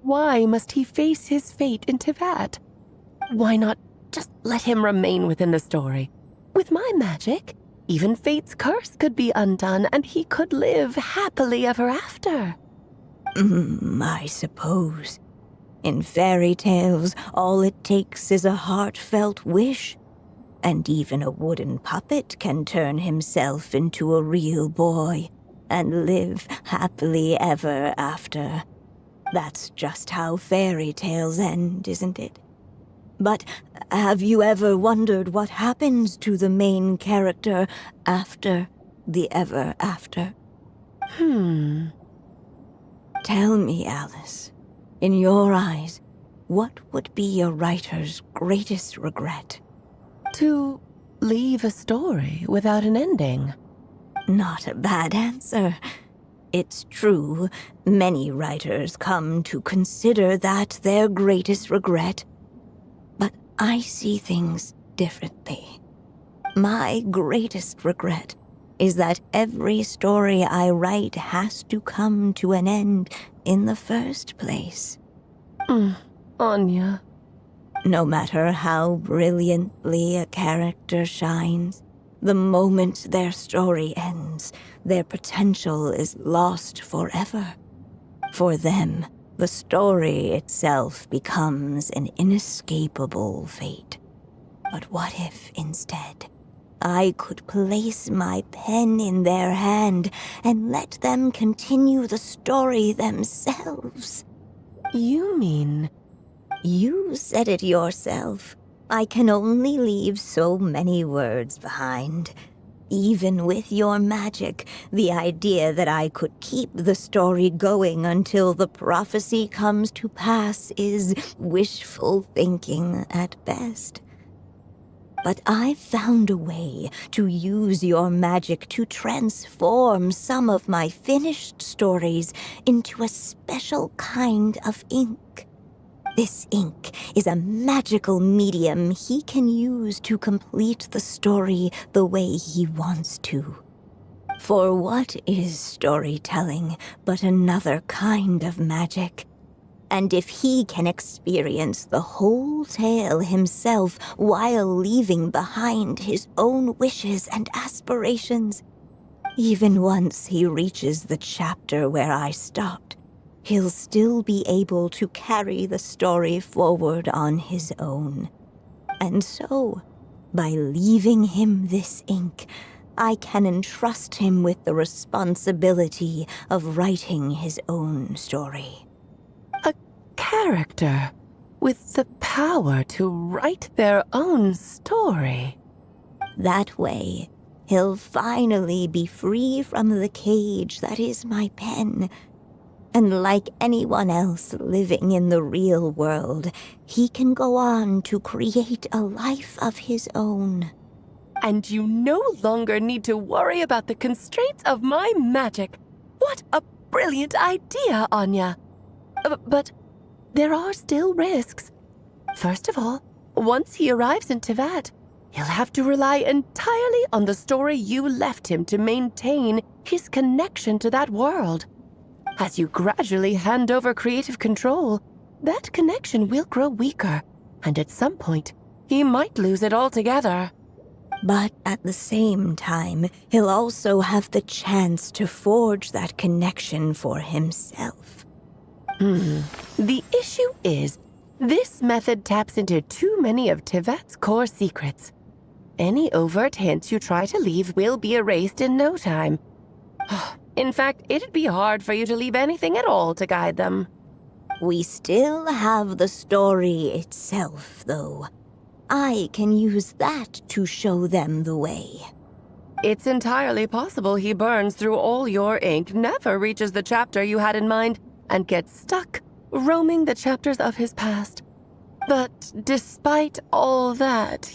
Why must he face his fate in Teyvat? Why not just let him remain within the story? With my magic, even fate's curse could be undone and he could live happily ever after. I suppose. In fairy tales, all it takes is a heartfelt wish. And even a wooden puppet can turn himself into a real boy and live happily ever after. That's just how fairy tales end, isn't it? But have you ever wondered what happens to the main character after the ever after? Tell me, Alice, in your eyes, what would be a writer's greatest regret? To leave a story without an ending. Not a bad answer. It's true, many writers come to consider that their greatest regret. But I see things differently. My greatest regret is that every story I write has to come to an end in the first place. Anya. No matter how brilliantly a character shines, the moment their story ends, their potential is lost forever. For them, the story itself becomes an inescapable fate. But what if, instead, I could place my pen in their hand and let them continue the story themselves? You mean... You said it yourself. I can only leave so many words behind. Even with your magic, the idea that I could keep the story going until the prophecy comes to pass is wishful thinking at best. But I found a way to use your magic to transform some of my finished stories into a special kind of ink. This ink is a magical medium he can use to complete the story the way he wants to. For what is storytelling but another kind of magic? And if he can experience the whole tale himself while leaving behind his own wishes and aspirations, even once he reaches the chapter where I stopped, he'll still be able to carry the story forward on his own. And so, by leaving him this ink, I can entrust him with the responsibility of writing his own story. A character with the power to write their own story. That way, he'll finally be free from the cage that is my pen. And like anyone else living in the real world, he can go on to create a life of his own. And you no longer need to worry about the constraints of my magic. What a brilliant idea, Anya. But there are still risks. First of all, once he arrives in Teyvat, he'll have to rely entirely on the story you left him to maintain his connection to that world. As you gradually hand over creative control, that connection will grow weaker, and at some point, he might lose it altogether. But at the same time, he'll also have the chance to forge that connection for himself. The issue is, this method taps into too many of Teyvat's core secrets. Any overt hints you try to leave will be erased in no time. In fact, it'd be hard for you to leave anything at all to guide them. We still have the story itself, though. I can use that to show them the way. It's entirely possible he burns through all your ink, never reaches the chapter you had in mind, and gets stuck, roaming the chapters of his past. But despite all that,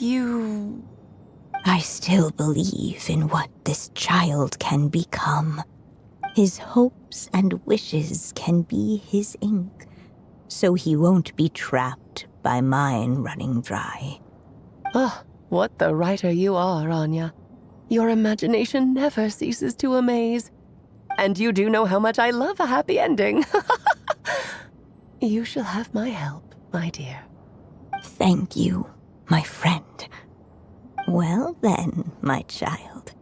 I still believe in what this child can become. His hopes and wishes can be his ink, so he won't be trapped by mine running dry. Oh, what the writer you are, Anya. Your imagination never ceases to amaze. And you do know how much I love a happy ending. You shall have my help, my dear. Thank you, my friend. Well then, my child,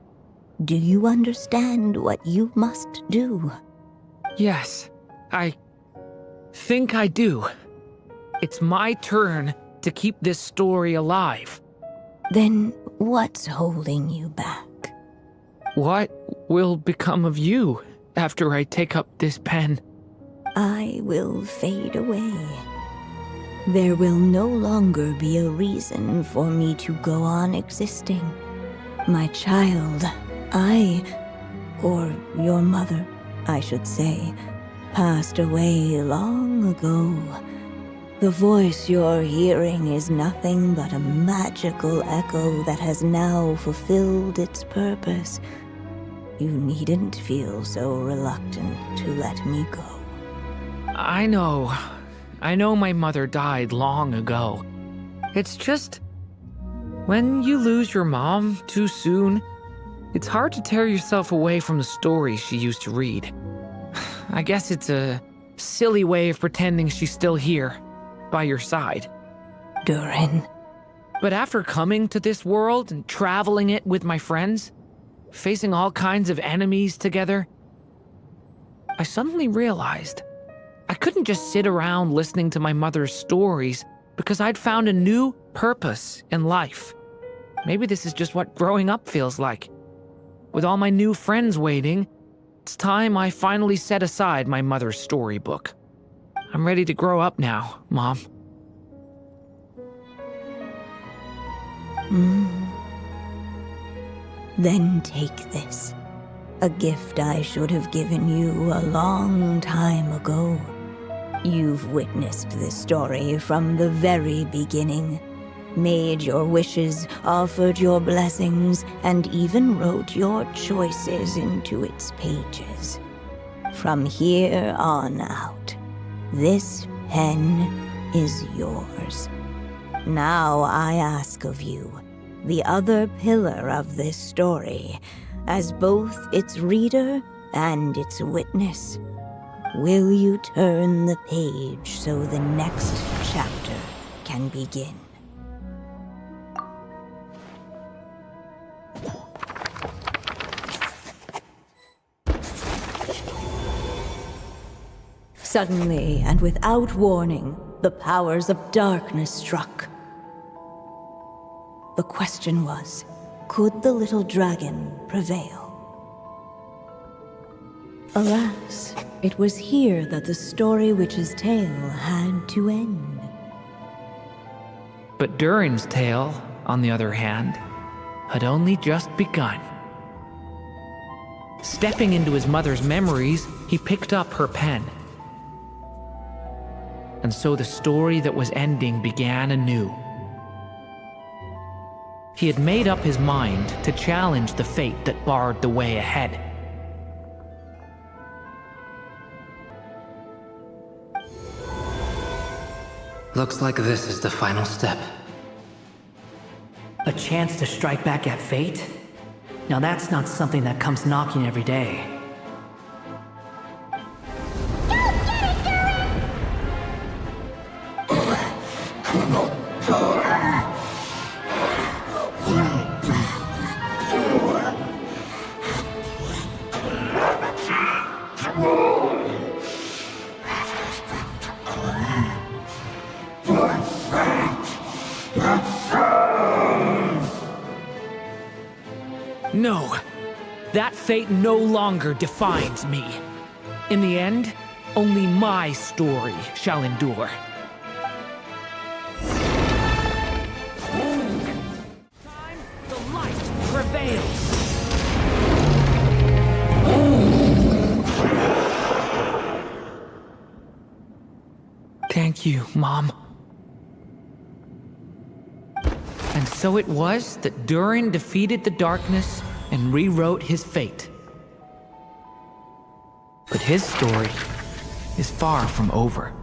do you understand what you must do? Yes, I think I do. It's my turn to keep this story alive. Then what's holding you back? What will become of you after I take up this pen? I will fade away. There will no longer be a reason for me to go on existing. My child, or your mother, I should say, passed away long ago. The voice you're hearing is nothing but a magical echo that has now fulfilled its purpose. You needn't feel so reluctant to let me go. I know my mother died long ago. It's just, when you lose your mom too soon, it's hard to tear yourself away from the stories she used to read. I guess it's a silly way of pretending she's still here, by your side. Durin. But after coming to this world and traveling it with my friends, facing all kinds of enemies together, I suddenly realized I couldn't just sit around listening to my mother's stories because I'd found a new purpose in life. Maybe this is just what growing up feels like. With all my new friends waiting, it's time I finally set aside my mother's storybook. I'm ready to grow up now, Mom. Then take this. A gift I should have given you a long time ago. You've witnessed this story from the very beginning. Made your wishes, offered your blessings, and even wrote your choices into its pages. From here on out, this pen is yours. Now I ask of you, the other pillar of this story, as both its reader and its witness, will you turn the page so the next chapter can begin? Suddenly, and without warning, the powers of darkness struck. The question was, could the little dragon prevail? Alas, it was here that the story witch's tale had to end. But Durin's tale, on the other hand, had only just begun. Stepping into his mother's memories, he picked up her pen. And so the story that was ending began anew. He had made up his mind to challenge the fate that barred the way ahead. Looks like this is the final step. A chance to strike back at fate? Now that's not something that comes knocking every day. No, that fate no longer defines me. In the end, only my story shall endure. Time the light prevails. Thank you, Mom. And so it was that Durin defeated the darkness and rewrote his fate. But his story is far from over.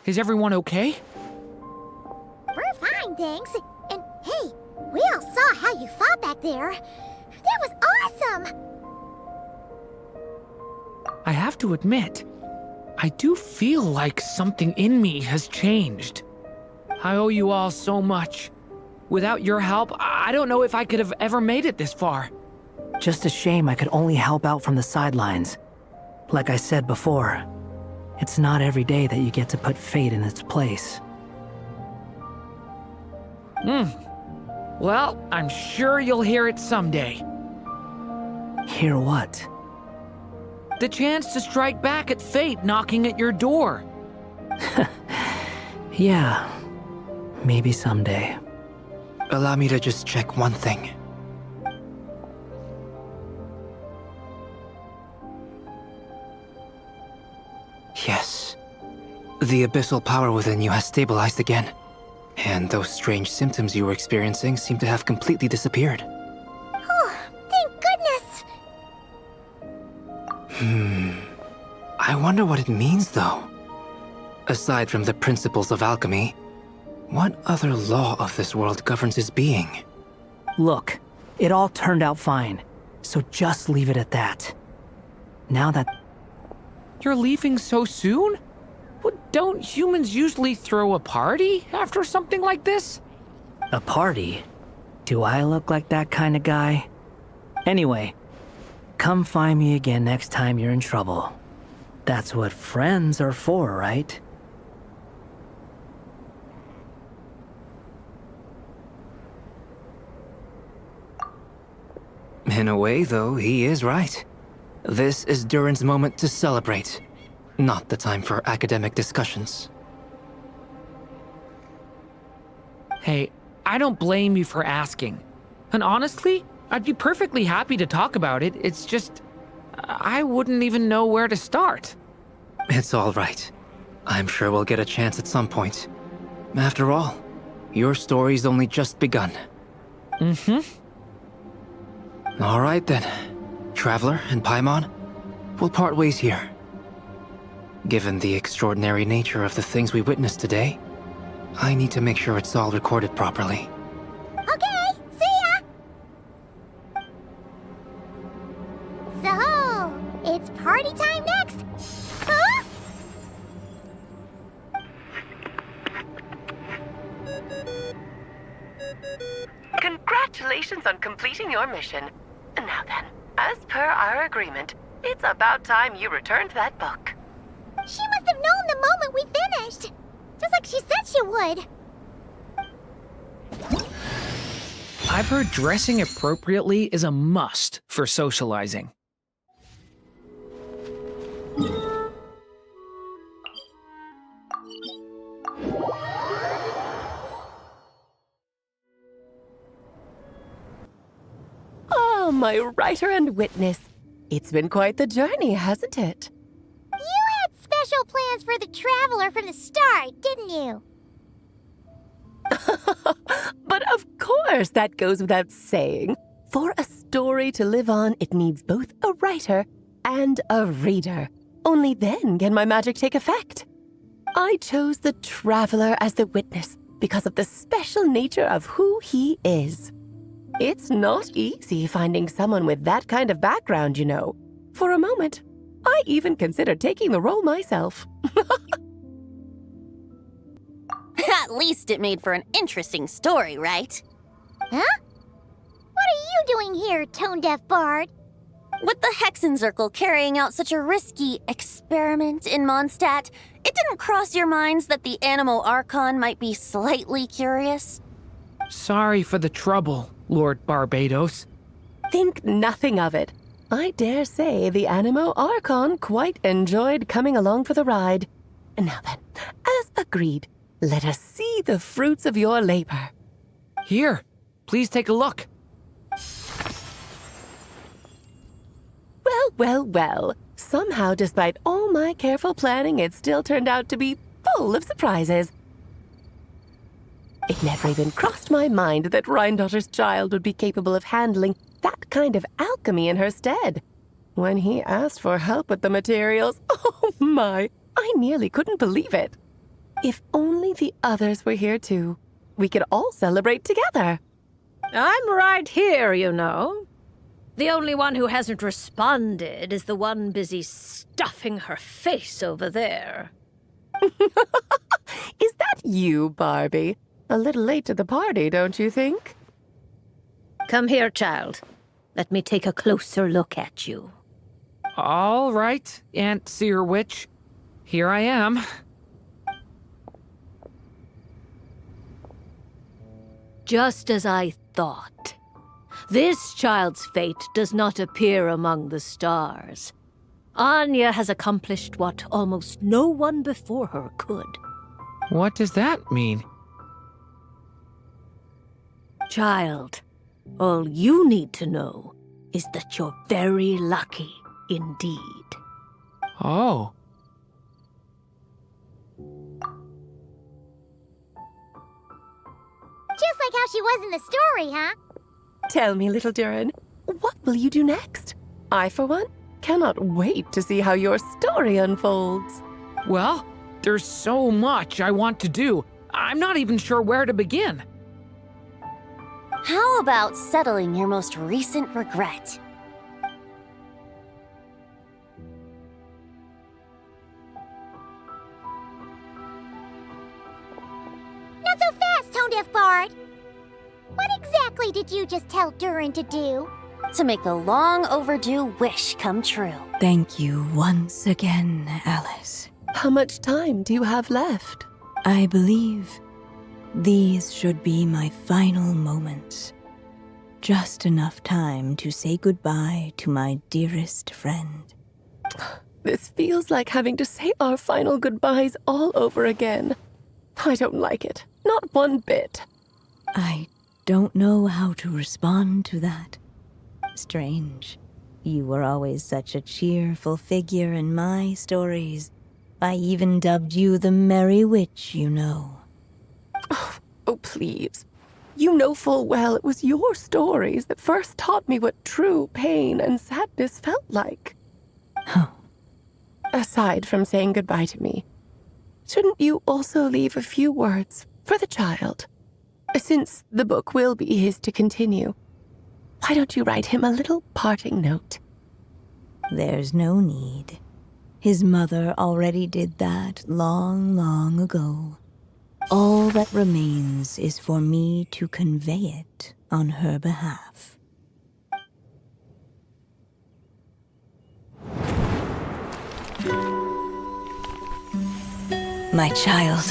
Is everyone okay? We're fine, thanks. And hey, we all saw how you fought back there. That was awesome! I have to admit, I do feel like something in me has changed. I owe you all so much. Without your help, I don't know if I could have ever made it this far. Just a shame I could only help out from the sidelines. Like I said before, it's not every day that you get to put fate in its place. Well, I'm sure you'll hear it someday. Hear what? The chance to strike back at fate knocking at your door. Yeah, maybe someday. Allow me to just check one thing. Yes. The abyssal power within you has stabilized again. And those strange symptoms you were experiencing seem to have completely disappeared. Oh, thank goodness! I wonder what it means, though. Aside from the principles of alchemy, what other law of this world governs his being? Look, it all turned out fine, so just leave it at that. Now that... You're leaving so soon? Well, don't humans usually throw a party after something like this? A party? Do I look like that kind of guy? Anyway, come find me again next time you're in trouble. That's what friends are for, right? In a way, though, he is right. This is Durin's moment to celebrate, not the time for academic discussions. Hey, I don't blame you for asking. And honestly, I'd be perfectly happy to talk about it. It's just, I wouldn't even know where to start. It's all right. I'm sure we'll get a chance at some point. After all, your story's only just begun. All right then. Traveler and Paimon, we'll part ways here. Given the extraordinary nature of the things we witnessed today, I need to make sure it's all recorded properly. Okay, see ya! So, it's party time next? Huh? Congratulations on completing your mission. Now then, as per our agreement, it's about time you returned that book. She must have known the moment we finished. Just like she said she would. I've heard dressing appropriately is a must for socializing. Oh, my writer and witness. It's been quite the journey, hasn't it? You had special plans for the Traveler from the start, didn't you? But of course, that goes without saying. For a story to live on, it needs both a writer and a reader. Only then can my magic take effect. I chose the Traveler as the witness because of the special nature of who he is. It's not easy finding someone with that kind of background, you know. For a moment, I even considered taking the role myself. At least it made for an interesting story, right? Huh? What are you doing here, tone-deaf bard? With the Hexenzirkel carrying out such a risky experiment in Mondstadt, it didn't cross your minds that the Animo Archon might be slightly curious? Sorry for the trouble, Lord Barbados. Think nothing of it. I dare say the Animo Archon quite enjoyed coming along for the ride. Now then, as agreed, let us see the fruits of your labor. Here, please take a look. Well, well, well. Somehow, despite all my careful planning, it still turned out to be full of surprises. It never even crossed my mind that Rhindotter's child would be capable of handling that kind of alchemy in her stead. When he asked for help with the materials, oh my, I nearly couldn't believe it. If only the others were here too. We could all celebrate together. I'm right here, you know. The only one who hasn't responded is the one busy stuffing her face over there. Is that you, Barbie? A little late to the party, don't you think? Come here, child. Let me take a closer look at you. All right, Aunt Seer Witch. Here I am. Just as I thought. This child's fate does not appear among the stars. Anya has accomplished what almost no one before her could. What does that mean? Child, all you need to know is that you're very lucky indeed. Oh. Just like how she was in the story, huh? Tell me, little Durin, what will you do next? I, for one, cannot wait to see how your story unfolds. Well, there's so much I want to do. I'm not even sure where to begin. How about settling your most recent regret? Not so fast, Tone-Deaf Bard! What exactly did you just tell Durin to do? To make a long overdue wish come true. Thank you once again, Alice. How much time do you have left? I believe these should be my final moments. Just enough time to say goodbye to my dearest friend. This feels like having to say our final goodbyes all over again. I don't like it. Not one bit. I don't know how to respond to that. Strange. You were always such a cheerful figure in my stories. I even dubbed you the Merry Witch, you know. Oh, please. You know full well it was your stories that first taught me what true pain and sadness felt like. Aside from saying goodbye to me, shouldn't you also leave a few words for the child? Since the book will be his to continue, why don't you write him a little parting note? There's no need. His mother already did that long, long ago. All that remains is for me to convey it on her behalf. My child,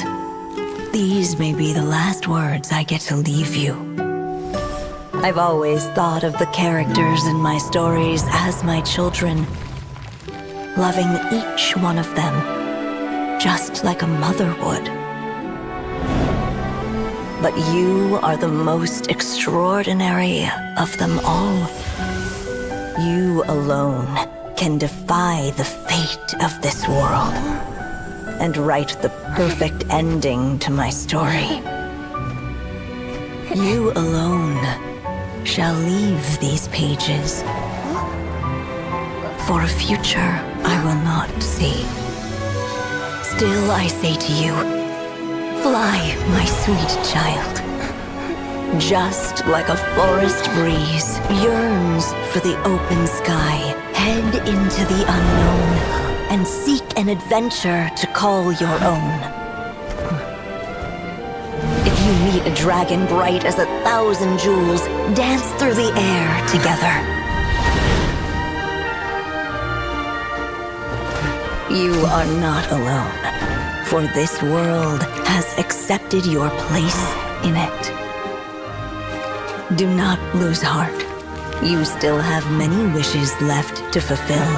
these may be the last words I get to leave you. I've always thought of the characters in my stories as my children, loving each one of them, just like a mother would. But you are the most extraordinary of them all. You alone can defy the fate of this world and write the perfect ending to my story. You alone shall leave these pages for a future I will not see. Still I say to you, fly, my sweet child. Just like a forest breeze yearns for the open sky, head into the unknown and seek an adventure to call your own. If you meet a dragon bright as 1,000 jewels, dance through the air together. You are not alone, for this world has accepted your place in it. Do not lose heart. You still have many wishes left to fulfill.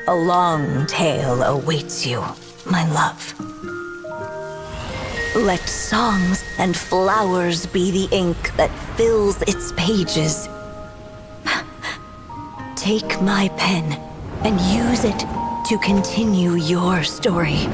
A long tale awaits you, my love. Let songs and flowers be the ink that fills its pages. Take my pen and use it to continue your story.